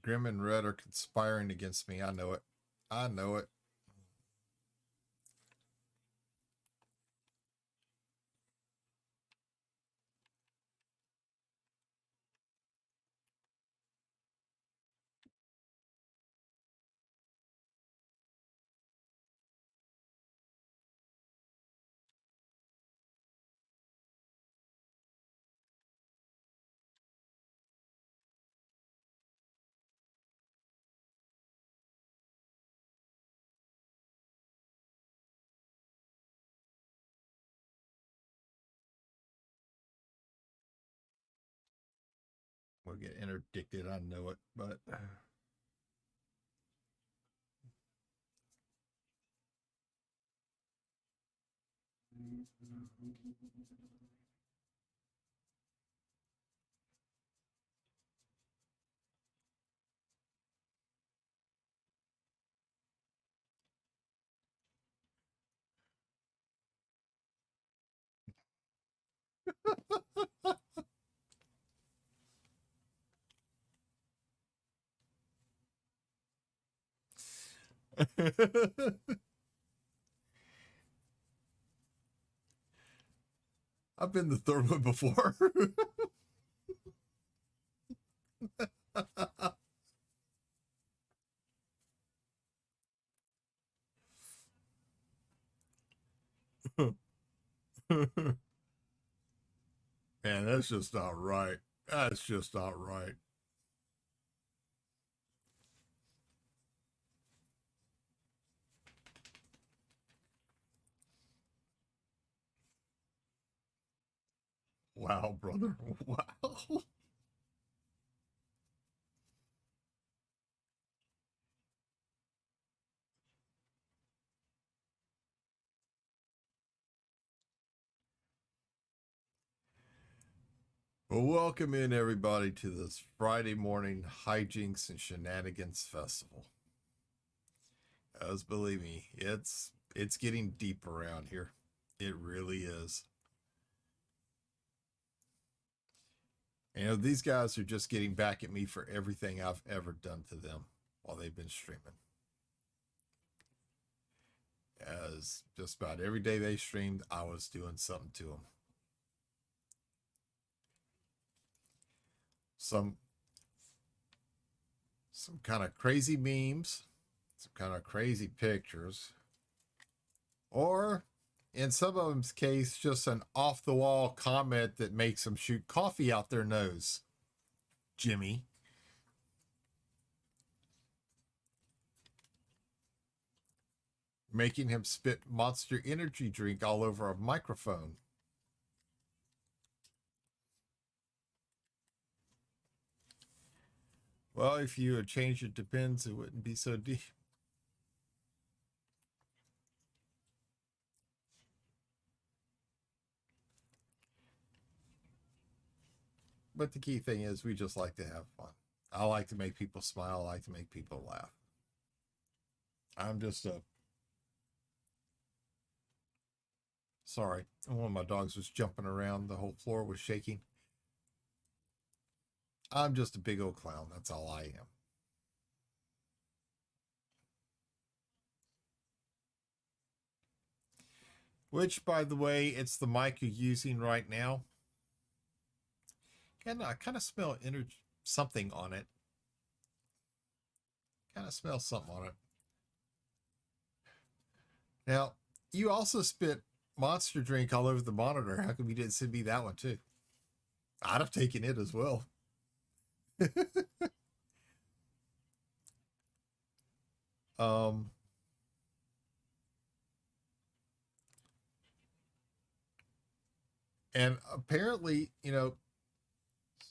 Grim and Red are conspiring against me. I know it. I know it. We'll get interdicted. I know it, but I've been the third one before. Man, that's just not right. That's just not right. Wow, brother. Wow. Well, welcome in everybody to this Friday morning hijinks and shenanigans festival. As believe me, it's getting deep around here. It really is. You know, these guys are just getting back at me for everything I've ever done to them while they've been streaming. As just about every day they streamed, I was doing something to them. Some kind of crazy memes, some kind of crazy pictures. Or in some of them's case, just an off-the-wall comment that makes them shoot coffee out their nose. Jimmy. Making him spit Monster Energy drink all over a microphone. Well, if you had changed your Depends, it wouldn't be so deep. But the key thing is we just like to have fun. I like to make people smile. I like to make people laugh. I'm just a... Sorry, one of my dogs was jumping around. The whole floor was shaking. I'm just a big old clown. That's all I am. Which, by the way, it's the mic you're using right now. And I kind of smell energy, something on it. Kind of smell something on it. Now, you also spit Monster drink all over the monitor. How come you didn't send me that one too? I'd have taken it as well. And apparently, you know,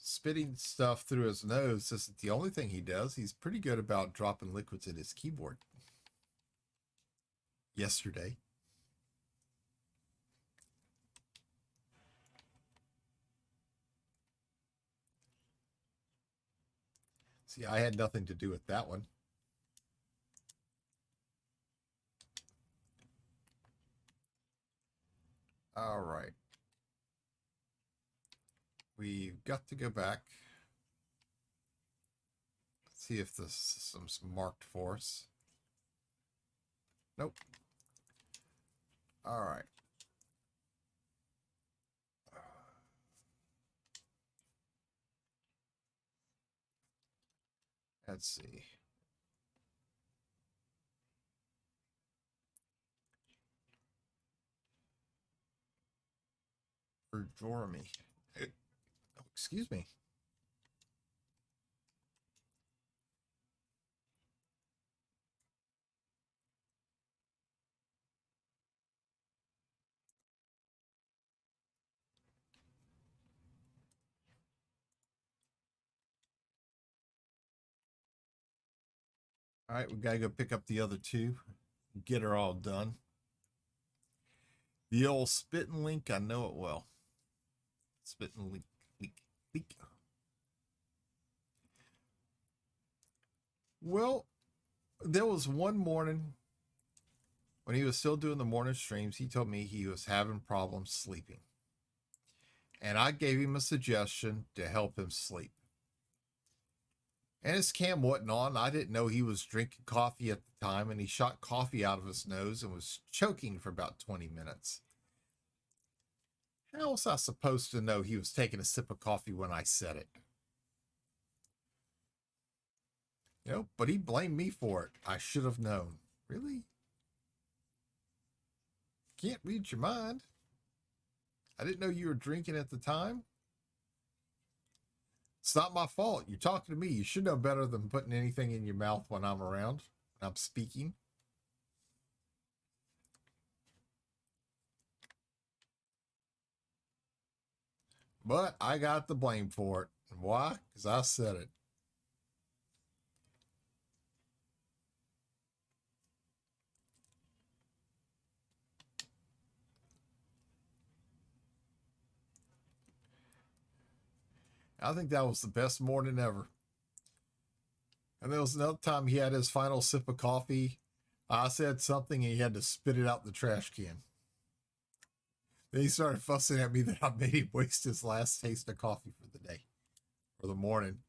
spitting stuff through his nose isn't the only thing he does. He's pretty good about dropping liquids in his keyboard. Yesterday. See, I had nothing to do with that one. All right. We've got to go back. See if the system's marked for us. Nope. All right. Let's see. For me. Oh, excuse me. All right, we gotta go pick up the other two, get her all done. The old spitting link, I know it well. Spitting link, leak. Well, there was one morning when he was still doing the morning streams, he told me he was having problems sleeping. And I gave him a suggestion to help him sleep. And his cam wasn't on. I didn't know he was drinking coffee at the time, and he shot coffee out of his nose and was choking for about 20 minutes. How was I supposed to know he was taking a sip of coffee when I said it? You know, but he blamed me for it. I should have known. Really? Can't read your mind. I didn't know you were drinking at the time. It's not my fault. You're talking to me. You should know better than putting anything in your mouth when I'm around, when I'm speaking. But I got the blame for it. Why? Because I said it. I think that was the best morning ever. And there was another time he had his final sip of coffee. I said something and he had to spit it out in the trash can. Then he started fussing at me that I made him waste his last taste of coffee for the day or the morning.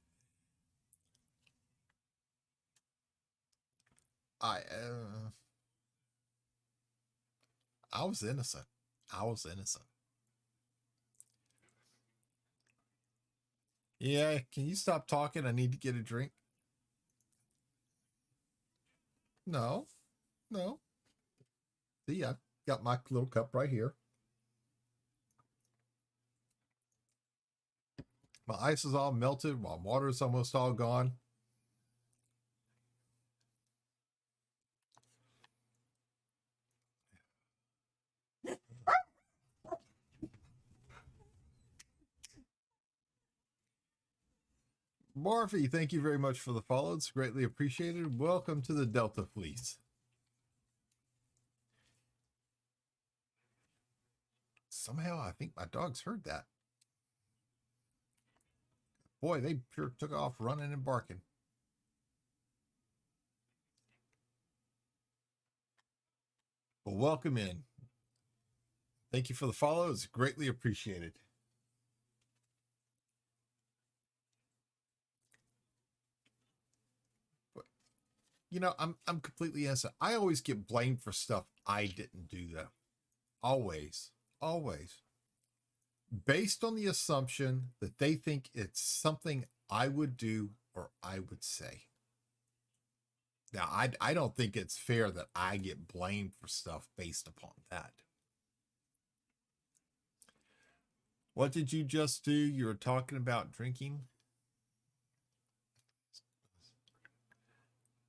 I was innocent. I was innocent. Yeah, can you stop talking? I need to get a drink. No, no. See, I've got my little cup right here. My ice is all melted. My water is almost all gone. Morphy, thank you very much for the follow. It's greatly appreciated. Welcome to the Delta Fleece. Somehow I think my dogs heard that. Boy, they sure took off running and barking. Well, welcome in. Thank you for the follow. It's greatly appreciated. But, you know, I'm completely innocent. I always get blamed for stuff I didn't do, though. Always. Always. Based on the assumption that they think it's something I would do or I would say. Now, I don't think it's fair that I get blamed for stuff based upon that. What did you just do? You were talking about drinking?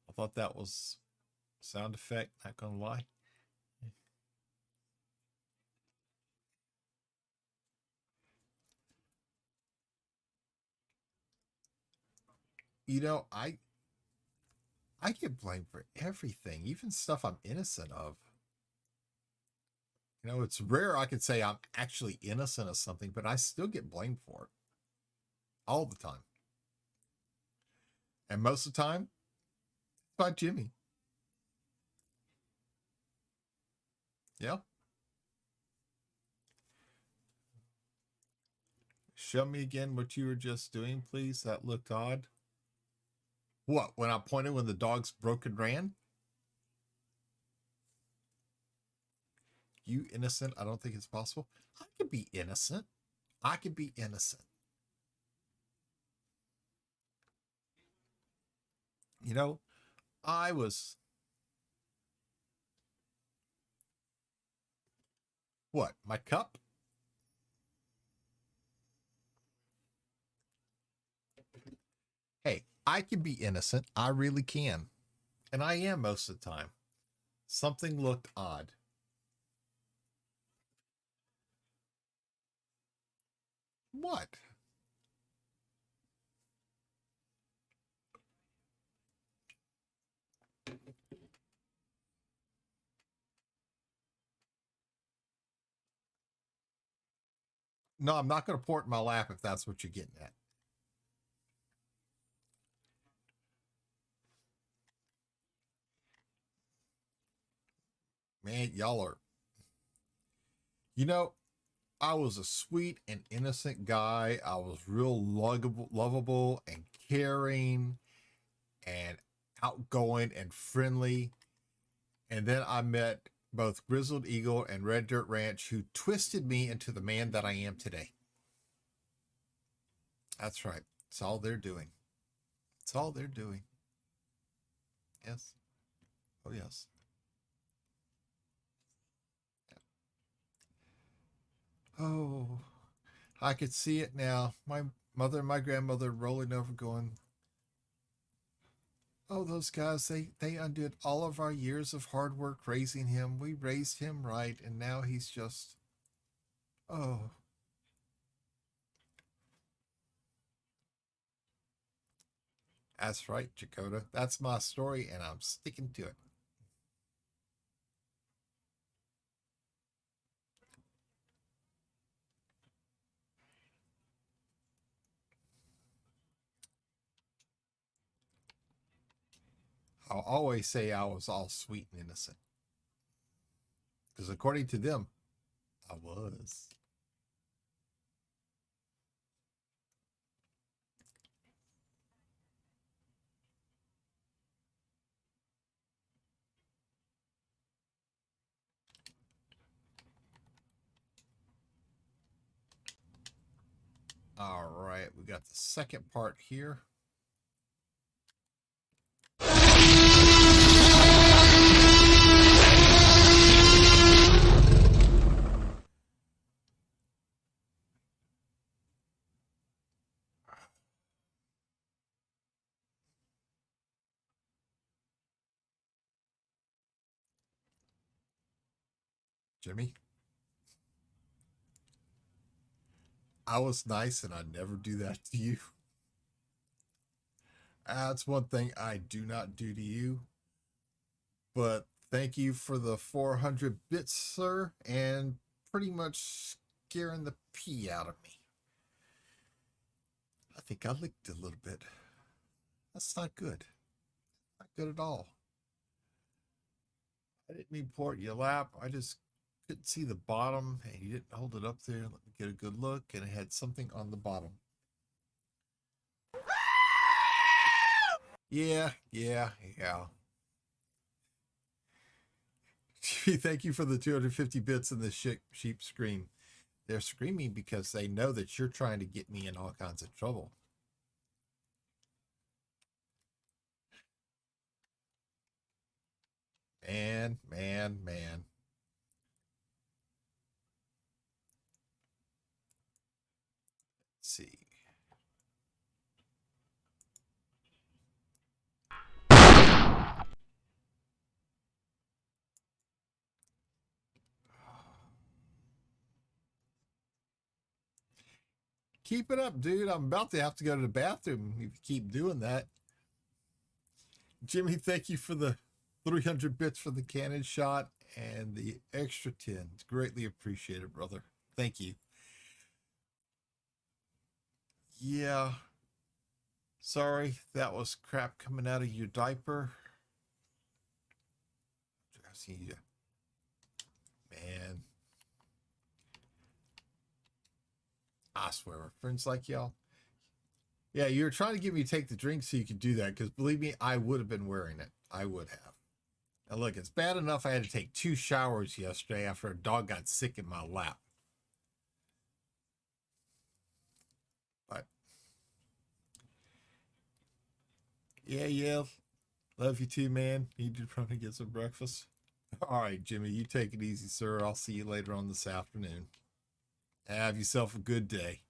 I thought that was sound effect, not gonna lie. You know, I get blamed for everything, even stuff I'm innocent of. You know, it's rare I could say I'm actually innocent of something, but I still get blamed for it. All the time. And most of the time, it's by Jimmy. Yeah. Show me again what you were just doing, please. That looked odd. What, when I pointed when the dogs broke and ran? You innocent? I don't think it's possible. I could be innocent. I could be innocent. You know, I was... What, my cup? Hey, I can be innocent. I really can. And I am most of the time. Something looked odd. What? No, I'm not going to pour it in my lap if that's what you're getting at. Man, y'all are... You know, I was a sweet and innocent guy. I was real lovable and caring and outgoing and friendly. And then I met both Grizzled Eagle and Red Dirt Ranch, who twisted me into the man that I am today. That's right. It's all they're doing. It's all they're doing. Yes. Oh, yes. Oh, I could see it now. My mother and my grandmother rolling over going, oh, those guys, they undid all of our years of hard work raising him. We raised him right, and now he's just, oh. That's right, Jakota. That's my story, and I'm sticking to it. I'll always say I was all sweet and innocent. Because according to them, I was. All right, we got the second part here. Jimmy, I was nice and I'd never do that to you. That's one thing I do not do to you. But thank you for the 400 bits, sir, and pretty much scaring the pee out of me. I think I licked a little bit. That's not good. Not good at all. I didn't mean pour it in your lap. I just couldn't see the bottom, and you didn't hold it up there. Let me get a good look, and it had something on the bottom. Yeah. Thank you for the 250 bits and the sheep scream. They're screaming because they know that you're trying to get me in all kinds of trouble. Man. Let's see. Keep it up, dude. I'm about to have to go to the bathroom if you keep doing that. Jimmy, thank you for the 300 bits for the cannon shot and the extra 10. It's greatly appreciated, brother. Thank you. Yeah. Sorry, that was crap coming out of your diaper. I see you. Man. I swear, we're friends like y'all. Yeah, you were trying to get me to take the drink so you could do that, because believe me, I would have been wearing it. I would have. Now look, it's bad enough I had to take 2 showers yesterday after a dog got sick in my lap. But yeah. Love you too, man. Need to run and get some breakfast. All right, Jimmy, you take it easy, sir. I'll see you later on this afternoon. Have yourself a good day.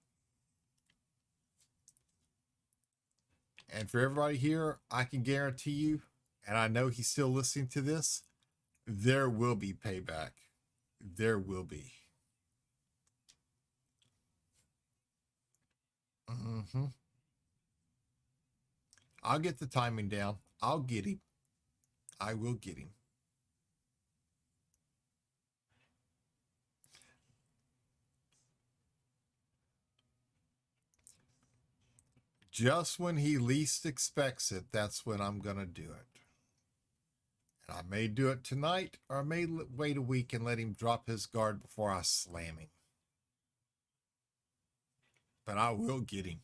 And for everybody here, I can guarantee you, and I know he's still listening to this, there will be payback. There will be. Mm-hmm. I'll get the timing down. I'll get him. I will get him. Just when he least expects it, that's when I'm going to do it. And I may do it tonight, or I may wait a week and let him drop his guard before I slam him. But I will get him.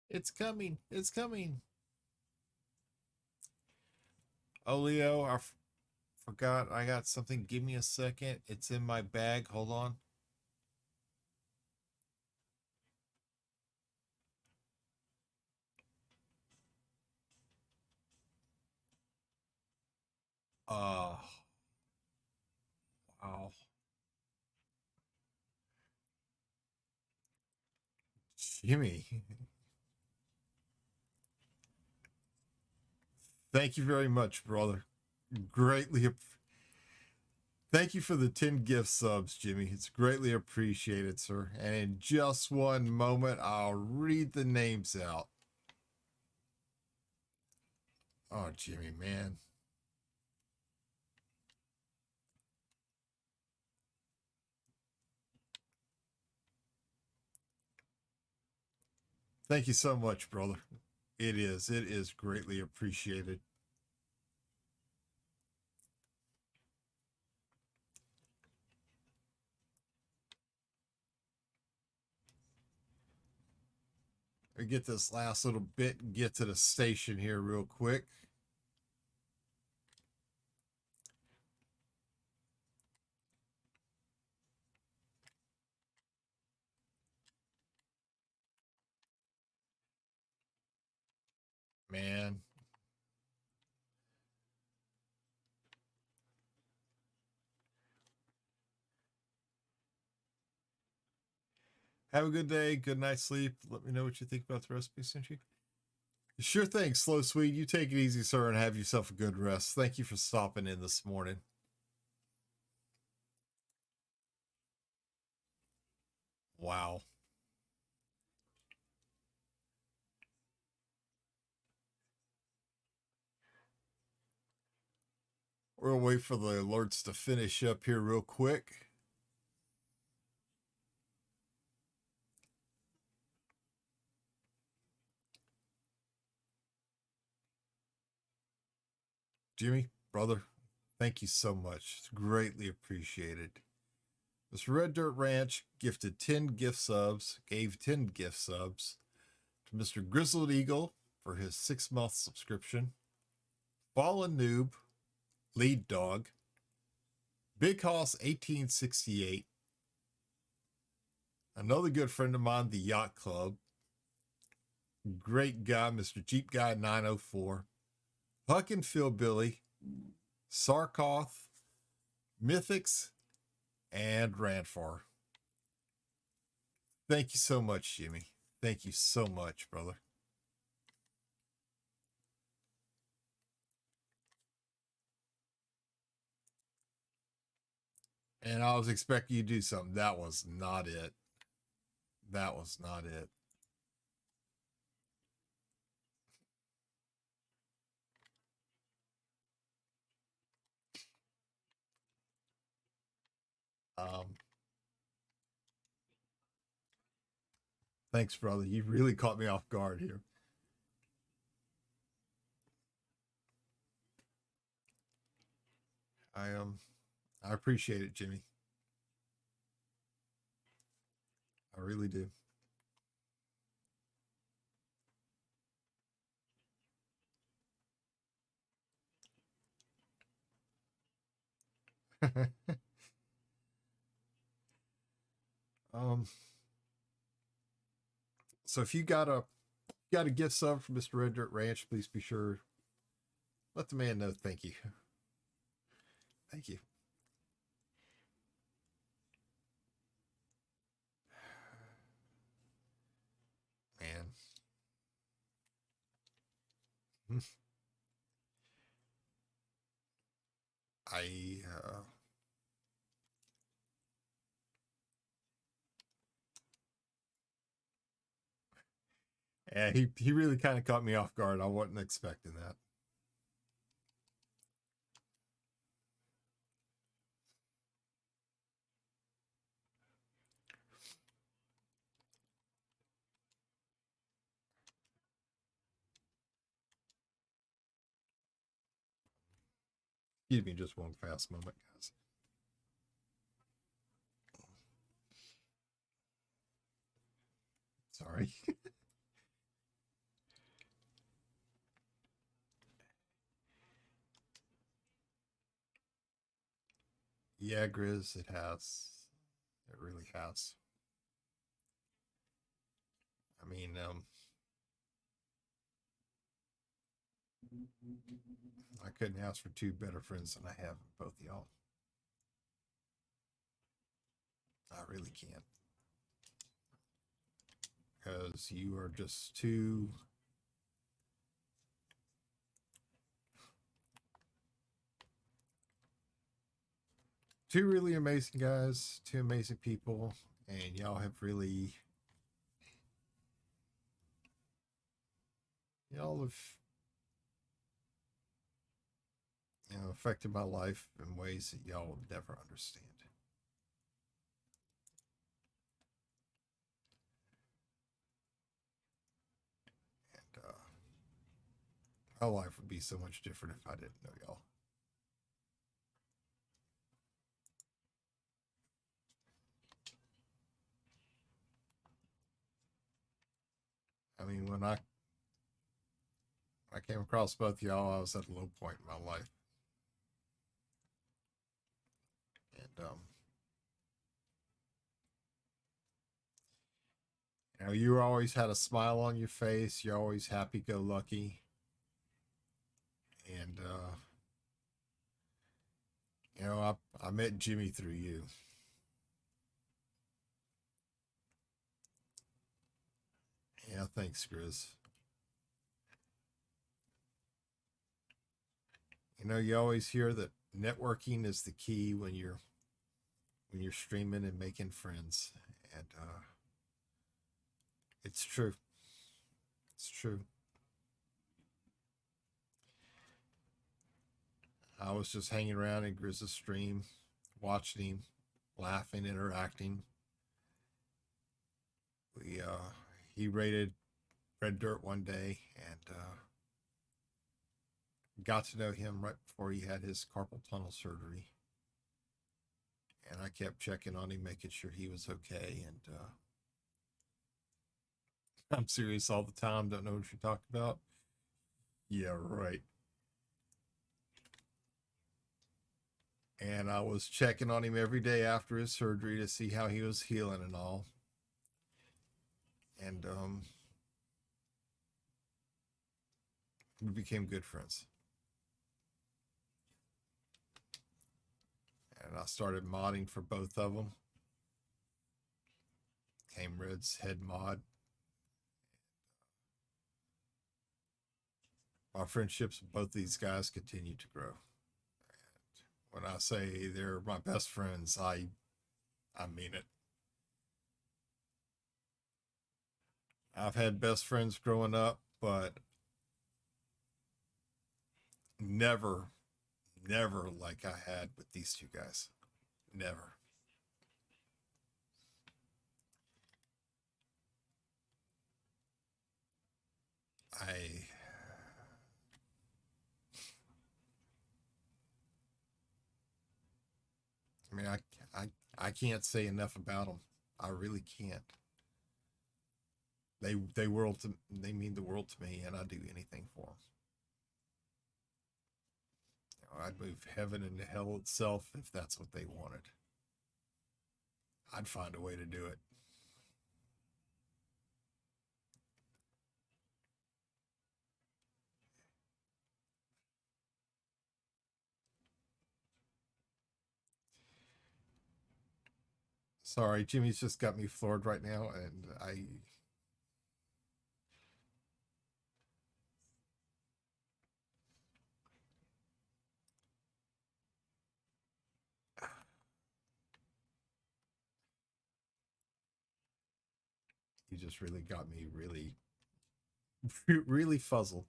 It's coming. It's coming. Oh, Leo, I forgot. I got something. Give me a second. It's in my bag. Hold on. Wow. Jimmy. Thank you very much, brother. Greatly. Thank you for the 10 gift subs, Jimmy. It's greatly appreciated, sir. And in just one moment, I'll read the names out. Oh, Jimmy, man. Thank you so much, brother. It is. It is greatly appreciated. We get this last little bit and get to the station here real quick. man. Have a good day, good night's sleep. Let me know what you think about the recipe, Cinchi. Sure thing, Slow Sweet. You take it easy, sir, and have yourself a good rest. Thank you for stopping in this morning. Wow. We'll wait for the alerts to finish up here real quick. Jimmy, brother, thank you so much. It's greatly appreciated. This Red Dirt Ranch gifted 10 gift subs, gave 10 gift subs to Mr. Grizzled Eagle for his 6-month subscription, Fallen Noob, Lead Dog, Big Hoss 1868, another good friend of mine, the Yacht Club, great guy, Mr. Jeep Guy 904, Huck and Phil Billy, Sarkoth, Mythics, and Ranfar. Thank you so much, Jimmy. Thank you so much, brother. And I was expecting you to do something. That was not it. That was not it. Thanks, brother. You really caught me off guard here. I appreciate it, Jimmy. I really do. um so if you got a gift sub from Mr. Red Dirt Ranch, please be sure let the man know. Thank you. Thank you. Man. I yeah, he really kind of caught me off guard. I wasn't expecting that. Excuse me just one fast moment, guys. Sorry. Yeah, Grizz, it has. It really has. I mean, I couldn't ask for two better friends than I have, both y'all. I really can't. Because you are just two really amazing guys, two amazing people, and y'all have really y'all have affected my life in ways that y'all will never understand. And my life would be so much different if I didn't know y'all. I mean, when I came across both y'all, I was at a low point in my life. And you always had a smile on your face. You're always happy go lucky. And I met Jimmy through you. Yeah, thanks, Grizz. You always hear that networking is the key when you're streaming and making friends, and it's true. It's true. I was just hanging around in Grizz's stream, watching him, laughing, interacting. We He raided Red Dirt one day, and got to know him right before he had his carpal tunnel surgery. And I kept checking on him, making sure he was okay. And I'm serious all the time. Don't know what you're talking about. Yeah, right. And I was checking on him every day after his surgery to see how he was healing and all. And we became good friends. And I started modding for both of them. Came Red's head mod. My friendships with both these guys continue to grow. And when I say they're my best friends, I mean it. I've had best friends growing up, but never, never like I had with these two guys. Never. I I mean, I can't say enough about them. I really can't. They mean the world to me, and I'd do anything for them. I'd move heaven into hell itself if that's what they wanted. I'd find a way to do it. Sorry, Jimmy's just got me floored right now, and he just really got me really, really fuzzled.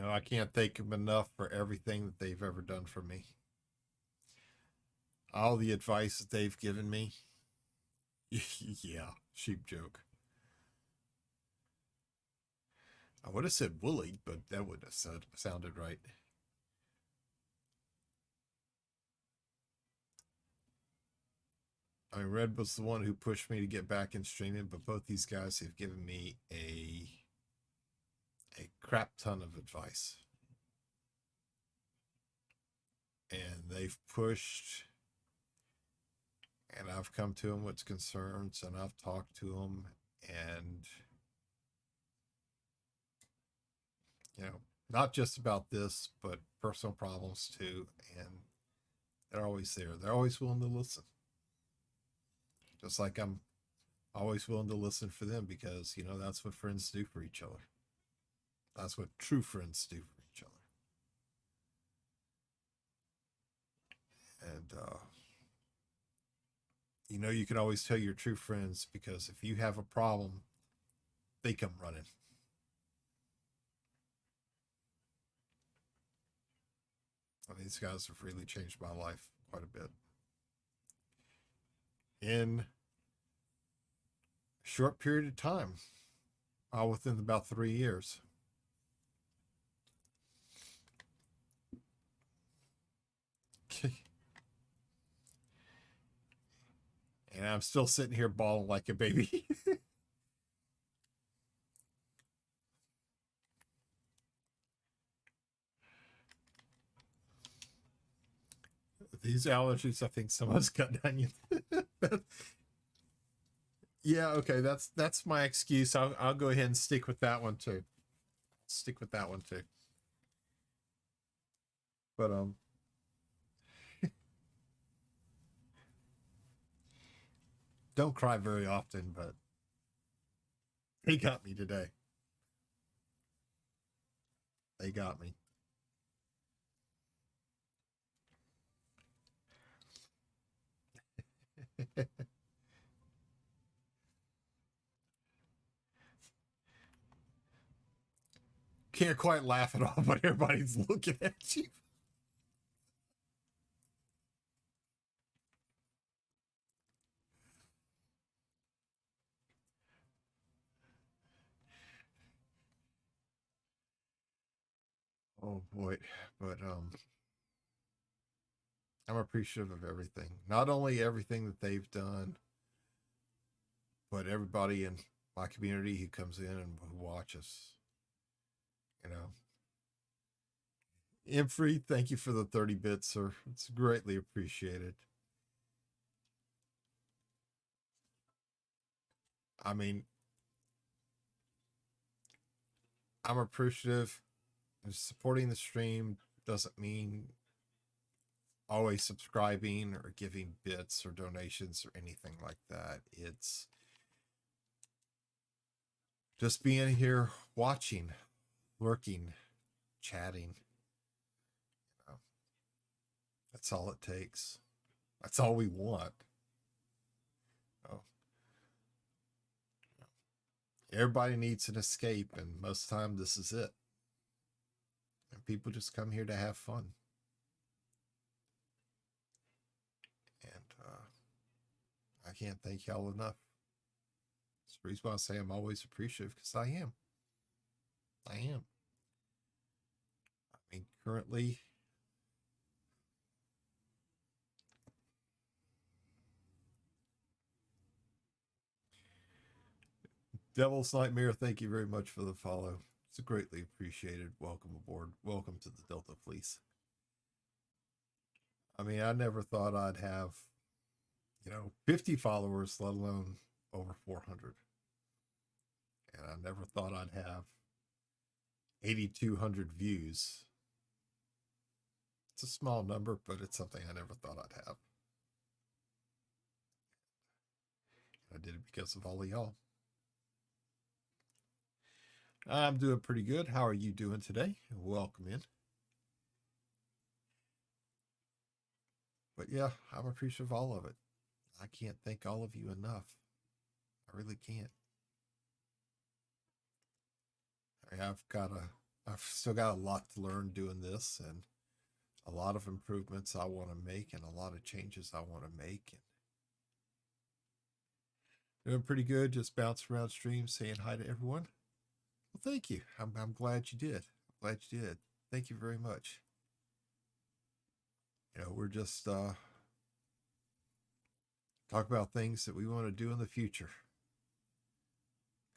I can't thank them enough for everything that they've ever done for me. All the advice that they've given me. Yeah, sheep joke. I would have said bullied, but that wouldn't have sounded right. I mean, Red was the one who pushed me to get back in streaming, but both these guys have given me a crap ton of advice. And they've pushed, and I've come to them with concerns, and I've talked to them, and not just about this, but personal problems too. And they're always there. They're always willing to listen. Just like I'm always willing to listen for them, because that's what friends do for each other. That's what true friends do for each other. And you can always tell your true friends, because if you have a problem, they come running. And these guys have really changed my life quite a bit. In a short period of time, all within about 3 years. Okay. And I'm still sitting here bawling like a baby. These allergies, I think someone's cut onion. Yeah, okay, that's my excuse. I'll go ahead and stick with that one too. Stick with that one too. But don't cry very often, but they got me today. They got me. Can't quite laugh at all, but everybody's looking at you. Oh boy, but I'm appreciative of everything. Not only everything that they've done, but everybody in my community who comes in and who watches. You know, Imfrey, thank you for the 30 bits, sir. It's greatly appreciated. I mean, I'm appreciative. Supporting the stream doesn't mean always subscribing or giving bits or donations or anything like that. It's just being here, watching, lurking, chatting. You know, that's all it takes. That's all we want. Oh, everybody needs an escape, and most of the time, this is it. And people just come here to have fun. And I can't thank y'all enough. That's the reason why I say I'm always appreciative, because I am. I am. I mean, currently, Devil's Nightmare, thank you very much for the follow. It's greatly appreciated. Welcome aboard. Welcome to the Delta Fleece. I mean, I never thought I'd have, 50 followers, let alone over 400. And I never thought I'd have 8,200 views. It's a small number, but it's something I never thought I'd have. I did it because of all of y'all. I'm doing pretty good. How are you doing today? Welcome in. But yeah, I'm appreciative of all of it. I can't thank all of you enough. I really can't. I've still got a lot to learn doing this, and a lot of improvements I want to make, and a lot of changes I want to make. And doing pretty good. Just bouncing around streams, saying hi to everyone. Well, thank you. I'm glad you did. I'm glad you did. Thank you very much. We're just talk about things that we want to do in the future.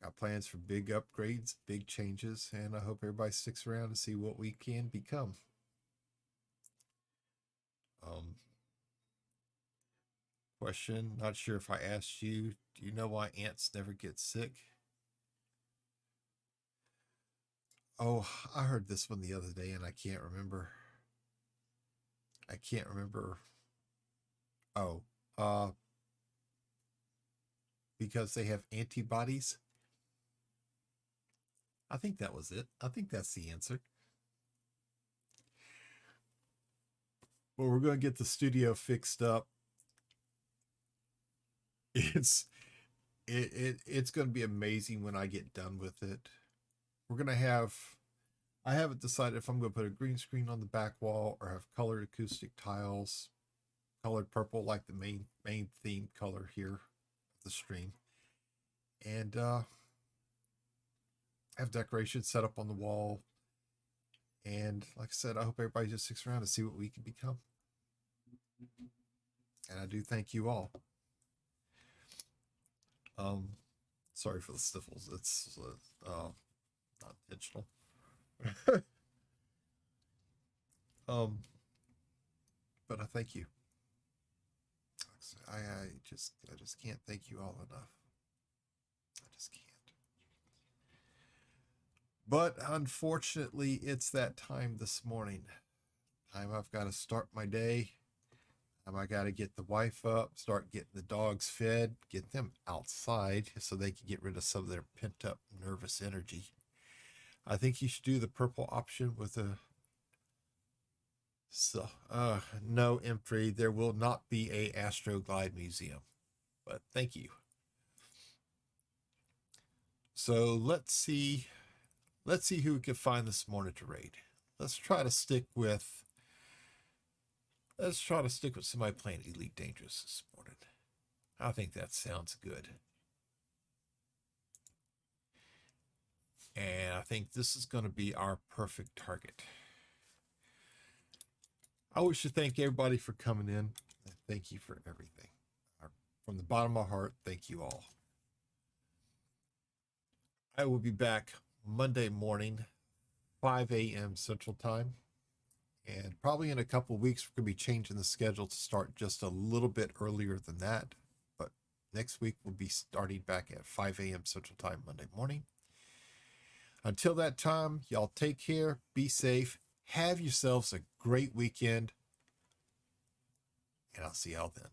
Got plans for big upgrades, big changes, and I hope everybody sticks around to see what we can become. Question, not sure if I asked you, do you know why ants never get sick? Oh, I heard this one the other day and I can't remember. Oh, because they have antibodies. I think that was it. I think that's the answer. Well, we're going to get the studio fixed up. It's going to be amazing when I get done with it. We're going to have, I haven't decided if I'm going to put a green screen on the back wall or have colored acoustic tiles, colored purple like the main theme color here of the stream, and have decorations set up on the wall. And like I said, I hope everybody just sticks around to see what we can become. And I do thank you all. Sorry for the sniffles. It's not intentional. But I thank you. I just can't thank you all enough. I just can't. But unfortunately, it's that time this morning. Time I've got to start my day. I got to get the wife up, start getting the dogs fed, get them outside so they can get rid of some of their pent up nervous energy. I think you should do the purple option with a. So, no, Emprey, there will not be a Astroglide museum, but thank you. So let's see who we can find this morning to raid. Let's try to stick with somebody playing Elite Dangerous this morning. I think that sounds good. And I think this is going to be our perfect target. I wish to thank everybody for coming in. Thank you for everything. From the bottom of my heart, thank you all. I will be back Monday morning, 5 a.m. Central Time. And probably in a couple of weeks, we're going to be changing the schedule to start just a little bit earlier than that. But next week, we'll be starting back at 5 a.m. Central Time Monday morning. Until that time, y'all take care, be safe, have yourselves a great weekend, and I'll see y'all then.